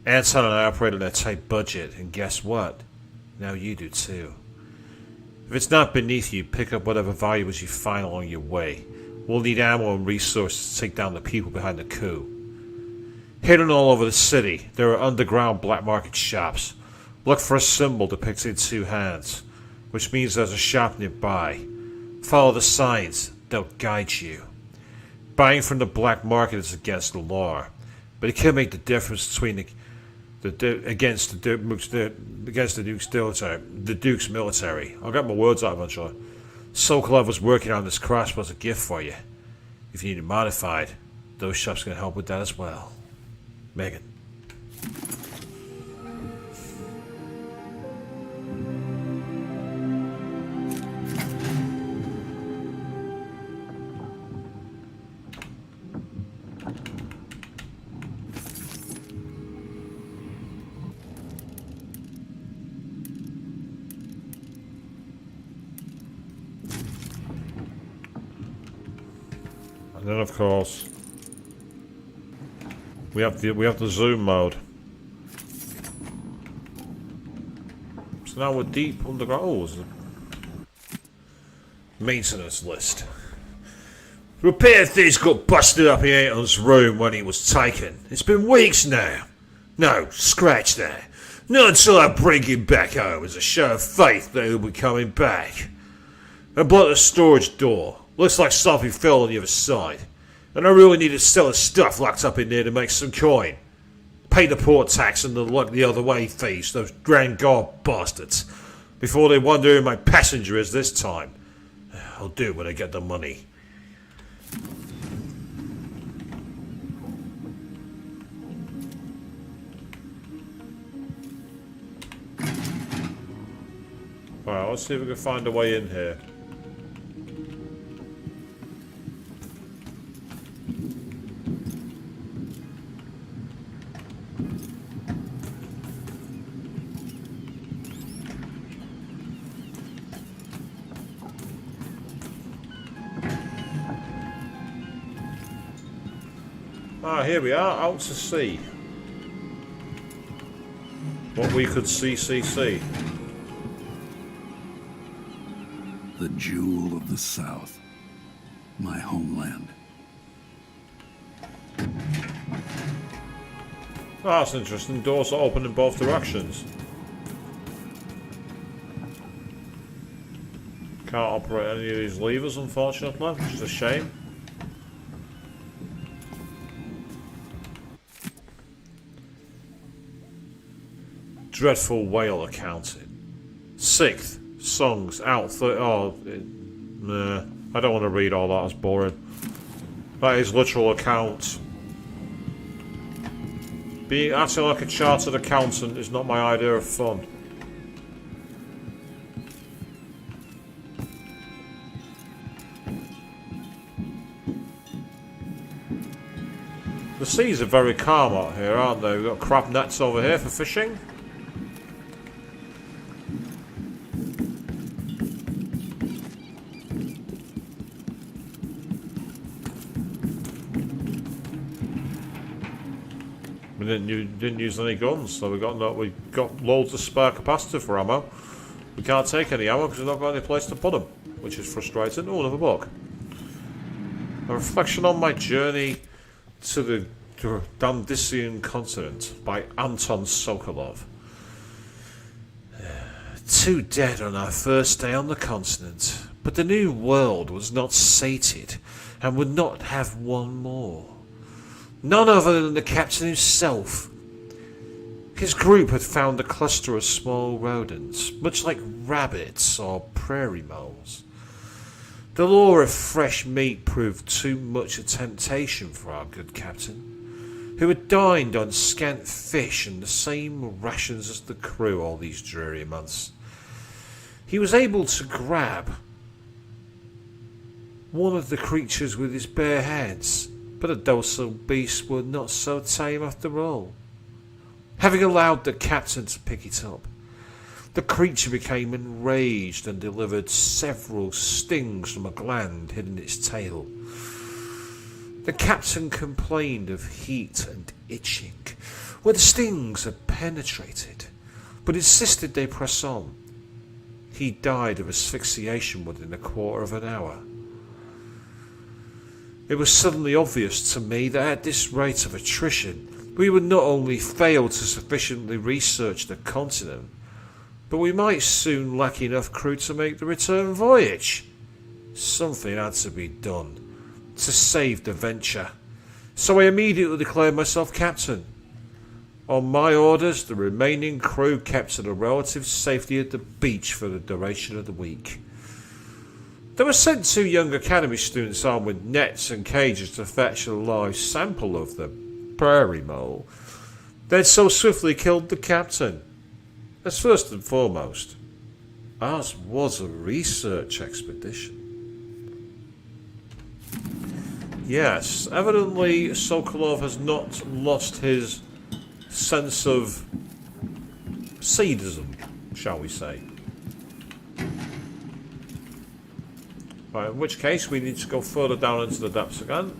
Anton and I operate on a tight budget, and guess what? Now you do too. If it's not beneath you, pick up whatever valuables you find along your way. We'll need ammo and resources to take down the people behind the coup. Hidden all over the city, there are underground black market shops. Look for a symbol depicting two hands, which means there's a shop nearby. Follow the signs, they'll guide you. Buying from the black market is against the law, but it can make the difference between against the Duke's military. I'll get my words out eventually. Sokolov was working on this crossbow as a gift for you. If you need it modified, those shops can help with that as well. Megan. And then of course we have the zoom mode. So now we're deep underground. Oh, there's a maintenance list. Repair things got busted up in Anton's room when he was taken. It's been weeks now. No, scratch that. Not until I bring him back home as a show of faith that he'll be coming back. I blocked the storage door. Looks like something fell on the other side. And I really need to sell the stuff locked up in there to make some coin. Pay the port tax and the look the other way fees, those Grand Guard bastards, before they wonder who my passenger is this time. I'll do it when I get the money. Alright, let's see if we can find a way in here. Ah, here we are, out to sea. What we could see. The jewel of the South. My homeland. Ah, that's interesting. Doors are open in both directions. Can't operate any of these levers, unfortunately, which is a shame. Dreadful whale accounting. 6th. Songs out. Nah. I don't want to read all that. It's boring. That is literal accounts. Being acting like a chartered accountant is not my idea of fun. The seas are very calm out here, aren't they? We've got crab nets over here for fishing. We didn't use any guns, so we got loads of spare capacity for ammo. We can't take any ammo because we've not got any place to put them, which is frustrating. Oh, another book. A reflection on my journey to the Dandisian continent by Anton Sokolov. 2 dead on our first day on the continent, but the new world was not sated and would not have one more. None other than the captain himself. His group had found a cluster of small rodents, much like rabbits or prairie moles. The lure of fresh meat proved too much a temptation for our good captain, who had dined on scant fish and the same rations as the crew all these dreary months. He was able to grab one of the creatures with his bare hands, but the docile beasts were not so tame after all. Having allowed the captain to pick it up, the creature became enraged and delivered several stings from a gland hidden in its tail. The captain complained of heat and itching where the stings had penetrated, but insisted they press on. He died of asphyxiation within a quarter of an hour. It was suddenly obvious to me that at this rate of attrition, we would not only fail to sufficiently research the continent, but we might soon lack enough crew to make the return voyage. Something had to be done to save the venture, so I immediately declared myself captain. On my orders, the remaining crew kept in a relative safety at the beach for the duration of the week. They were sent 2 young academy students armed with nets and cages to fetch a live sample of the prairie mole. They had so swiftly killed the captain. As first and foremost, ours was a research expedition. Yes, evidently Sokolov has not lost his sense of sadism, shall we say. Right, in which case we need to go further down into the depths again.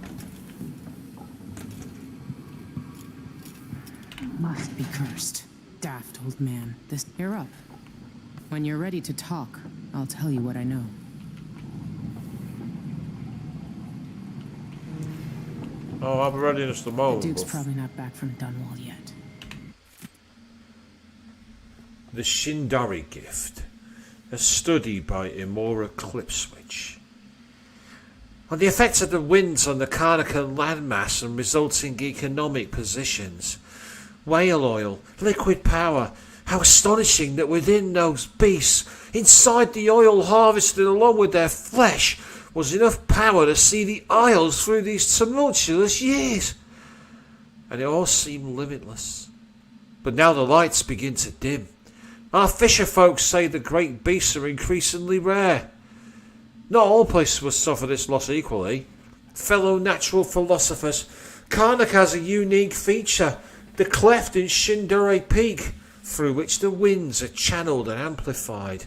Must be cursed. Daft old man. You're up. When you're ready to talk, I'll tell you what I know. Oh, I'll be ready in just a moment. The Duke's probably not back from Dunwall yet. The Shindari gift, a study by Imora Clipswitch. On the effects of the winds on the Karnakan landmass and resulting economic positions. Whale oil, liquid power. How astonishing that within those beasts, inside the oil harvested along with their flesh, was enough power to see the Isles through these tumultuous years. And it all seemed limitless. But now the lights begin to dim. Our fisher folks say the great beasts are increasingly rare. Not all places will suffer this loss equally. Fellow natural philosophers, Karnak has a unique feature. The cleft in Shindure Peak, through which the winds are channeled and amplified.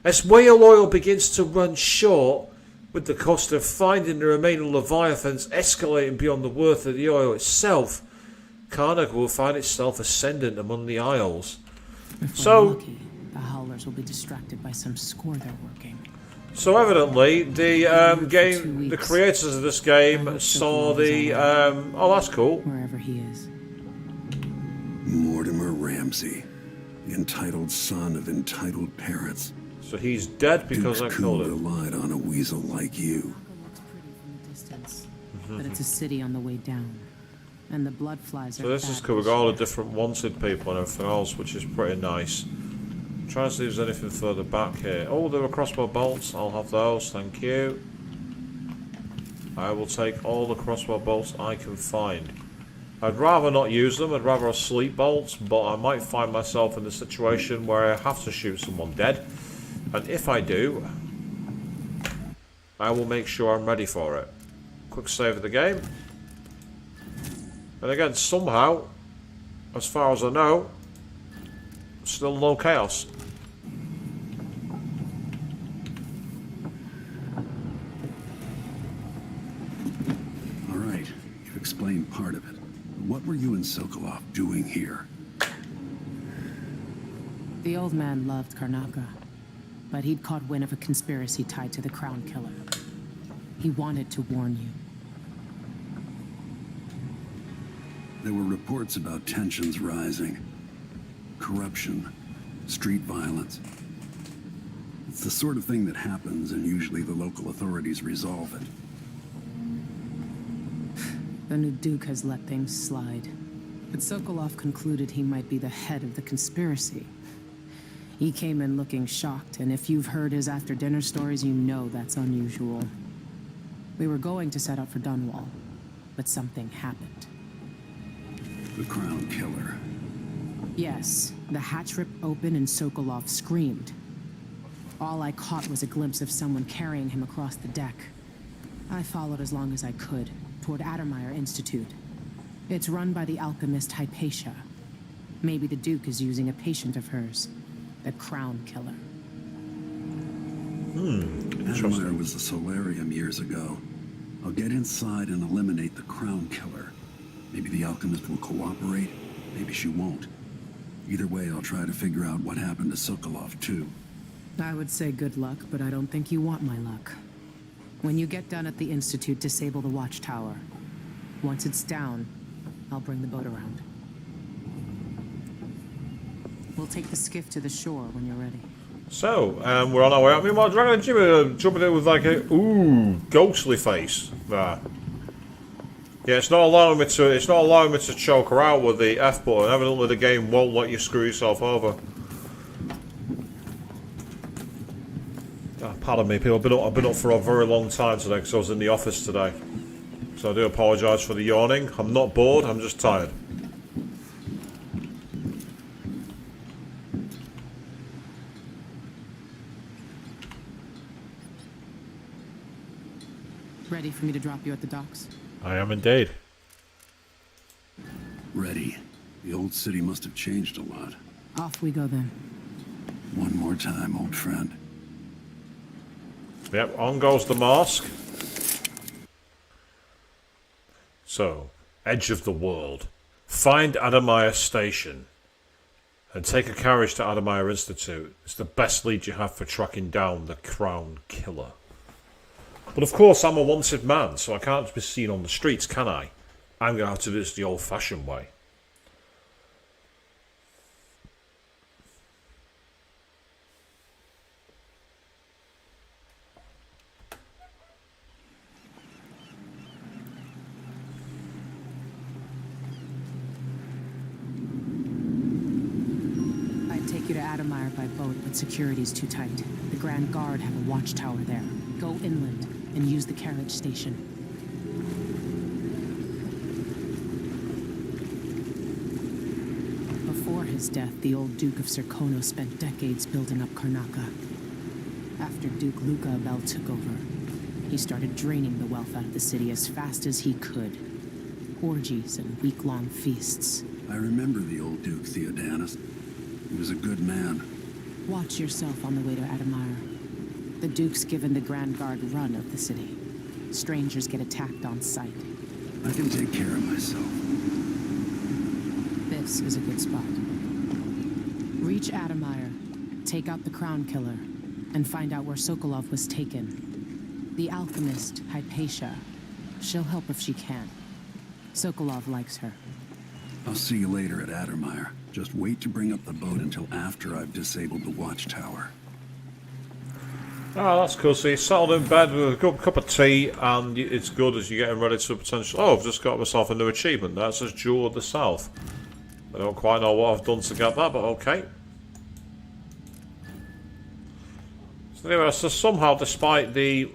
As whale oil begins to run short, with the cost of finding the remaining leviathans escalating beyond the worth of the oil itself, Karnak will find itself ascendant among the Isles. If we're lucky, the howlers will be distracted by some score they're working. So evidently, the creators of this game saw the, oh that's cool. Wherever he is. Mortimer Ramsey, the entitled son of entitled parents. So he's dead because I killed him. Relied on a weasel like you. Looks pretty from a distance, but it's a city on the way down, and the blood flies are. So this is cool. We've got all the different wanted people and everything else, which is pretty nice. I'm trying to see if there's anything further back here. Oh, there were crossbow bolts. I'll have those. Thank you. I will take all the crossbow bolts I can find. I'd rather not use them. I'd rather sleep bolts, but I might find myself in a situation where I have to shoot someone dead. And if I do, I will make sure I'm ready for it. Quick save of the game. And again, somehow, as far as I know, still no chaos. All right, you've explained part of it. What were you and Sokolov doing here? The old man loved Karnaka, but he'd caught wind of a conspiracy tied to the Crown Killer. He wanted to warn you. There were reports about tensions rising. Corruption, street violence. It's the sort of thing that happens, and usually the local authorities resolve it. The new Duke has let things slide, but Sokolov concluded he might be the head of the conspiracy. He came in looking shocked, and if you've heard his after-dinner stories, you know that's unusual. We were going to set out for Dunwall, but something happened. The Crown Killer. Yes, the hatch ripped open and Sokolov screamed. All I caught was a glimpse of someone carrying him across the deck. I followed as long as I could, toward Addermeyer Institute. It's run by the alchemist Hypatia. Maybe the Duke is using a patient of hers, the Crown Killer. Addermeyer was the solarium years ago. I'll get inside and eliminate the Crown Killer. Maybe the alchemist will cooperate, maybe she won't. Either way, I'll try to figure out what happened to Sokolov, too. I would say good luck, but I don't think you want my luck. When you get done at the Institute, disable the watchtower. Once it's down, I'll bring the boat around. We'll take the skiff to the shore when you're ready. So, we're on our way up. Meanwhile, Dragon and Jimmy are jumping in with like a ghostly face. There. Yeah, it's not allowing me to choke her out with the F button. Evidently, the game won't let you screw yourself over. Pardon me, people. I've been up for a very long time today because I was in the office today. So I do apologise for the yawning. I'm not bored. I'm just tired. Ready for me to drop you at the docks? I am indeed. Ready. The old city must have changed a lot. Off we go then. One more time, old friend. Yep, on goes the mask. So, edge of the world. Find Addermeyer Station and take a carriage to Addermeyer Institute. It's the best lead you have for tracking down the Crown Killer. But of course, I'm a wanted man, so I can't be seen on the streets, can I? I'm going to have to do this the old-fashioned way. I'd take you to Addermeyer by boat, but security's too tight. The Grand Guard have a watchtower there. Go inland and use the carriage station. Before his death, the old Duke of Serkonos spent decades building up Karnaca. After Duke Luca Abel took over, he started draining the wealth out of the city as fast as he could. Orgies and week-long feasts. I remember the old Duke Theodanis. He was a good man. Watch yourself on the way to Addermeyer. The Duke's given the Grand Guard run of the city. Strangers get attacked on sight. I can take care of myself. This is a good spot. Reach Addermeyer, take out the Crown Killer, and find out where Sokolov was taken. The alchemist, Hypatia. She'll help if she can. Sokolov likes her. I'll see you later at Addermeyer. Just wait to bring up the boat until after I've disabled the watchtower. Oh, that's cool. So you settled in bed with a good cup of tea, and it's good as you're getting ready to potential. Oh, I've just got myself a new achievement. That says Jewel of the South. I don't quite know what I've done to get that, but okay. So anyway, so somehow, despite the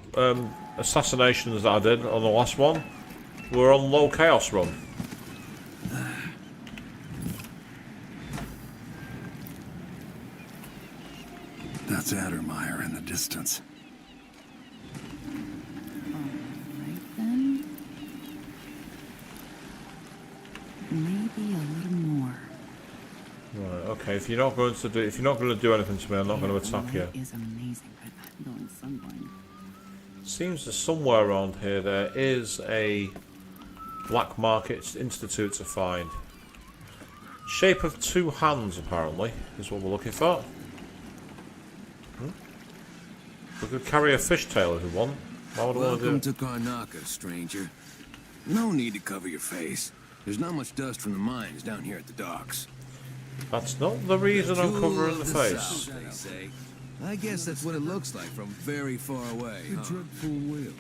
assassinations that I did on the last one, we're on low chaos run. That's Addermeyer in the distance. Alright then. Maybe a little more. Right. Okay. If you're not going to do anything to me, I'm not going to attack you. Is amazing, but I'm going sunblind. Seems that somewhere around here there is a black market institute to find. Shape of two hands, apparently, is what we're looking for. We could carry a fishtail if we want. Why would I want to do Welcome it? to Karnaca, stranger. No need to cover your face. There's not much dust from the mines down here at the docks. That's not the reason I'm covering the face. South, they say. I guess that's what it looks like from very far away. A dreadful whale.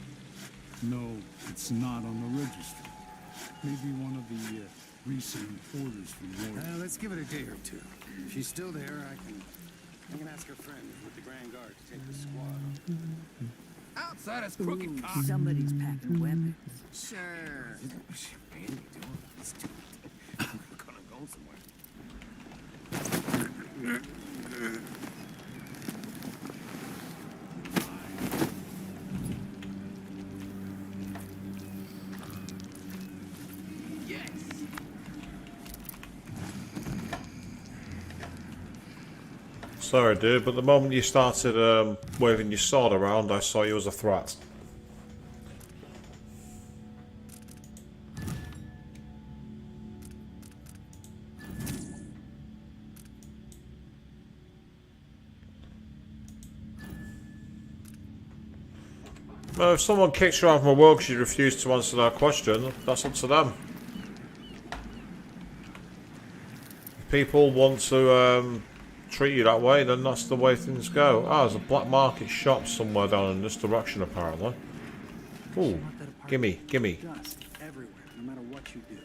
No, it's not on the register. Maybe one of the recent orders from Lord. Let's give it a day or two. If she's still there, I can I can ask her friend with the Grand Guard to take the squad. Outside us, crooked cock. Somebody's packing weapons. Sure. What are you doing? We're gonna go somewhere. Sorry, dude, but the moment you started waving your sword around, I saw you as a threat. Well, if someone kicks you out of my world because you refuse to answer that question, that's up to them. If people want to treat you that way, then that's the way things go. Ah, there's a black market shop somewhere down in this direction, apparently. Ooh, gimme, gimme. Dust everywhere, no matter what you do.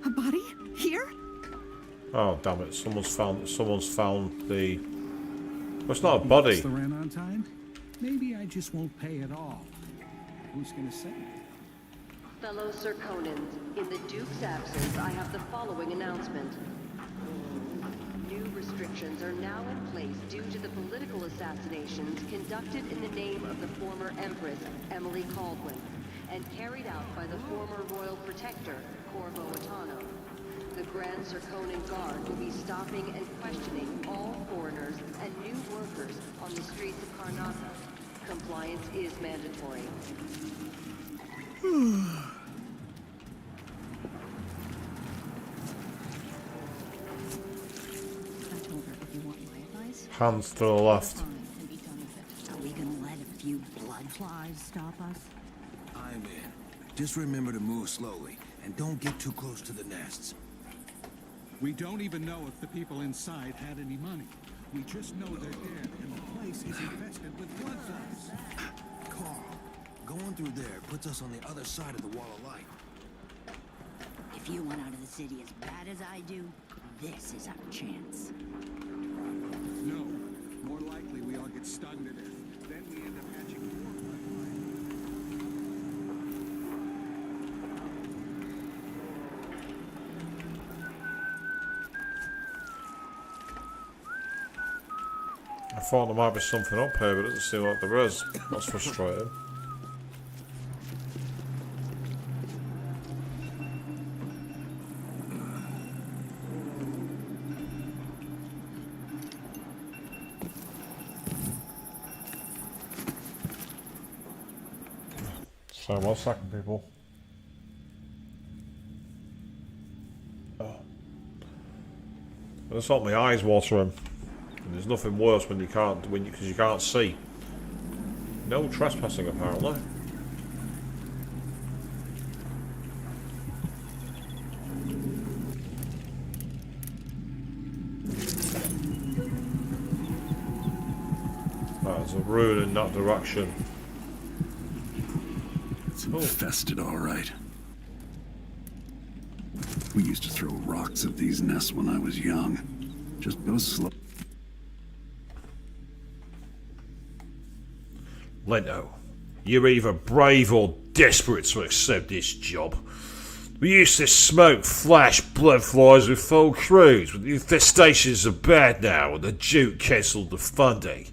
A body? Here? Oh, damn it. Someone's found the... Well, it's not a body. Lost the rent on time? Maybe I just won't pay at all. Who's gonna say? Fellow Serkonans, in the Duke's absence, I have the following announcement. New restrictions are now in place due to the political assassinations conducted in the name of the former Empress, Emily Caldwin, and carried out by the former Royal Protector, Corvo Attano. The Grand Serkonan Guard will be stopping and questioning all foreigners and new workers on the streets of Karnatha. Compliance is mandatory. Hands to the left. Are we gonna let a few blood flies stop us? I'm in. Just remember to move slowly, and don't get too close to the nests. We don't even know if the people inside had any money. We just know they're dead, and the place is infested with blood flies. Carl, going through there puts us on the other side of the wall of light. If you want out of the city as bad as I do, this is our chance. No. More likely we all get stung to death. Then we end up catching more blood I thought there might be something up here, but it doesn't seem like there is. That's frustrating. So, 1 second, people. Oh. That's not my eyes watering. And there's nothing worse when you can't, because you can't see. No trespassing, apparently. There's a ruin in that direction. It's infested, all right. We used to throw rocks at these nests when I was young. Just go slow. Lento, you're either brave or desperate to accept this job. We used to smoke flash blood flies with full crews, but the infestations are bad now and the Duke cancelled the funding.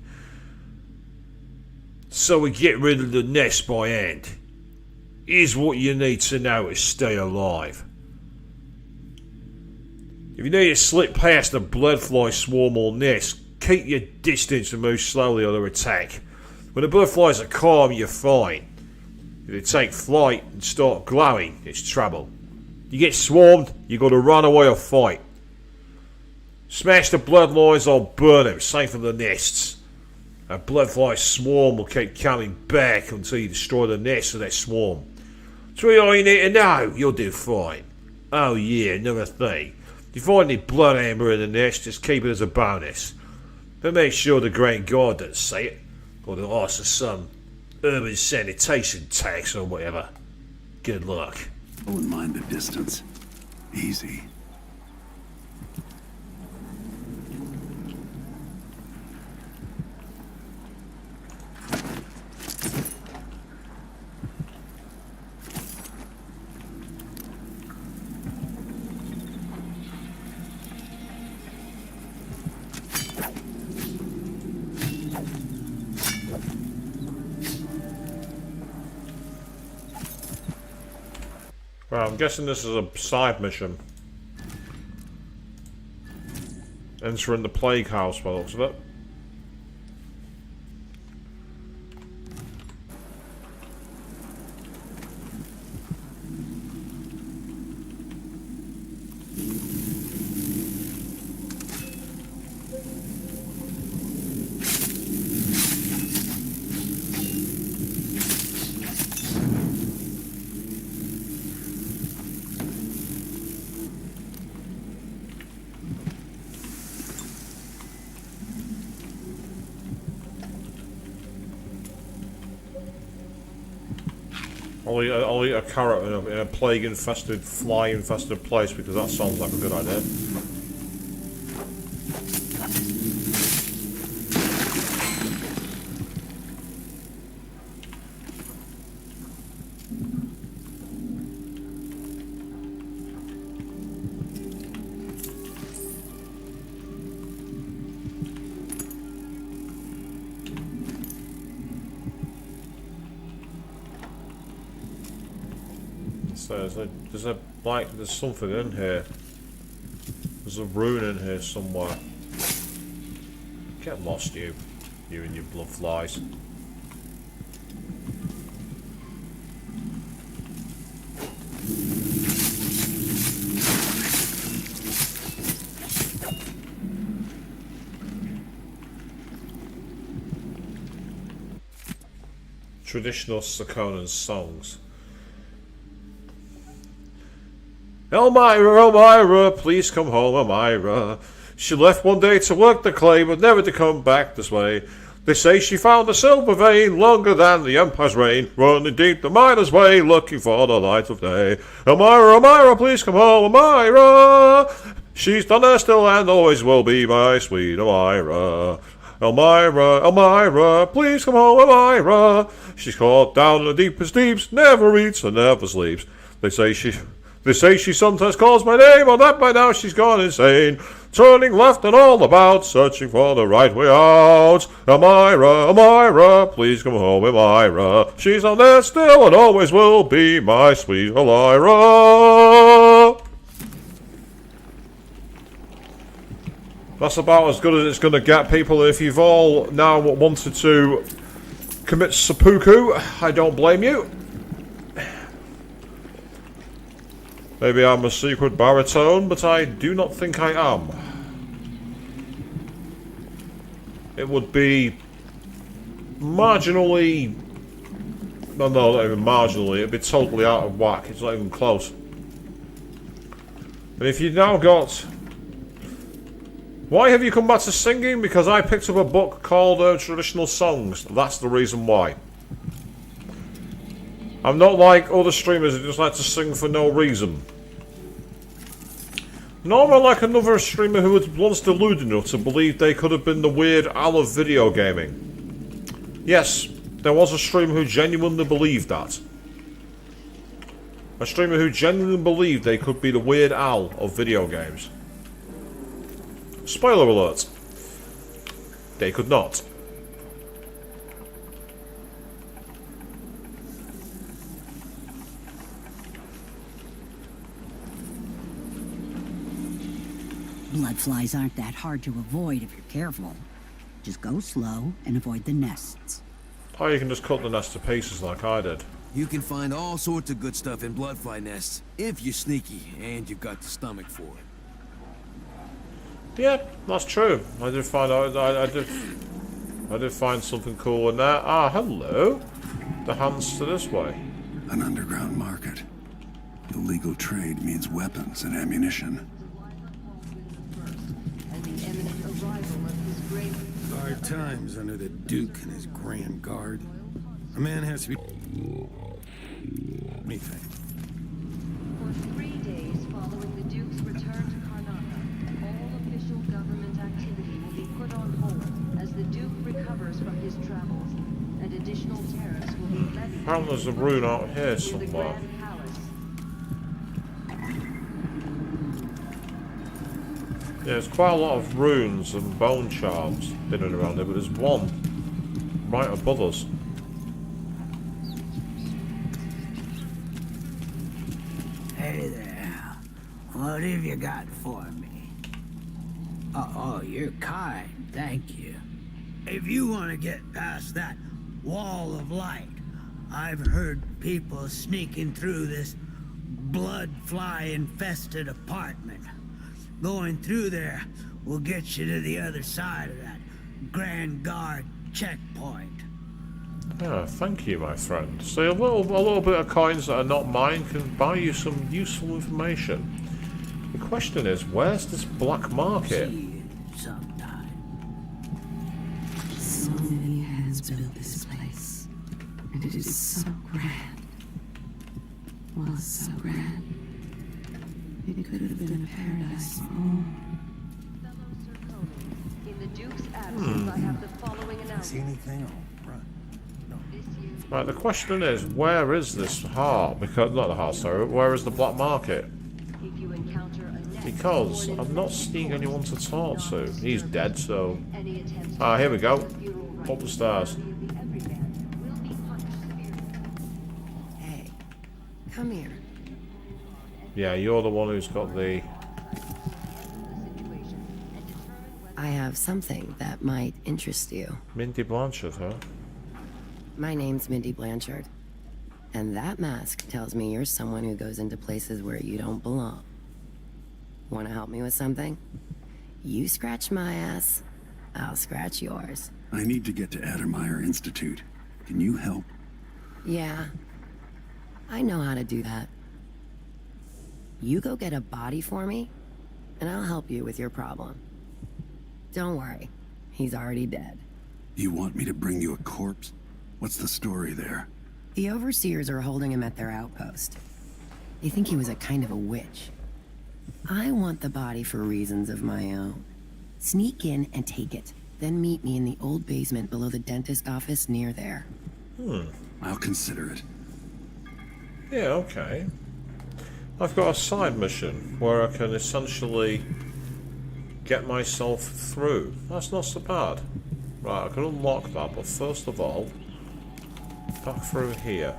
So we get rid of the nest by hand. Here's what you need to know to stay alive. If you need to slip past a bloodfly swarm or nest, keep your distance and move slowly or they'll attack. When the bloodflies are calm, you're fine. If they take flight and start glowing, it's trouble. You get swarmed, you got to run away or fight. Smash the bloodlines or burn them, same for the nests. A bloodfly swarm will keep coming back until you destroy the nest of that swarm. That's all you need to know, you'll do fine. Oh yeah, another thing. If you find any blood amber in the nest, just keep it as a bonus. But make sure the Great God doesn't say it, or they'll ask for some urban sanitation tax or whatever. Good luck. I wouldn't mind the distance. Easy. Well, I'm guessing this is a side mission. Entering the plague house by the looks of it. I'll eat a carrot in a plague-infested, fly-infested place because that sounds like a good idea. There's something in here. There's a rune in here somewhere. Get lost, you and your blood flies. Traditional Serkonan songs. Elmira, Elmira, please come home, Elmira. She left one day to work the clay, but never to come back this way. They say she found a silver vein longer than the Empire's reign, running deep the miner's way, looking for the light of day. Elmira, Elmira, please come home, Elmira. She's done her still and always will be my sweet Elmira. Elmira, Elmira, please come home, Elmira. She's caught down in the deepest deeps, never eats and never sleeps. They say she sometimes calls my name, or that by now she's gone insane. Turning left and all about, searching for the right way out. Elmira, Elmira, please come home, Elmira. She's on there still and always will be my sweet Elmira. That's about as good as it's going to get, people. If you've all now wanted to commit seppuku, I don't blame you. Maybe I'm a secret baritone, but I do not think I am. It would be marginally... No, not even marginally. It'd be totally out of whack. It's not even close. And if you've now got... Why have you come back to singing? Because I picked up a book called Traditional Songs. That's the reason why. I'm not like other streamers who just like to sing for no reason. Nor am I like another streamer who was once deluded enough to believe they could have been the Weird Al of video gaming. Yes, there was a streamer who genuinely believed that. A streamer who genuinely believed they could be the Weird Al of video games. Spoiler alert. They could not. Bloodflies aren't that hard to avoid if you're careful. Just go slow and avoid the nests. Or you can just cut the nest to pieces like I did. You can find all sorts of good stuff in bloodfly nests if you're sneaky and you've got the stomach for it. Yeah, that's true. I did find out. I did find something cool in there. Ah, hello. The hands to this way. An underground market. Illegal trade means weapons and ammunition. And the imminent arrival of his great Tough times under the Duke and his Grand Guard. A man has to be... Anything. For 3 days following the Duke's return to Karnatha, all official government activity will be put on hold as the Duke recovers from his travels, and additional tariffs will be levied. Apparently there's a rune out here somewhere. Yeah, there's quite a lot of runes and bone charms hidden around here, but there's one right above us. Hey there. What have you got for me? Oh, you're kind. Thank you. If you want to get past that wall of light, I've heard people sneaking through this blood fly-infested apartment. Going through there will get you to the other side of that Grand Guard checkpoint. Yeah, thank you, my friend. See, a little bit of coins that are not mine can buy you some useful information. The question is, where's this black market? So many hands built this place, and it is so grand. Well, so grand. It could have been a paradise for all. In the Duke's absence, I have the following announcement. See anything? Right, the question is, where is this heart? Because, not the heart, sorry, where is the black market? Because I'm not seeing anyone to talk to. He's dead, so... Ah, here we go. Up the stairs. Hey, come here. Yeah, you're the one who's got the... I have something that might interest you. Mindy Blanchard, huh? My name's Mindy Blanchard, and that mask tells me you're someone who goes into places where you don't belong. Want to help me with something? You scratch my ass, I'll scratch yours. I need to get to Addermeyer Institute. Can you help? Yeah, I know how to do that. You go get a body for me, and I'll help you with your problem. Don't worry, he's already dead. You want me to bring you a corpse? What's the story there? The overseers are holding him at their outpost. They think he was a kind of a witch. I want the body for reasons of my own. Sneak in and take it, then meet me in the old basement below the dentist office near there. I'll consider it. Yeah, okay. I've got a side mission where I can essentially get myself through. That's not so bad. Right, I can unlock that, but first of all, back through here.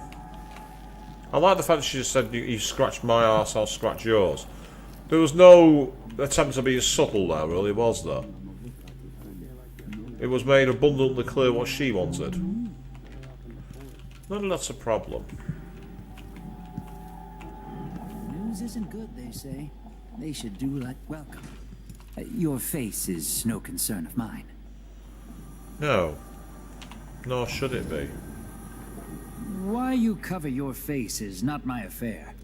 I like the fact that she just said, you scratch my arse, I'll scratch yours. There was no attempt to be subtle there, really, was there? It was made abundantly clear what she wanted. None of that's a problem. News isn't good, they say. They should do like welcome. Your face is no concern of mine. No. Nor should it be. Why you cover your face is not my affair.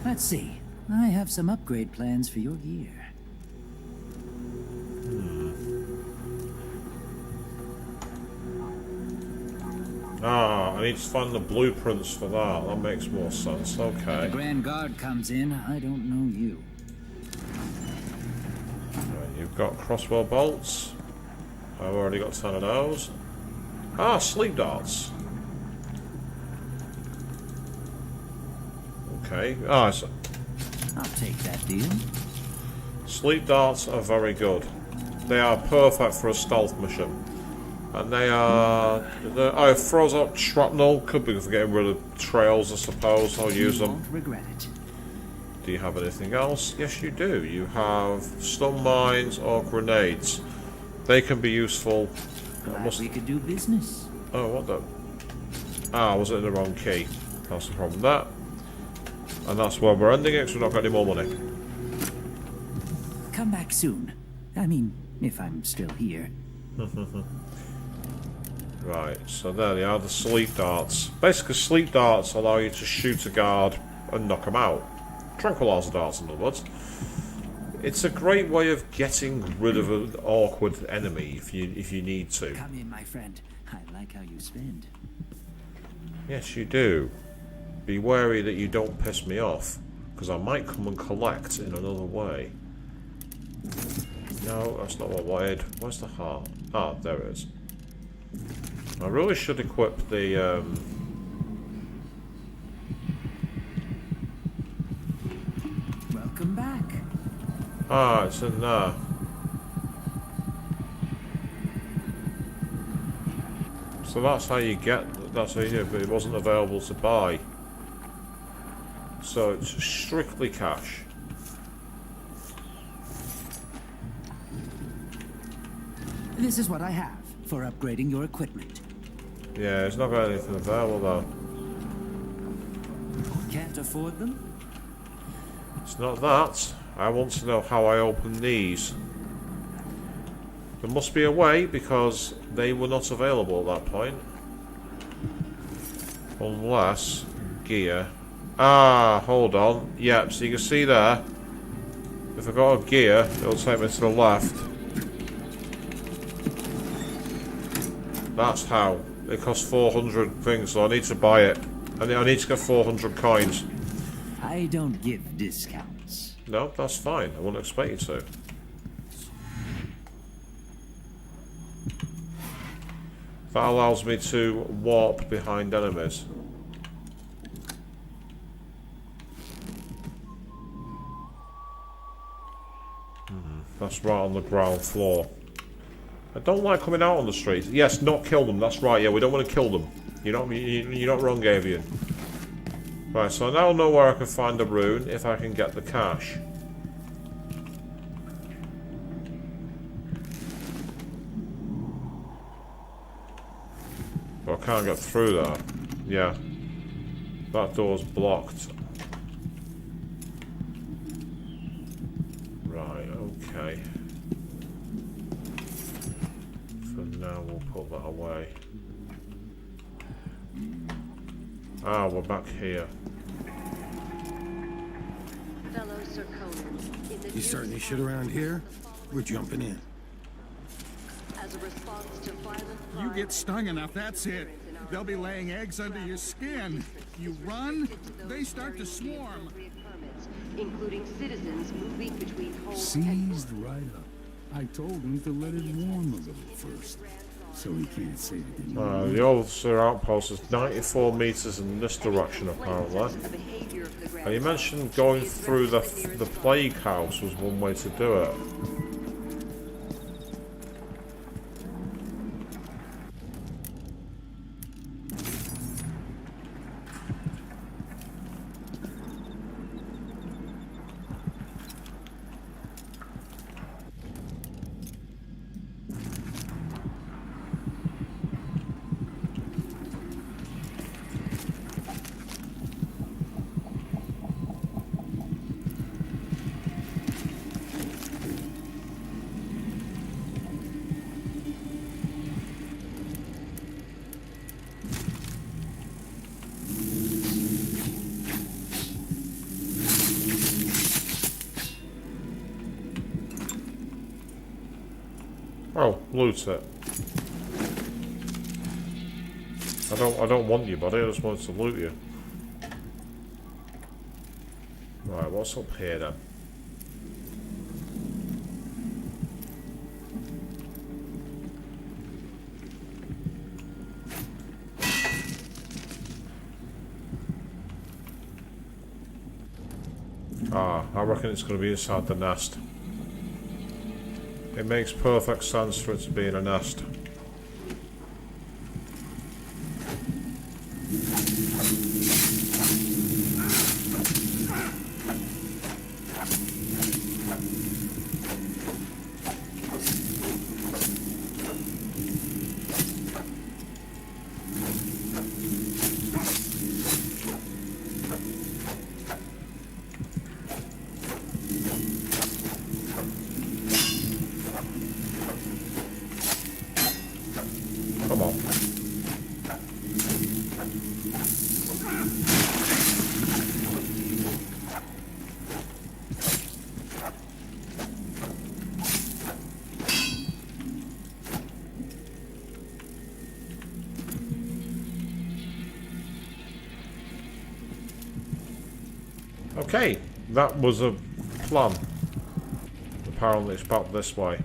Let's see. I have some upgrade plans for your gear. Ah, I need to find the blueprints for that. That makes more sense. Okay. When the Grand Guard comes in, I don't know you. Right, you've got crossbow bolts. I've already got 10 of those. Ah, sleep darts. Okay. Ah, so I'll take that deal. sleep darts are very good. They are perfect for a stealth mission. And they are... it throws out shrapnel. Could be for getting rid of trails, I suppose. I'll use them. Won't regret it. Do you have anything else? Yes, you do. You have stun mines or grenades. They can be useful. Glad we could do business. Oh, what the... Ah, was it in the wrong key? That's the problem there. And that's where we're ending it, because we've not got any more money. Come back soon. I mean, if I'm still here. Right, so there they are, the sleep darts. Basically, sleep darts allow you to shoot a guard and knock them out. Tranquilizer darts, in other words. It's a great way of getting rid of an awkward enemy if you need to. Come in, my friend. I like how you spend. Yes, you do. Be wary that you don't piss me off, because I might come and collect in another way. No, that's not what I wanted. Where's the heart? Ah, there it is. I really should equip the Welcome back. Ah, it's in there. So that's how you get. That's how you do it, but it wasn't available to buy. So it's strictly cash. This is what I have for upgrading your equipment. Yeah, it's not got anything available though. Can't afford them? It's not that. I want to know how I open these. There must be a way because they were not available at that point. Unless gear. Ah, hold on. Yep, so you can see there. If I got a gear, it'll take me to the left. That's how. It costs 400 things, so I need to buy it. I need to get 400 coins. I don't give discounts. No, that's fine. I wouldn't expect you to. That allows me to warp behind enemies. That's right on the ground floor. I don't like coming out on the streets. Yes, not kill them. That's right. Yeah, we don't want to kill them. You're not wrong, Avian. Right, so I now know where I can find the rune if I can get the cash. But I can't get through there. Yeah. That door's blocked. Right, okay. For now we'll put that away. Ah, we're back here. Fellow Serkonans, in the You starting this shit around here? We're jumping in. As a response to violent You get stung enough, that's it. They'll be laying eggs under your skin. You run, they start to swarm. including citizens moving between home and Seized right up. I told him to let it warm a little first, so he can't say it didn't. The officer outpost is 94 meters in this direction, apparently. And you mentioned going through the plague house was one way to do it. Oh, loot it. I don't want you, buddy. I just wanted to loot you. Right, what's up here then? Ah, I reckon it's going to be inside the nest. It makes perfect sense for it to be in a nest. Okay, that was a plan. Apparently it's back this way.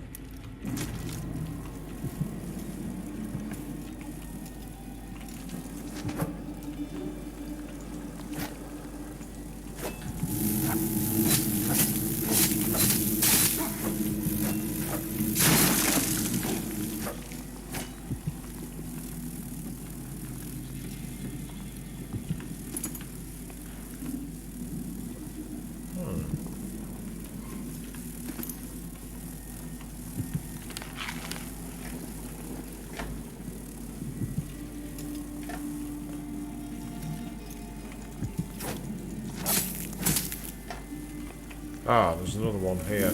Ah, there's another one here.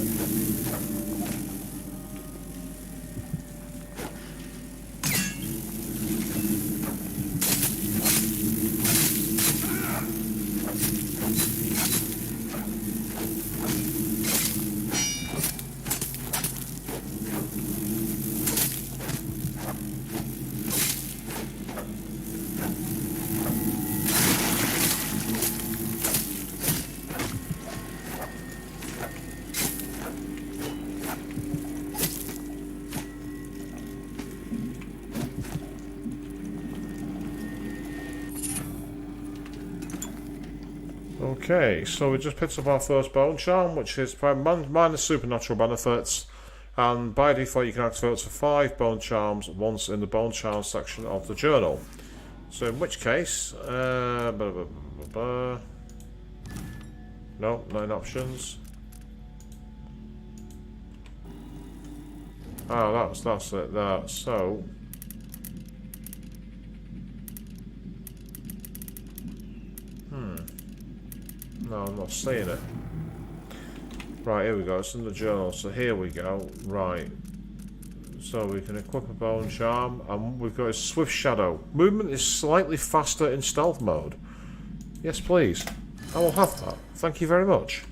Okay, so we just picked up our first bone charm, which is minus supernatural benefits, and by default you can activate up to 5 bone charms once in the bone charm section of the journal. So in which case, no, 9 options. Ah, that's it there. So no, I'm not seeing it. Right, here we go. It's in the journal. So here we go. Right. So we can equip a bone charm, and we've got a swift shadow. Movement is slightly faster in stealth mode. Yes, please. I will have that. Thank you very much.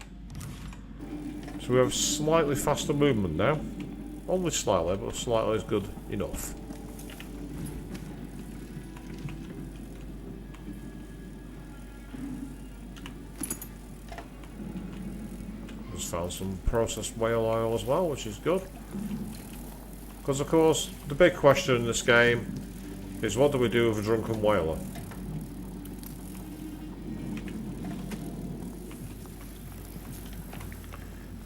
So we have slightly faster movement now. Only slightly, but slightly is good enough. Found some processed whale oil as well, which is good. Because of course, the big question in this game is what do we do with a drunken whaler?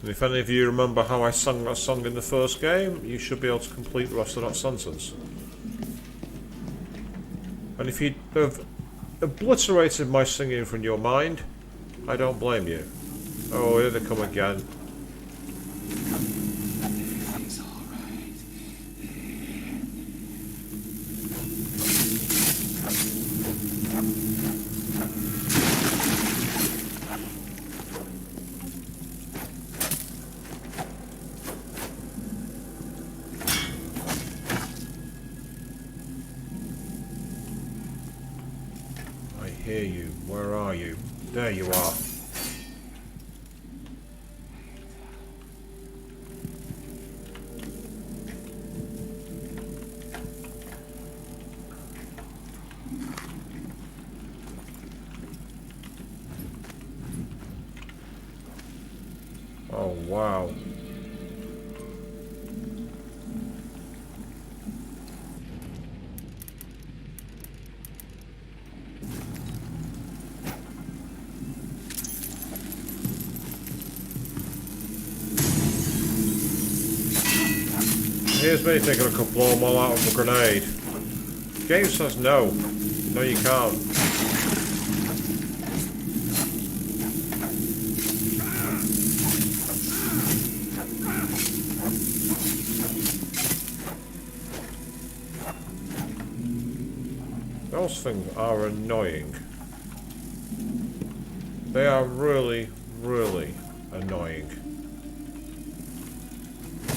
And if any of you remember how I sang that song in the first game, you should be able to complete the rest of that sentence. And if you have obliterated my singing from your mind, I don't blame you. Oh, here they come again. I hear you. Where are you? There you are. Oh, wow. Here's me thinking I could blow them all out with a grenade. The game says no. No, you can't. Those things are annoying. They are really, really annoying.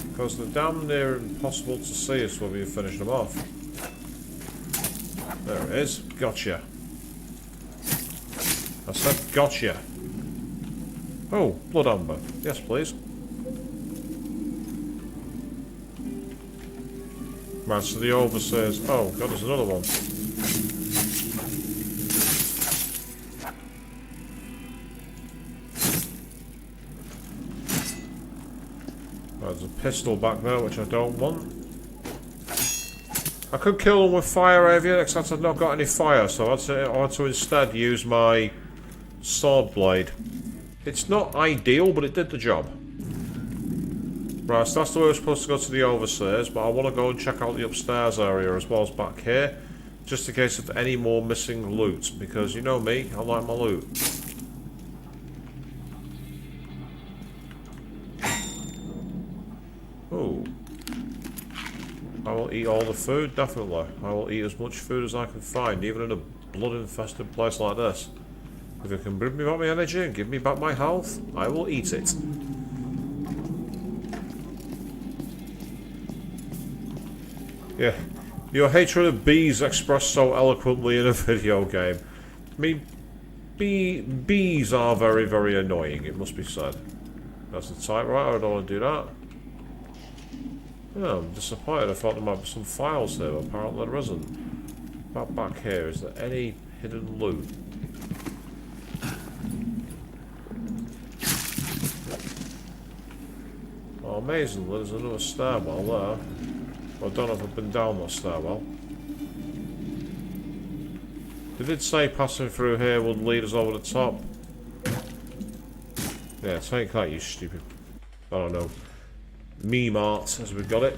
Because they're damn near impossible to see us when we finish them off. There it is. Gotcha. I said gotcha. Oh, blood amber. Yes, please. Right, so the overseers. Oh, God, there's another one. pistol back there, which I don't want. I could kill them with fire avian, except I've not got any fire, so I had to instead use my sword blade. It's not ideal, but it did the job. Right, so that's the way we're supposed to go to the overseers, but I want to go and check out the upstairs area as well as back here, just in case of any more missing loot, because you know me, I like my loot. Ooh. I will eat all the food, definitely. I will eat as much food as I can find, even in a blood-infested place like this. If it can bring me back my energy and give me back my health, I will eat it. Yeah, your hatred of bees expressed so eloquently in a video game. I mean, bees are very, very annoying, it must be said. That's the typewriter, I don't want to do that. Oh, I'm disappointed. I thought there might be some files here, but apparently there isn't. Back here, is there any hidden loot? Oh, amazingly, there's another stairwell there. I don't know if I've been down that stairwell. They did say passing through here would lead us over the top. Yeah, take that, you stupid... I don't know. Meme art, as we got it.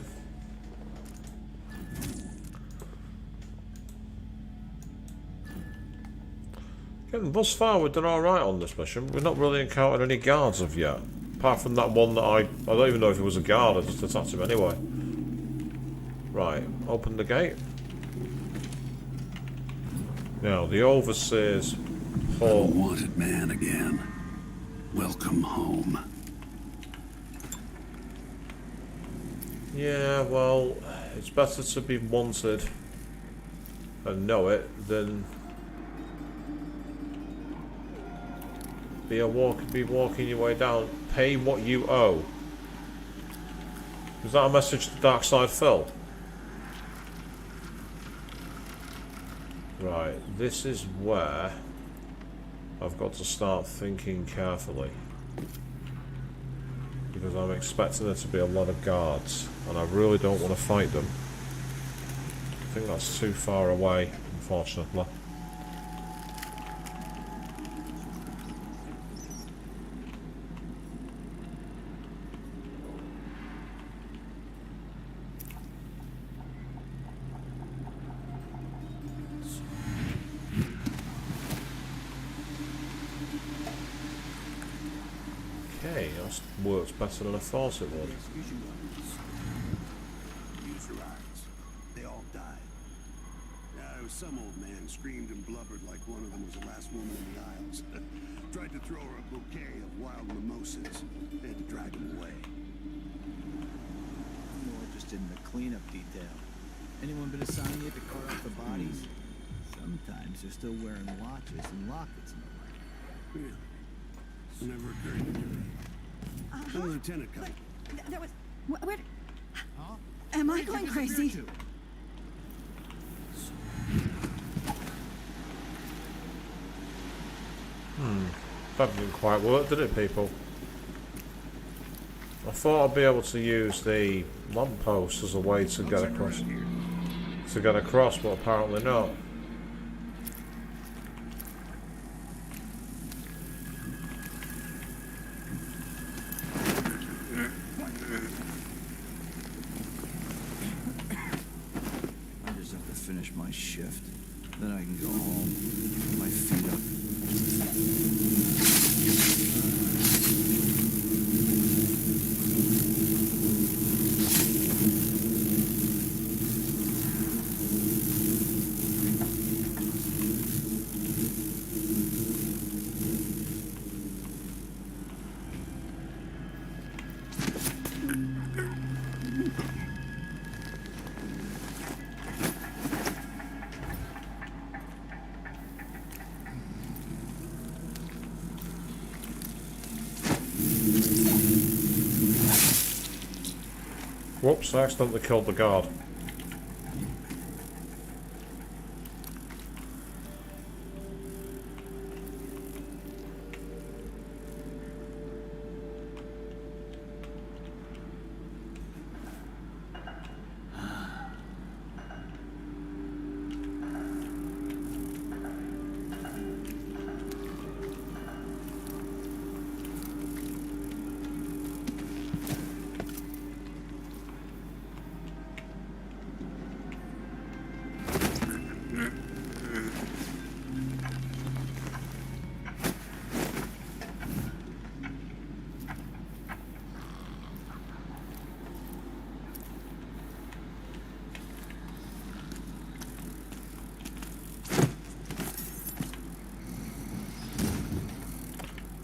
Getting thus far, we've done alright on this mission. We've not really encountered any guards of yet. Apart from that one that I don't even know if it was a guard, I just attacked him anyway. Right, open the gate. Now, the overseer's hall. Wanted man again. Welcome home. Yeah, well, it's better to be wanted and know it than be walking your way down. Pay what you owe. Is that a message to Darkside Phil? Right, this is where I've got to start thinking carefully. Because I'm expecting there to be a lot of guards, and I really don't want to fight them. I think that's too far away, unfortunately. Okay, that works better than I thought it would. Use your eyes. They all died. There was some old man screamed and blubbered like one of them was the last woman in the Isles. Tried to throw her a bouquet of wild mimosas. They had to drag him away. More interested in the cleanup detail. Anyone been assigned yet to cart off the bodies? Sometimes they're still wearing watches and lockets in the light. Really? It never occurred to me. The lieutenant come. There was... What? Huh? Am I going crazy? That didn't quite work, did it, people? I thought I'd be able to use the lamppost as a way to get across. But apparently not. I just have to finish my shift. Then I can go home, put my feet up. Whoops, I accidentally killed the guard.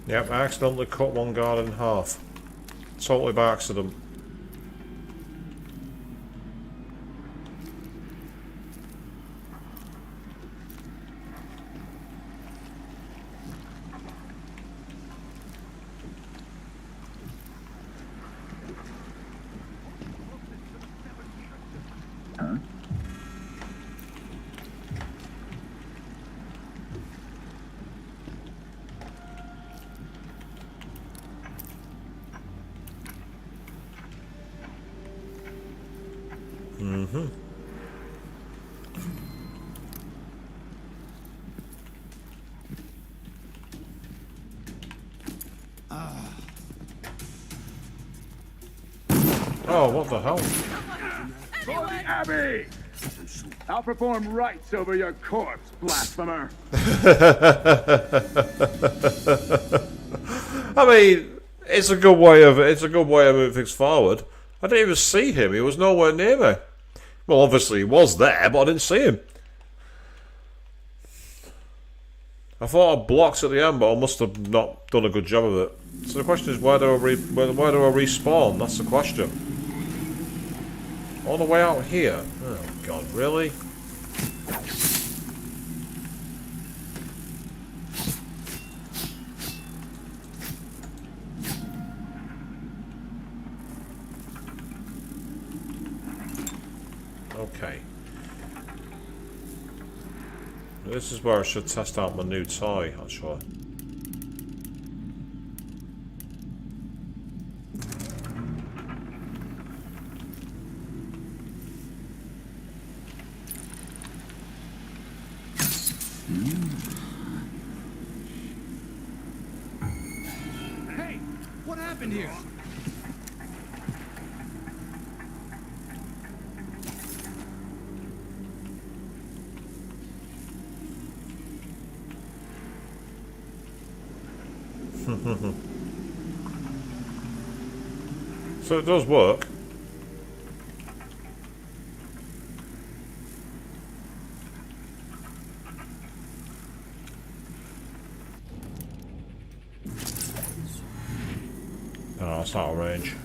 Yep, I accidentally cut one guard in half. Totally by accident. Mm-hmm. Oh, what the hell? For the Abbey! I'll perform rites over your corpse, blasphemer! I mean, it's a good way of moving things forward. I didn't even see him. He was nowhere near me. Well, obviously he was there, but I didn't see him. I thought I blocked at the end, but I must have not done a good job of it. So the question is, where do I respawn? That's the question. All the way out here? Oh God, really? Okay. This is where I should test out my new toy, actually. Hey, what happened here? So it does work. Oh, it's out of range.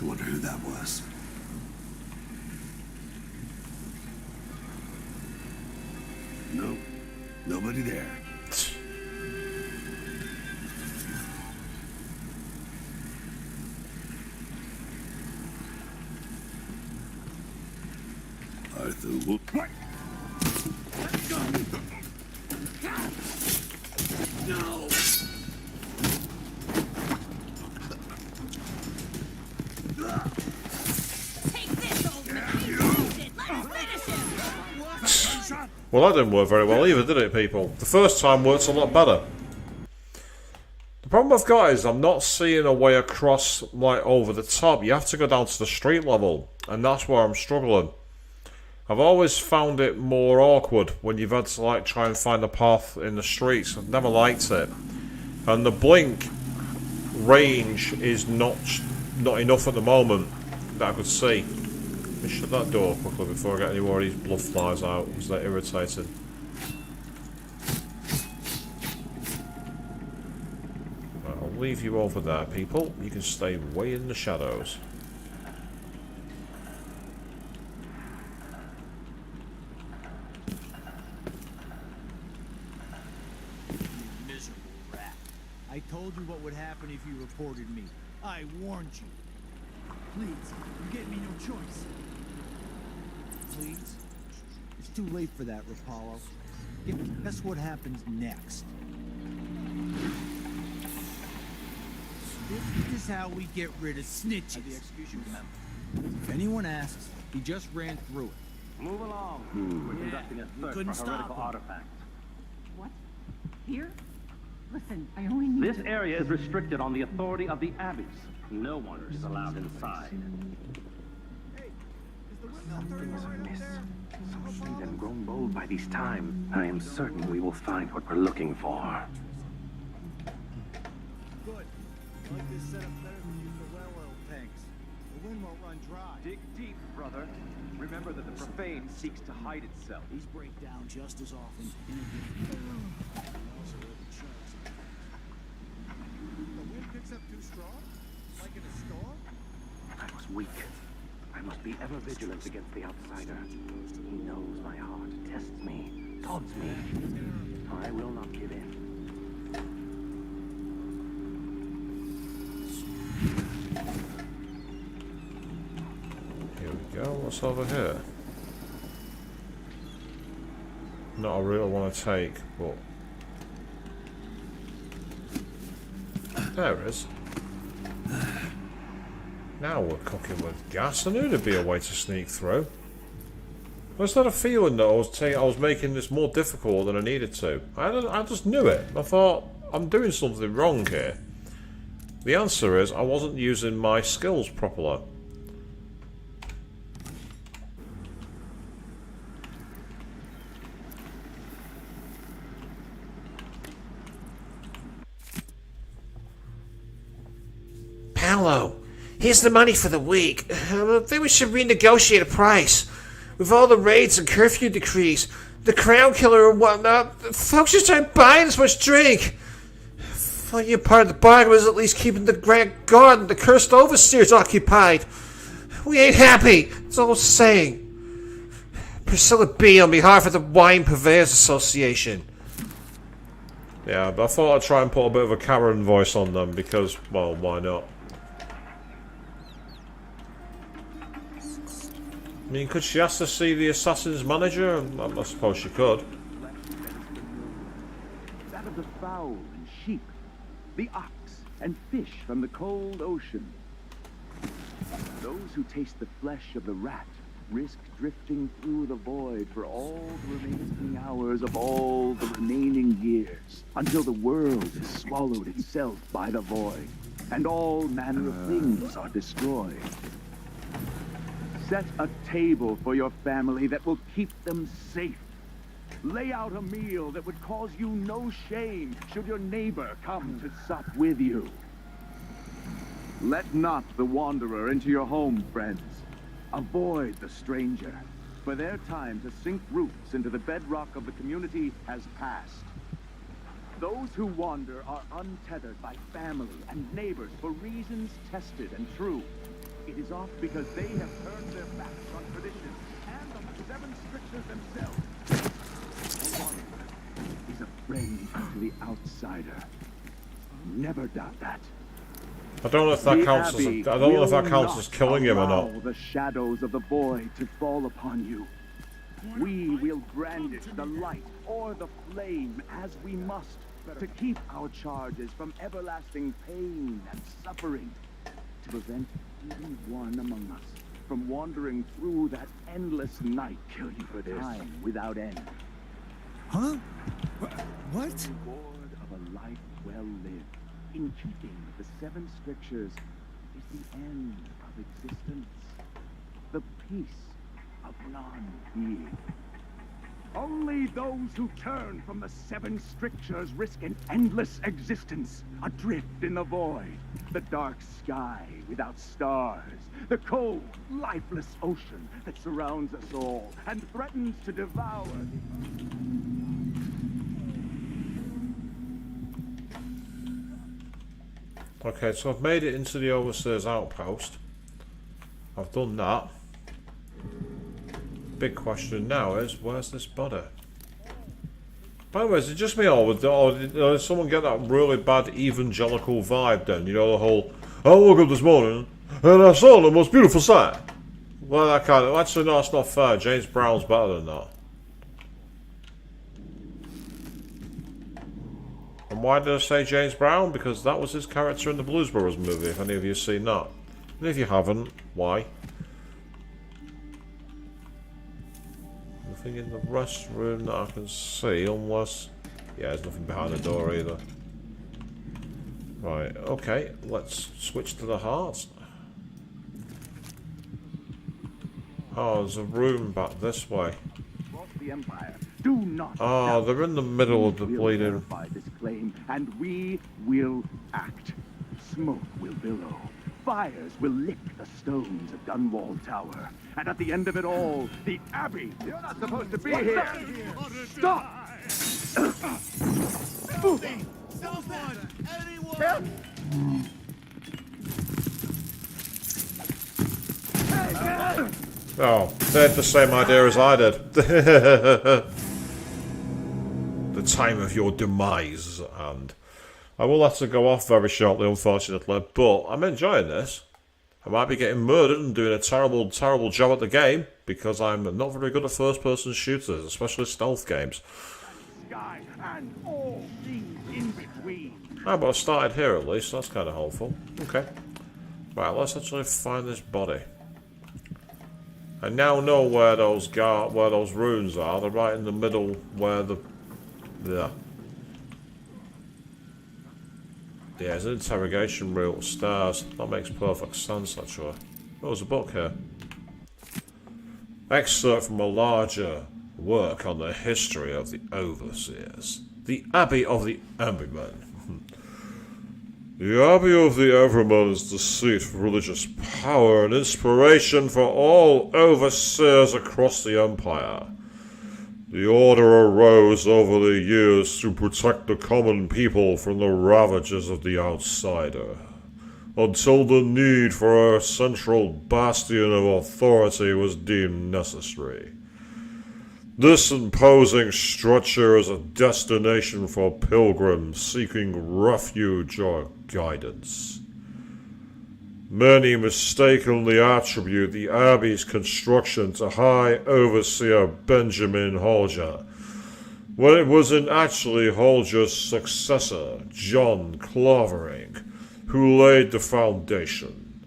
I wonder who that was. Nope. Nobody there. Arthur, what? No! Well, that didn't work very well either, did it, people? The first time worked a lot better. The problem I've got is I'm not seeing a way across, like, over the top. You have to go down to the street level, and that's where I'm struggling. I've always found it more awkward when you've had to, like, try and find a path in the streets. I've never liked it. And the blink range is not enough at the moment that I could see. Let me shut that door quickly before I get any more of these blood flies out, because they're irritating. Right, I'll leave you over there, people. You can stay way in the shadows. Miserable rat. I told you what would happen if you reported me. I warned you. Please, you gave me no choice. Please? It's too late for that, Rapallo. Guess what happens next? This is how we get rid of snitches. The execution remember. If anyone asks, he just ran through it. Move along. We're conducting a search for heretical artifacts. What? Here? Listen, I only need This area is restricted on the authority of the abbeys. No one is allowed inside. Hey, is Something is amiss. Some Satan grown bold by this time. I am certain we will find what we're looking for. Good. I like this setup better than using the well oil tanks. The wind won't run dry. Dig deep, brother. Remember that the profane seeks to hide itself. These break down just as often. The wind picks up too strong? Like in a storm? I was weak. I must be ever vigilant against the outsider. He knows my heart, tests me, taunts me. I will not give in. Here we go. What's over here? Not a route I want to take, but there it is. Now we're cooking with gas. I knew there'd be a way to sneak through. I just had a feeling that I was making this more difficult than I needed to. I just knew it. I thought, I'm doing something wrong here. The answer is, I wasn't using my skills properly. Paolo, here's the money for the week. I think we should renegotiate a price. With all the raids and curfew decrees, the crown killer and whatnot, folks just aren't buying as much drink. Thought your part of the bargain was at least keeping the Grand Guard and the cursed overseers occupied. We ain't happy, that's all I'm saying. Priscilla B. on behalf of the Wine Purveyors Association. Yeah, but I thought I'd try and put a bit of a Karen voice on them because, well, why not? I mean, could she ask to see the assassin's manager? I suppose she could. That of the fowl and sheep, the ox and fish from the cold ocean. Those who taste the flesh of the rat risk drifting through the void for all the remaining hours of all the remaining years, until the world is swallowed itself by the void, and all manner of things are destroyed. Set a table for your family that will keep them safe. Lay out a meal that would cause you no shame should your neighbor come to sup with you. Let not the wanderer into your home, friends. Avoid the stranger, for their time to sink roots into the bedrock of the community has passed. Those who wander are untethered by family and neighbors for reasons tested and true. It is oft because they have turned their backs on tradition and on the seven strictures themselves. A wanderer is a friend to the outsider. Never doubt that. I don't know if that counts as I don't know if that counts as killing him or not. The shadows of the void to fall upon you. We will brandish the light or the flame as we must to keep our charges from everlasting pain and suffering, to prevent even one among us from wandering through that endless night. Kill you for this. Time without end. Huh? What? The reward of a life well lived, in keeping with the seven strictures, is the end of existence. The peace of non-being. Only those who turn from the seven strictures risk an endless existence, adrift in the void, the dark sky without stars, the cold, lifeless ocean that surrounds us all and threatens to devour. Okay, so I've made it into the Overseer's outpost. I've done that. Big question now is, where's this body? By the way, is it just me or did someone get that really bad evangelical vibe then? You know, the whole, I woke up this morning and I saw the most beautiful sight. Well, that kind of, actually no, that's not fair. James Brown's better than that. And why did I say James Brown? Because that was his character in the Blues Brothers movie, if any of you have seen that. And if you haven't, why? Nothing in the restroom that I can see, unless... Yeah, there's nothing behind the door either. Right, okay, let's switch to the hearts. Oh, there's a room back this way. Across the Empire, do not. Oh, they're in the middle of the We will bleeding. verify this claim, and we will act. Smoke will billow. Fires will lick the stones of Dunwall Tower. And at the end of it all, the Abbey. You're not supposed to be here. Stop! Someone! Anyone! Oh, they had the same idea as I did. The time of your demise, and I will have to go off very shortly, unfortunately, but I'm enjoying this. I might be getting murdered and doing a terrible, terrible job at the game, because I'm not very good at first-person shooters, especially stealth games. Sky and all things in between. Ah, but I started here at least, that's kind of hopeful. Okay. Right, let's actually find this body. I now know where those runes are. They're right in the middle where the... Yeah. Yeah, it's an interrogation room upstairs. That makes perfect sense, actually. Oh, there's a book here. Excerpt from a larger work on the history of the Overseers. The Abbey of the Everyman. The Abbey of the Everyman is the seat of religious power and inspiration for all overseers across the Empire. The order arose over the years to protect the common people from the ravages of the outsider, until the need for a central bastion of authority was deemed necessary. This imposing structure is a destination for pilgrims seeking refuge or guidance. Many mistakenly attribute the Abbey's construction to High Overseer Benjamin Holger, when it was actually Holger's successor, John Clavering, who laid the foundation.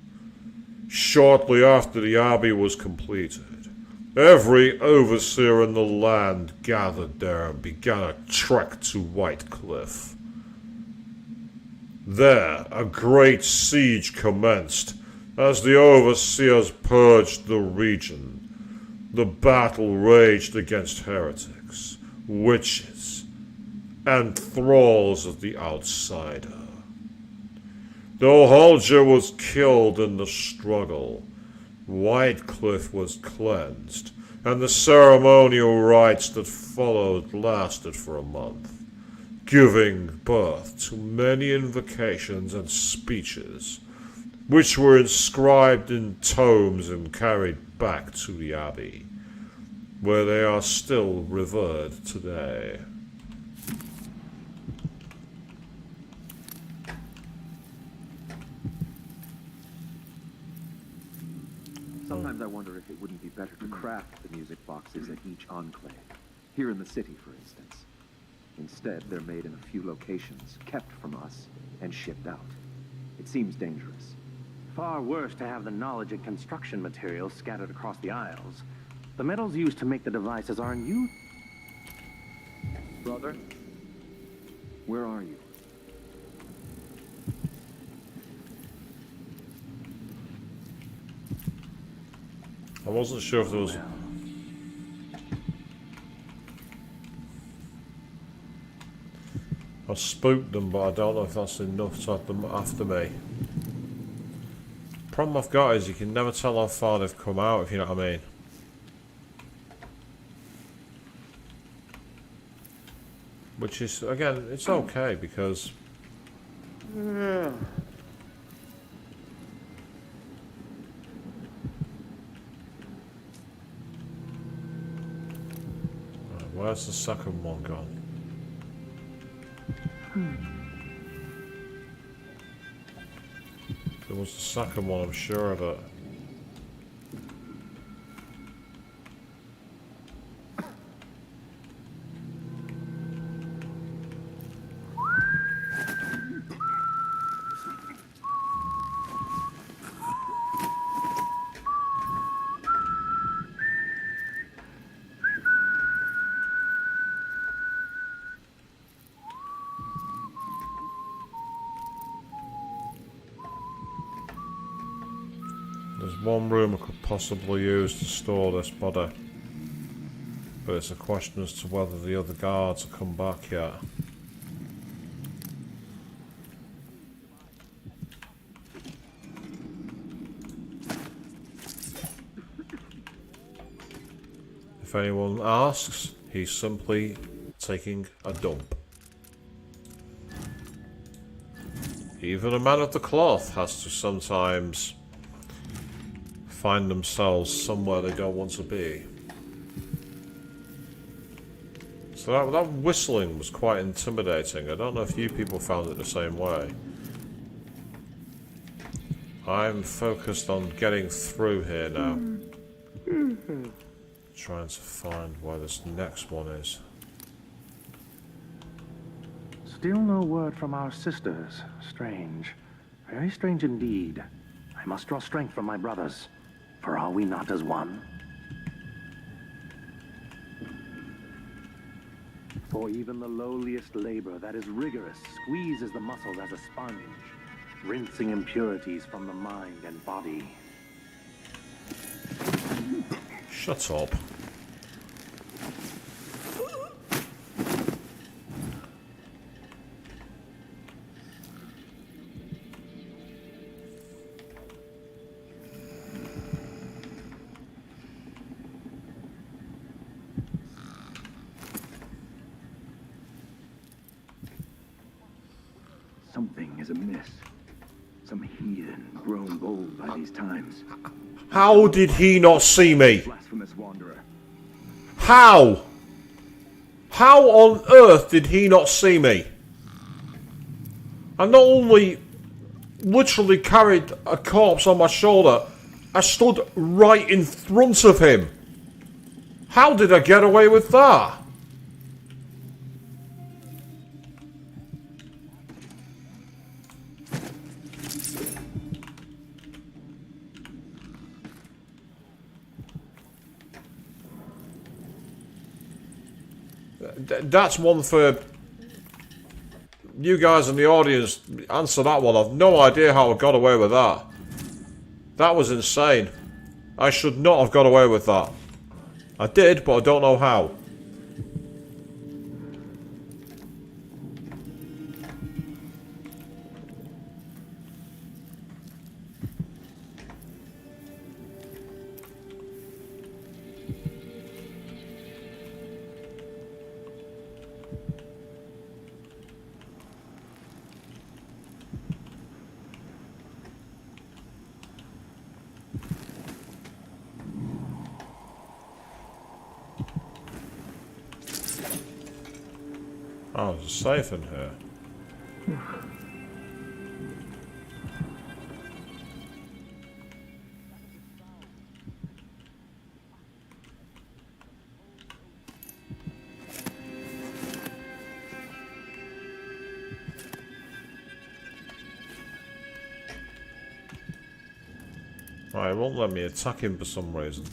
Shortly after the Abbey was completed, every overseer in the land gathered there and began a trek to White Cliff. There, a great siege commenced, as the overseers purged the region. The battle raged against heretics, witches, and thralls of the outsider. Though Holger was killed in the struggle, White Cliff was cleansed, and the ceremonial rites that followed lasted for a month, giving birth to many invocations and speeches, which were inscribed in tomes and carried back to the Abbey, where they are still revered today. Sometimes I wonder if it wouldn't be better to craft the music boxes at each enclave. Here in the city, for instance. Instead, they're made in a few locations, kept from us, and shipped out. It seems dangerous. Far worse to have the knowledge and construction materials scattered across the Isles. The metals used to make the devices aren't used. Brother, where are you? I wasn't sure if there was... I spooked them, but I don't know if that's enough to have them after me. Problem I've got is you can never tell how far they've come out, if you know what I mean. Which is, again, it's okay, because... Yeah. Right, where's the second one gone? There was the second one, I'm sure of it. There's one room I could possibly use to store this body. But it's a question as to whether the other guards have come back yet. If anyone asks, he's simply taking a dump. Even a man of the cloth has to sometimes find themselves somewhere they don't want to be. So that whistling was quite intimidating. I don't know if you people found it the same way. I'm focused on getting through here now. Trying to find where this next one is. Still no word from our sisters. Strange. Very strange indeed. I must draw strength from my brothers. For are we not as one? For even the lowliest labor that is rigorous squeezes the muscles as a sponge, rinsing impurities from the mind and body. Shut up. Something is amiss. Some heathen grown bold by these times. How did he not see me? Blasphemous wanderer. How? How on earth did he not see me? I not only literally carried a corpse on my shoulder, I stood right in front of him. How did I get away with that? That's one for you guys in the audience. Answer that one. I've no idea how I got away with that. That was insane. I should not have got away with that. I did, but I don't know how. Oh, there's a safe in here. Right, it won't let me attack him for some reason.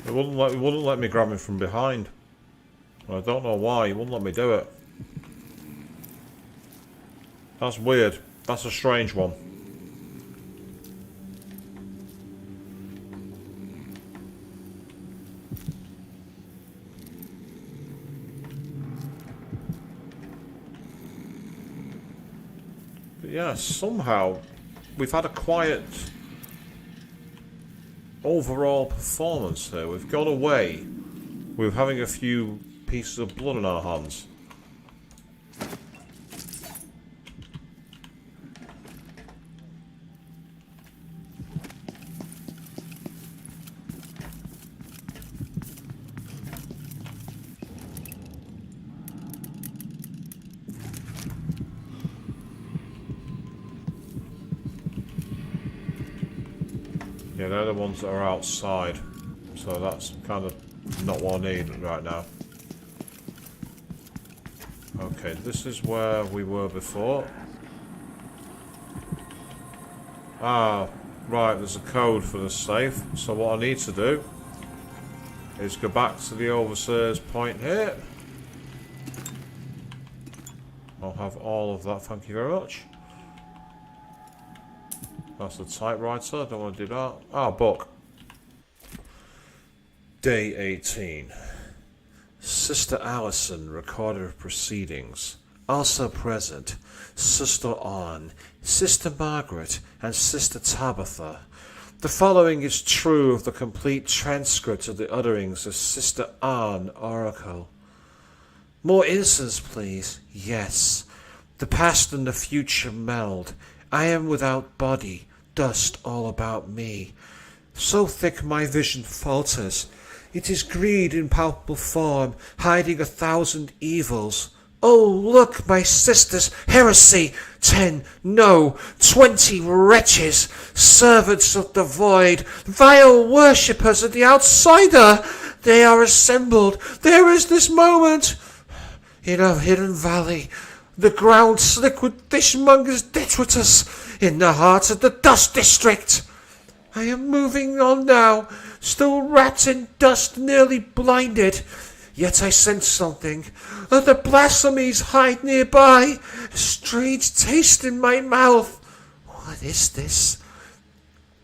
It wouldn't let me grab him from behind. I don't know why, he wouldn't let me do it. That's weird. That's a strange one. But yeah, somehow we've had a quiet overall performance here. We've got away with having a few pieces of blood in our hands. Yeah, they're the ones that are outside, so that's kind of not what I need right now. Okay, this is where we were before. Ah, right, there's a code for the safe, so what I need to do is go back to the Overseer's point here. I'll have all of that, thank you very much. That's the typewriter, don't want to do that. Ah, book. Day 18. Sister Allison, recorder of proceedings. Also present, Sister Anne, Sister Margaret, and Sister Tabitha. The following is true of the complete transcript of the utterings of Sister Anne Oracle. More incense, please. Yes. The past and the future meld. I am without body, dust all about me. So thick my vision falters. It is greed in palpable form, hiding 1,000 evils. Oh, look, my sisters, heresy! 10, no, 20 wretches, servants of the void, vile worshippers of the outsider! They are assembled. There is this moment. In a hidden valley, the ground slick with fishmongers' detritus, in the heart of the dust district. I am moving on now, still wrapped in dust, nearly blinded. Yet I sense something. The blasphemies hide nearby. A strange taste in my mouth. What is this?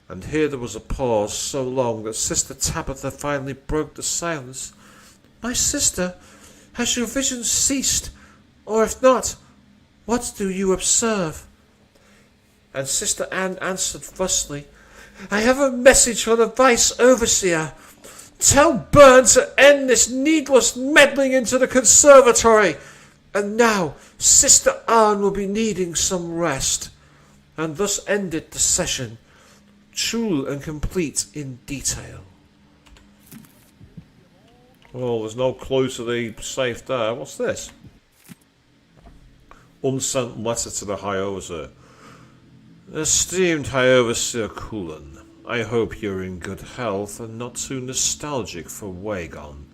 And here there was a pause so long that Sister Tabitha finally broke the silence. My sister, has your vision ceased? Or if not, what do you observe? And Sister Anne answered thusly, I have a message for the Vice Overseer. Tell Byrne to end this needless meddling into the conservatory. And now Sister Anne will be needing some rest. And thus ended the session, true and complete in detail. Well, there's no clue to the safe there. What's this? Unsent letter to the High Overseer. Esteemed High Overseer Cullen, I hope you're in good health and not too nostalgic for Wagon,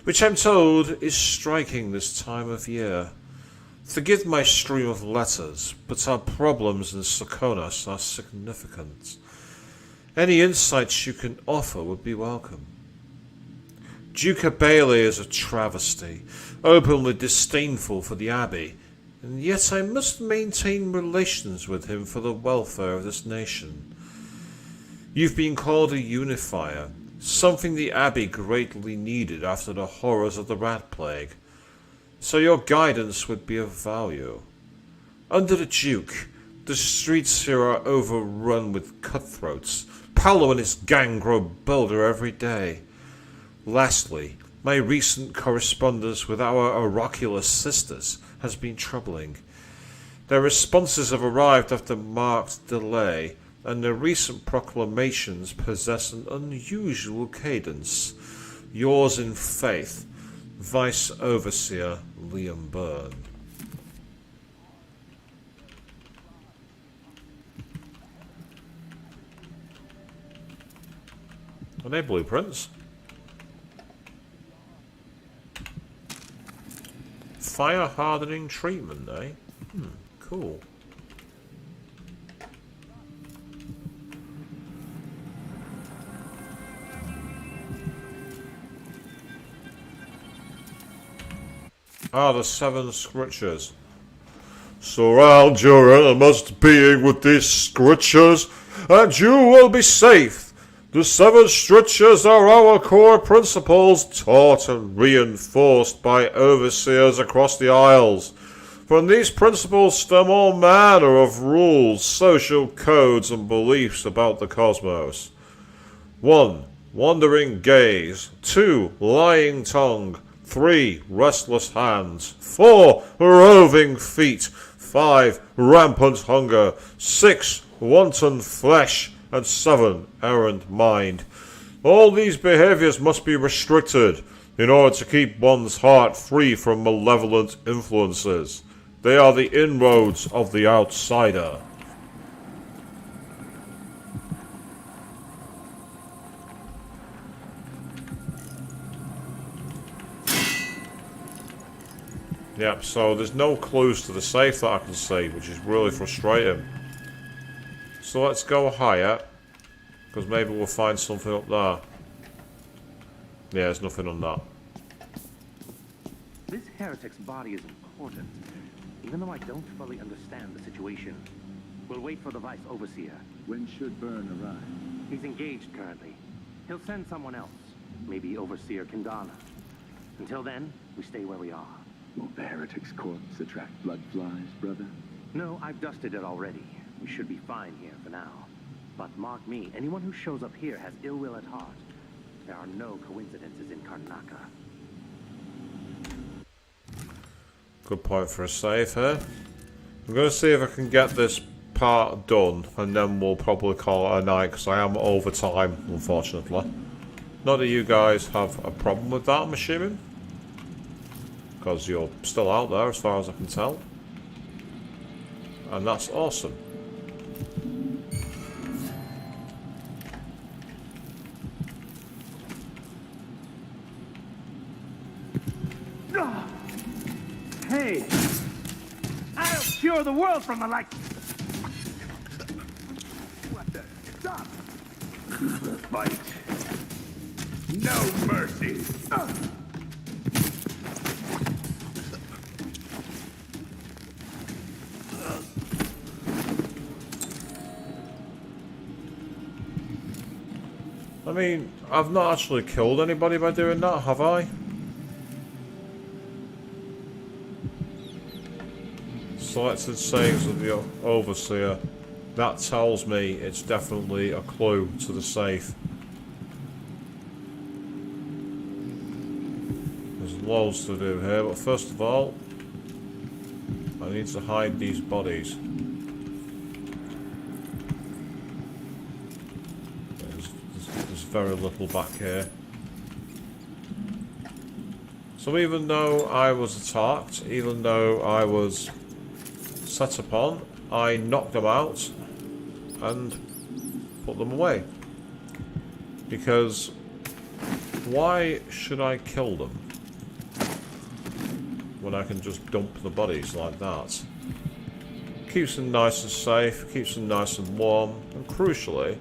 which I'm told is striking this time of year. Forgive my stream of letters, but our problems in Serkonos are significant. Any insights you can offer would be welcome. Duke Bailey is a travesty, openly disdainful for the Abbey, and yet I must maintain relations with him for the welfare of this nation. You've been called a unifier, something the Abbey greatly needed after the horrors of the Rat Plague, so your guidance would be of value. Under the Duke, the streets here are overrun with cutthroats. Paolo and his gang grow bolder every day. Lastly, my recent correspondence with our oracular sisters has been troubling. Their responses have arrived after marked delay, and their recent proclamations possess an unusual cadence. Yours in faith, Vice Overseer Liam Byrne. Are they blueprints? Fire hardening treatment, eh? Cool. The 7 scriptures. Surround your innermost being with these scriptures, and you will be safe. The 7 scriptures are our core principles, taught and reinforced by overseers across the Isles. From these principles stem all manner of rules, social codes, and beliefs about the cosmos. 1. Wandering gaze. 2. Lying tongue. 3. Restless hands. 4. Roving feet. 5. Rampant hunger. 6. Wanton flesh. And 7. Errant mind. All these behaviors must be restricted in order to keep one's heart free from malevolent influences. They are the inroads of the outsider. Yep, so there's no clues to the safe that I can see, which is really frustrating. So let's go higher, because maybe we'll find something up there. Yeah, there's nothing on that. This heretic's body is important, even though I don't fully understand the situation. We'll wait for the Vice Overseer. When should Byrne arrive? He's engaged currently. He'll send someone else, maybe Overseer Kendala. Until then, we stay where we are. Won't the heretic's corpse attract blood flies, brother? No, I've dusted it already. We should be fine here for now. But mark me, anyone who shows up here has ill will at heart. There are no coincidences in Karnaka. Good point for a save here. I'm going to see if I can get this part done, and then we'll probably call it a night, because I am over time, unfortunately. Not that you guys have a problem with that, I'm assuming. Because you're still out there, as far as I can tell. And that's awesome. Hey! I'll cure the world from the like. What the? Stop! Fight! No mercy! I mean, I've not actually killed anybody by doing that, have I? Selected sayings of the Overseer. That tells me it's definitely a clue to the safe. There's loads to do here, but first of all, I need to hide these bodies. There's very little back here. So even though I was attacked, even though I was set upon, I knocked them out and put them away. Because why should I kill them when I can just dump the bodies like that? Keeps them nice and safe, keeps them nice and warm, and crucially,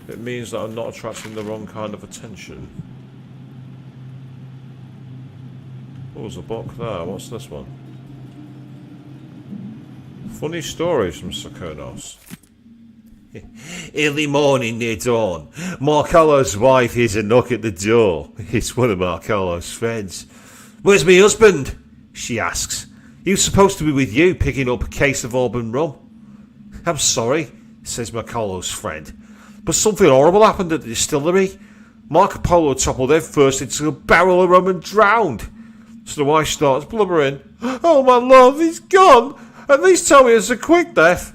it means that I'm not attracting the wrong kind of attention. Oh, there's a book there. What's this one? Funny stories from Serkonos. Early morning near dawn, Marcello's wife hears a knock at the door. It's one of Marcello's friends. "Where's my husband?" she asks. "He was supposed to be with you picking up a case of Auburn rum." "I'm sorry," says Marcello's friend, "but something horrible happened at the distillery. Marco Polo toppled head first into a barrel of rum and drowned." So the wife starts blubbering. "Oh my love, he's gone! At least tell me it's a quick death."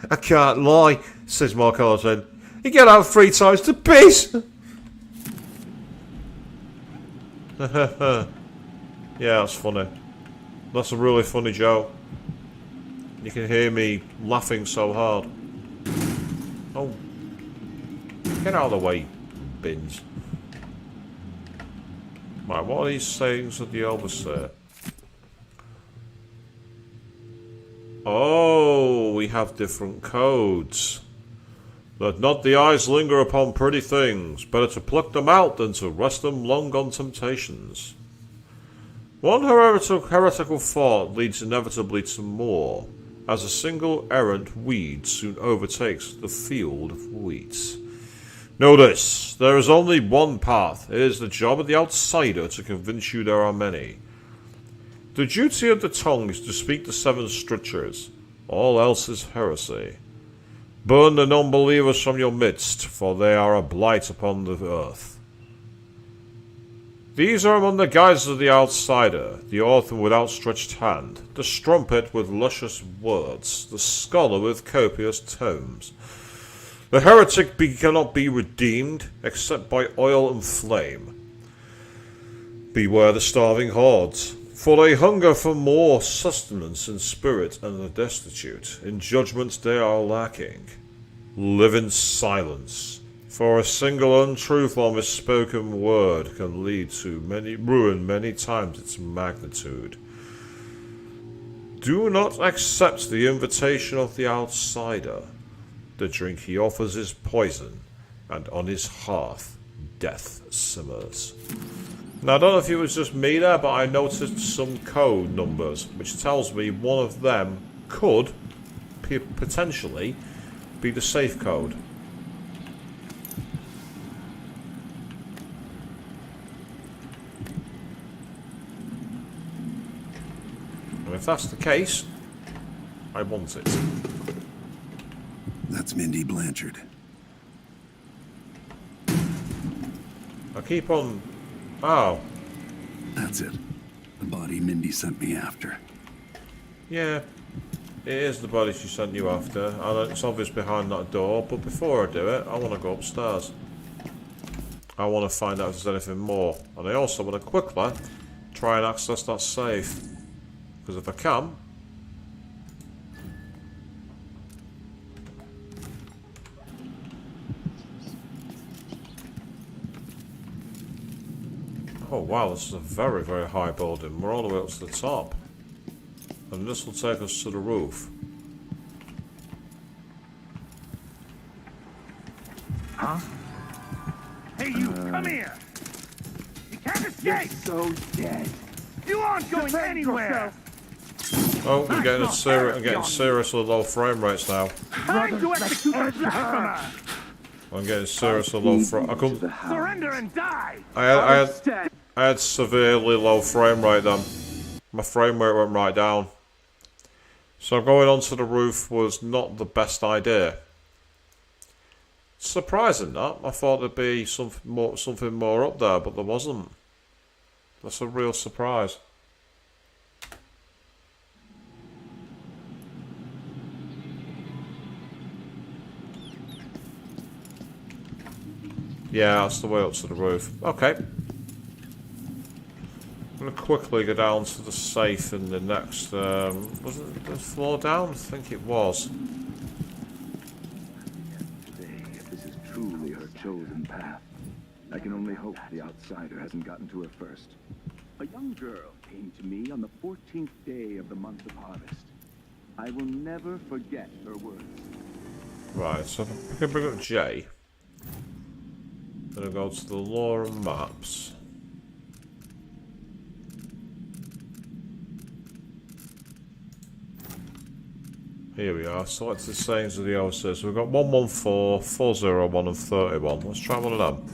"I can't lie," says Marcello's friend. "You get out 3 times to piss." Yeah, that's funny. That's a really funny joke. You can hear me laughing so hard. Oh. Get out of the way, bins. Right, what are these sayings of the Overseer? Oh, we have different codes. Let not the eyes linger upon pretty things. Better to pluck them out than to rest them long on temptations. One heretical thought leads inevitably to more, as a single errant weed soon overtakes the field of wheat. Know this, there is only one path. It is the job of the outsider to convince you there are many. The duty of the tongue is to speak the 7 strictures. All else is heresy. Burn the non-believers from your midst, for they are a blight upon the earth. These are among the guises of the outsider, the orphan with outstretched hand, the strumpet with luscious words, the scholar with copious tomes. The heretic cannot be redeemed except by oil and flame. Beware the starving hordes, for they hunger for more sustenance in spirit and the destitute. In judgment they are lacking. Live in silence, for a single untruth or misspoken word can lead to ruin many times its magnitude. Do not accept the invitation of the outsider. The drink he offers is poison, and on his hearth death simmers. Now, I don't know if it was just me there, but I noticed some code numbers, which tells me one of them could potentially be the safe code. And if that's the case, I want it. That's Mindy Blanchard. I keep on... Oh. That's it. The body Mindy sent me after. Yeah. It is the body she sent you after. And it's obvious behind that door. But before I do it, I want to go upstairs. I want to find out if there's anything more. And I also want to quickly try and access that safe. Because if I can... Oh wow, this is a very, very high building. We're all the way up to the top. And this will take us to the roof. Huh? Hey, you, come here! You can't escape! You're so dead. You aren't going anywhere! Oh, I'm getting seriously low frame rates now. Time to execute the blasphemer! I'm getting seriously low frame. I couldn't. Surrender and die! I had severely low frame rate then. My frame rate went right down. So going onto the roof was not the best idea. Surprising that. I thought there'd be something more up there, but there wasn't. That's a real surprise. Yeah, that's the way up to the roof. Okay. I'm going to quickly go down to the safe in the next... was it the floor down? I think it was. If this is truly her chosen path, I can only hope the outsider hasn't gotten to her first. A young girl came to me on the 14th day of the month of harvest. I will never forget her words. Right, so if I can bring up J. Then I'll go to the lore and maps. Here we are, selected sayings of the overseers. So we've got 114, 401 and 31. Let's try one of them.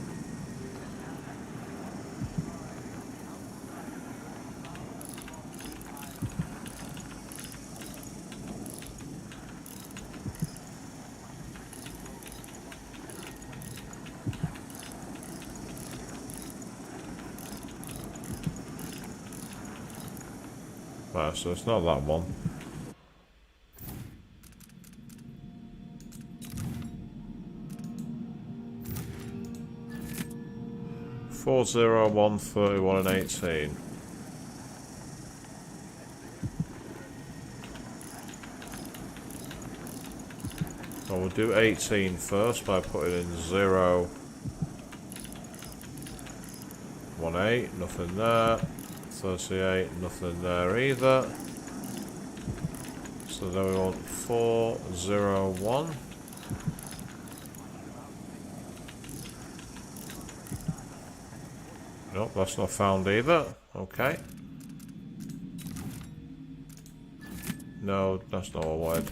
Right, so it's not that one. Four, 0, 1, 31 and 18. So we'll do 18 first by putting in 0, 1, 8, nothing there. 38, nothing there either. So then we want 4, 0, 1. Nope, that's not found either. Okay. No, that's not a word.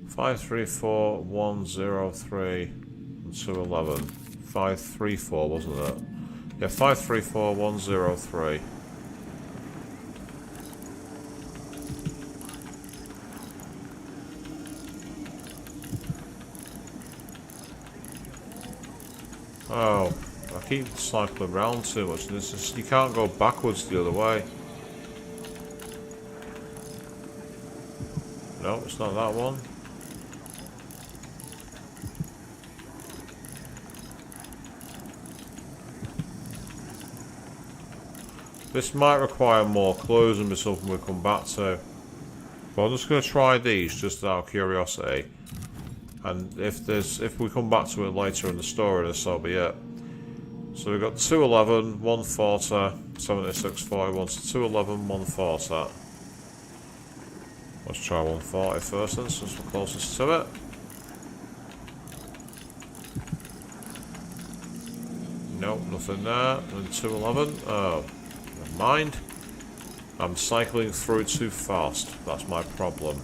5, 3, 4, 1, 0, 3, and 2, 11. 5, 3, 4, wasn't it? Yeah, 5, 3, 4, 1, 0, 3. Oh, I keep cycling around too much. This is, you can't go backwards the other way. No, it's not that one. This might require more clues and be something we'll come back to. But I'm just going to try these just out of curiosity. And if we come back to it later in the story, then so be it. So we've got 211, 140, 76, 41. So 211, 140. Let's try 140 first then, since we're closest to it. No, nothing there. And 211. Oh, never mind. I'm cycling through too fast. That's my problem.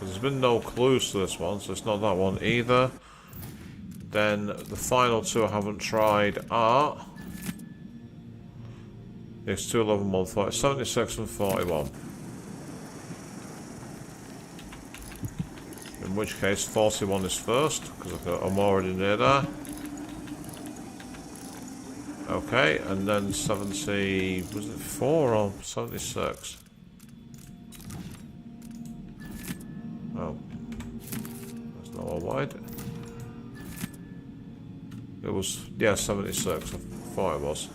There's been no clues to this one, so it's not that one either. Then the final two I haven't tried are... It's 211, 140, 76 and 41. In which case 41 is first, because I'm already near there. Okay, and then 70... was it 4 or 76? Oh. That's not all wide. It was... yeah, 76. I thought it was.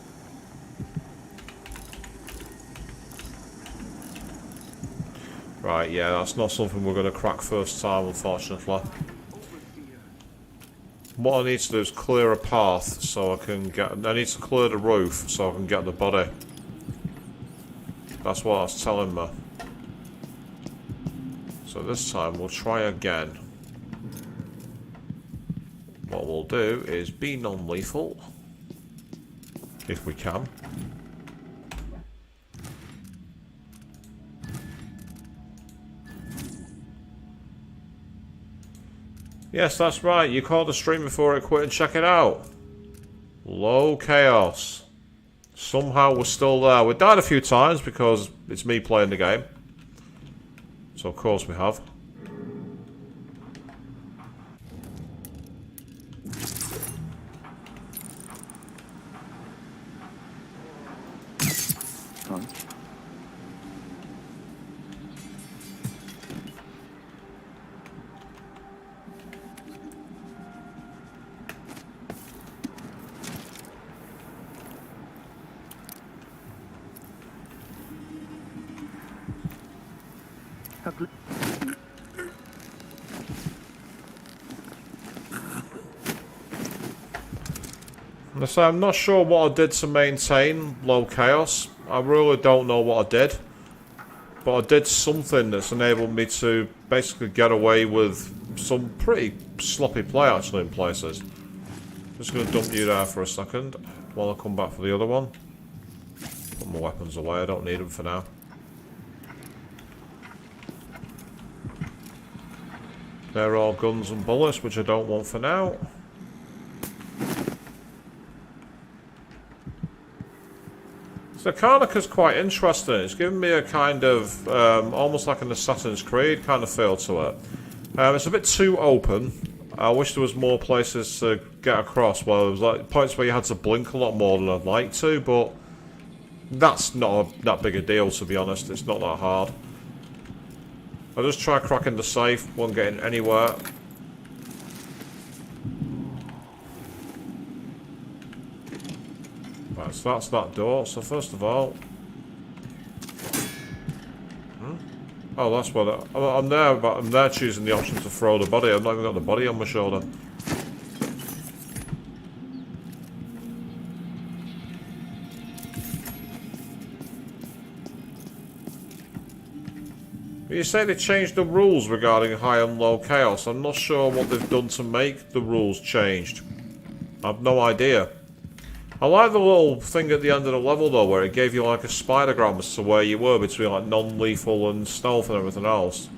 Right, yeah, that's not something we're going to crack first time, unfortunately. What I need to do is clear a path so I can get... I need to clear the roof so I can get the body. That's what that's telling me. So this time we'll try again. What we'll do is be non-lethal. If we can. Yes, that's right. You caught the stream before it quit and check it out. Low chaos. Somehow we're still there. We died a few times because it's me playing the game. So of course we have. So I'm not sure what I did to maintain low chaos. I really don't know what I did. But I did something that's enabled me to basically get away with some pretty sloppy play actually in places. Just going to dump you there for a second while I come back for the other one. Put my weapons away, I don't need them for now. They're all guns and bullets, which I don't want for now. So Karnaka's quite interesting. It's given me a kind of, almost like an Assassin's Creed kind of feel to it. It's a bit too open. I wish there was more places to get across. Well, there was like points where you had to blink a lot more than I'd like to, but that's not that big a deal, to be honest. It's not that hard. I'll just try cracking the safe, won't get in anywhere. Right, so that's that door. So first of all... Oh, that's what I'm there, but I'm there choosing the option to throw the body. I've not even got the body on my shoulder. You say they changed the rules regarding high and low chaos. I'm not sure what they've done to make the rules changed. I've no idea. I like the little thing at the end of the level though, where it gave you like a spidergram as to where you were between like non-lethal and stealth and everything else.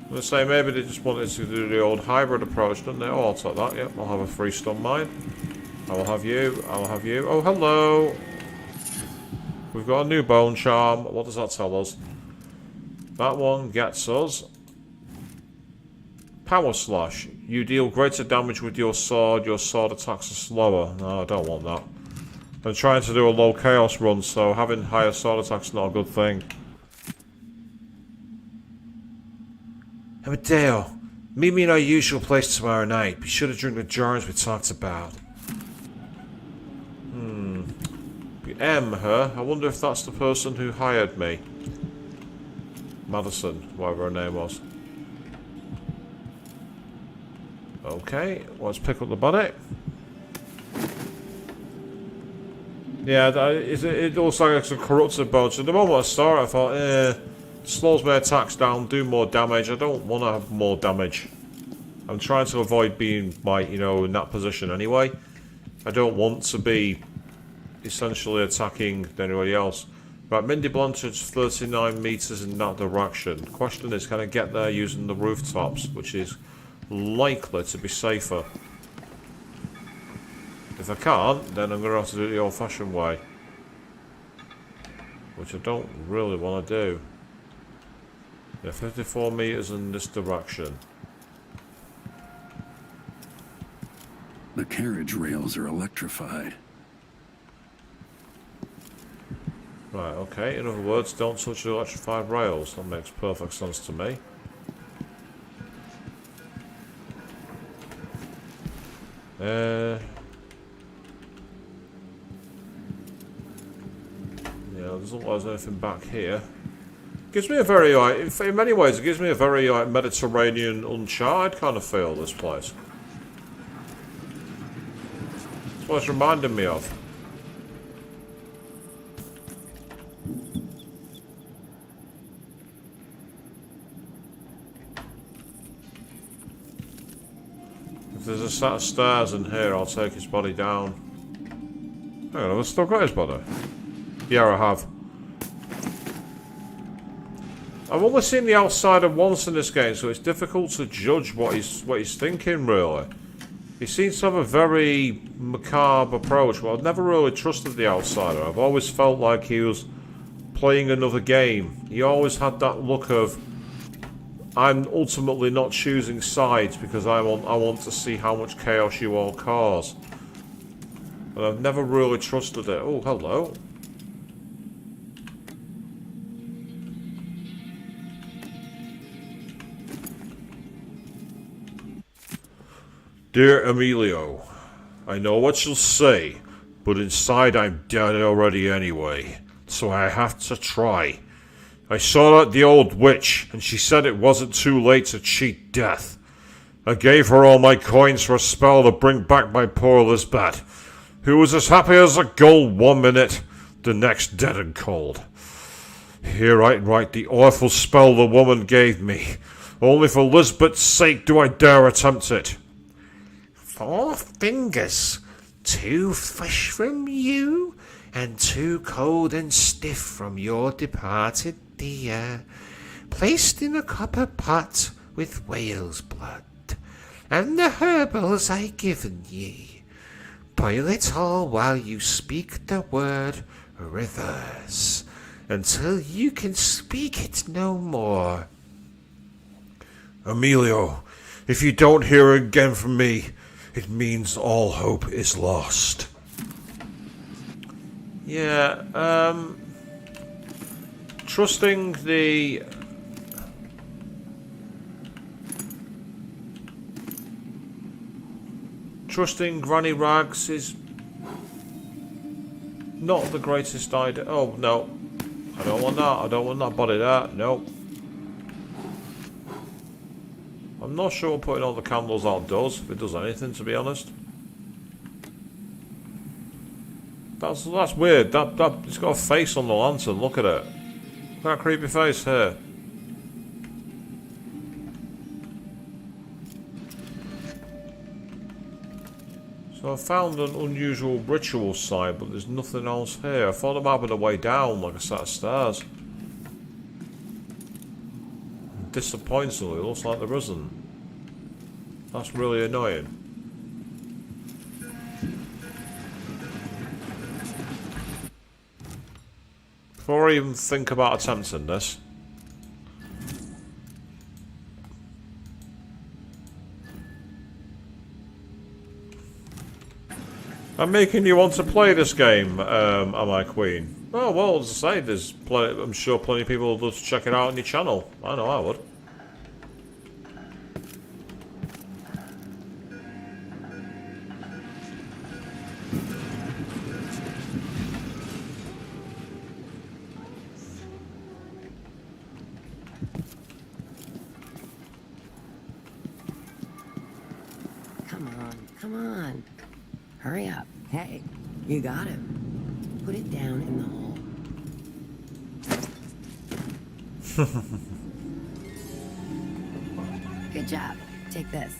I'm gonna say maybe they just wanted to do the old hybrid approach, didn't they? Oh, I'll take that, yep, I'll have a free stun mine. I will have you, I will have you. Oh, hello! We've got a new bone charm. What does that tell us? That one gets us Power Slash. You deal greater damage with your sword attacks are slower. No, I don't want that. I'm trying to do a low chaos run, so having higher sword attacks is not a good thing. Amadeo, meet me in our usual place tomorrow night. Be sure to drink the jars we talked about. M, her. I wonder if that's the person who hired me. Madison, whatever her name was. Okay, let's pick up the body. Yeah, it looks like it's a corrupted bone. So the moment I saw it, I thought, Slows my attacks down, do more damage. I don't want to have more damage. I'm trying to avoid being, like, you know, in that position anyway. I don't want to be essentially attacking anybody else. Right, Mindy Blanchard's 39 metres in that direction. The question is, can I get there using the rooftops, which is likely to be safer. If I can't, then I'm going to have to do it the old-fashioned way. Which I don't really want to do. Yeah, 54 metres in this direction. The carriage rails are electrified. Right, okay. In other words, don't touch the electrified rails. That makes perfect sense to me. Yeah, doesn't look like there's anything back here. Gives me a very, in many ways, it gives me a very Mediterranean, Uncharted kind of feel, this place. That's what it's reminding me of. If there's a set of stairs in here, I'll take his body down. Hang on, have I still got his body? Yeah, I have. I've only seen the outsider once in this game, so it's difficult to judge what he's thinking, really. He seems to have a very macabre approach, but I've never really trusted the outsider. I've always felt like he was playing another game. He always had that look of, I'm ultimately not choosing sides because I want to see how much chaos you all cause. But I've never really trusted it. Oh, hello. Dear Emilio, I know what you'll say, but inside I'm dead already anyway, so I have to try. I saw out the old witch, and she said it wasn't too late to cheat death. I gave her all my coins for a spell to bring back my poor Lisbeth, who was as happy as a gull 1 minute, the next dead and cold. Here I write the awful spell the woman gave me. Only for Lisbeth's sake do I dare attempt it. 4 fingers, 2 fresh from you, and 2 cold and stiff from your departed dear, placed in a copper pot with whale's blood, and the herbals I given ye. Boil it all while you speak the word reverse, until you can speak it no more. Emilio, if you don't hear again from me, it means all hope is lost. Yeah, trusting Granny Rags is not the greatest idea. Oh, no. I don't want that. I don't want that body there. No. I'm not sure what putting all the candles out does, if it does anything, to be honest. That's weird. That it's got a face on the lantern. Look at it. Look at that creepy face here. So I found an unusual ritual site, but there's nothing else here. I thought there might have been a way down, like a set of stairs. Disappointingly, it looks like there isn't. That's really annoying. Before I even think about attempting this, I'm making you want to play this game, am I, Queen? Oh, well, as I say, I'm sure plenty of people will just check it out on your channel. I know I would. Come on. Hurry up. Hey, you got it. Put it down in the hole. Good job. Take this.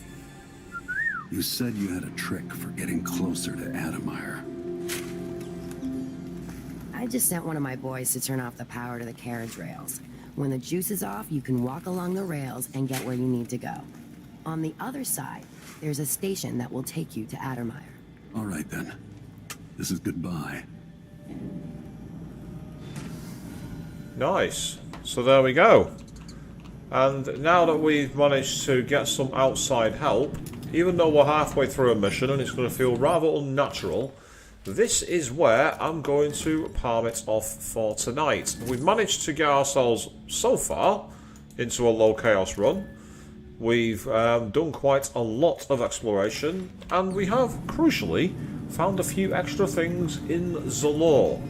You said you had a trick for getting closer to Adamire. I just sent one of my boys to turn off the power to the carriage rails. When the juice is off, you can walk along the rails and get where you need to go. On the other side, there's a station that will take you to Adamire. All right, then. This is goodbye. Nice. So there we go. And now that we've managed to get some outside help, even though we're halfway through a mission and it's going to feel rather unnatural, this is where I'm going to palm it off for tonight. We've managed to get ourselves, so far, into a low chaos run. We've done quite a lot of exploration, and we have, crucially, found a few extra things in the lore.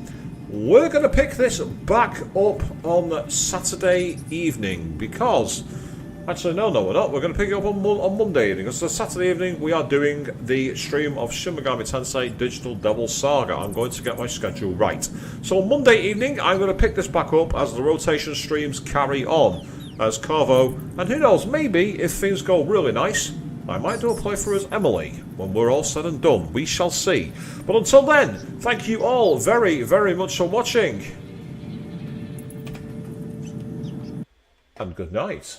We're going to pick this back up on Saturday evening, because... Actually, no, we're not. We're going to pick it up on Monday evening. Because Saturday evening, we are doing the stream of Shin Megami Tensei Digital Devil Saga. I'm going to get my schedule right. So on Monday evening, I'm going to pick this back up as the rotation streams carry on as Corvo. And who knows, maybe if things go really nice, I might do a playthrough as Emily when we're all said and done. We shall see. But until then, thank you all very, very much for watching. And good night.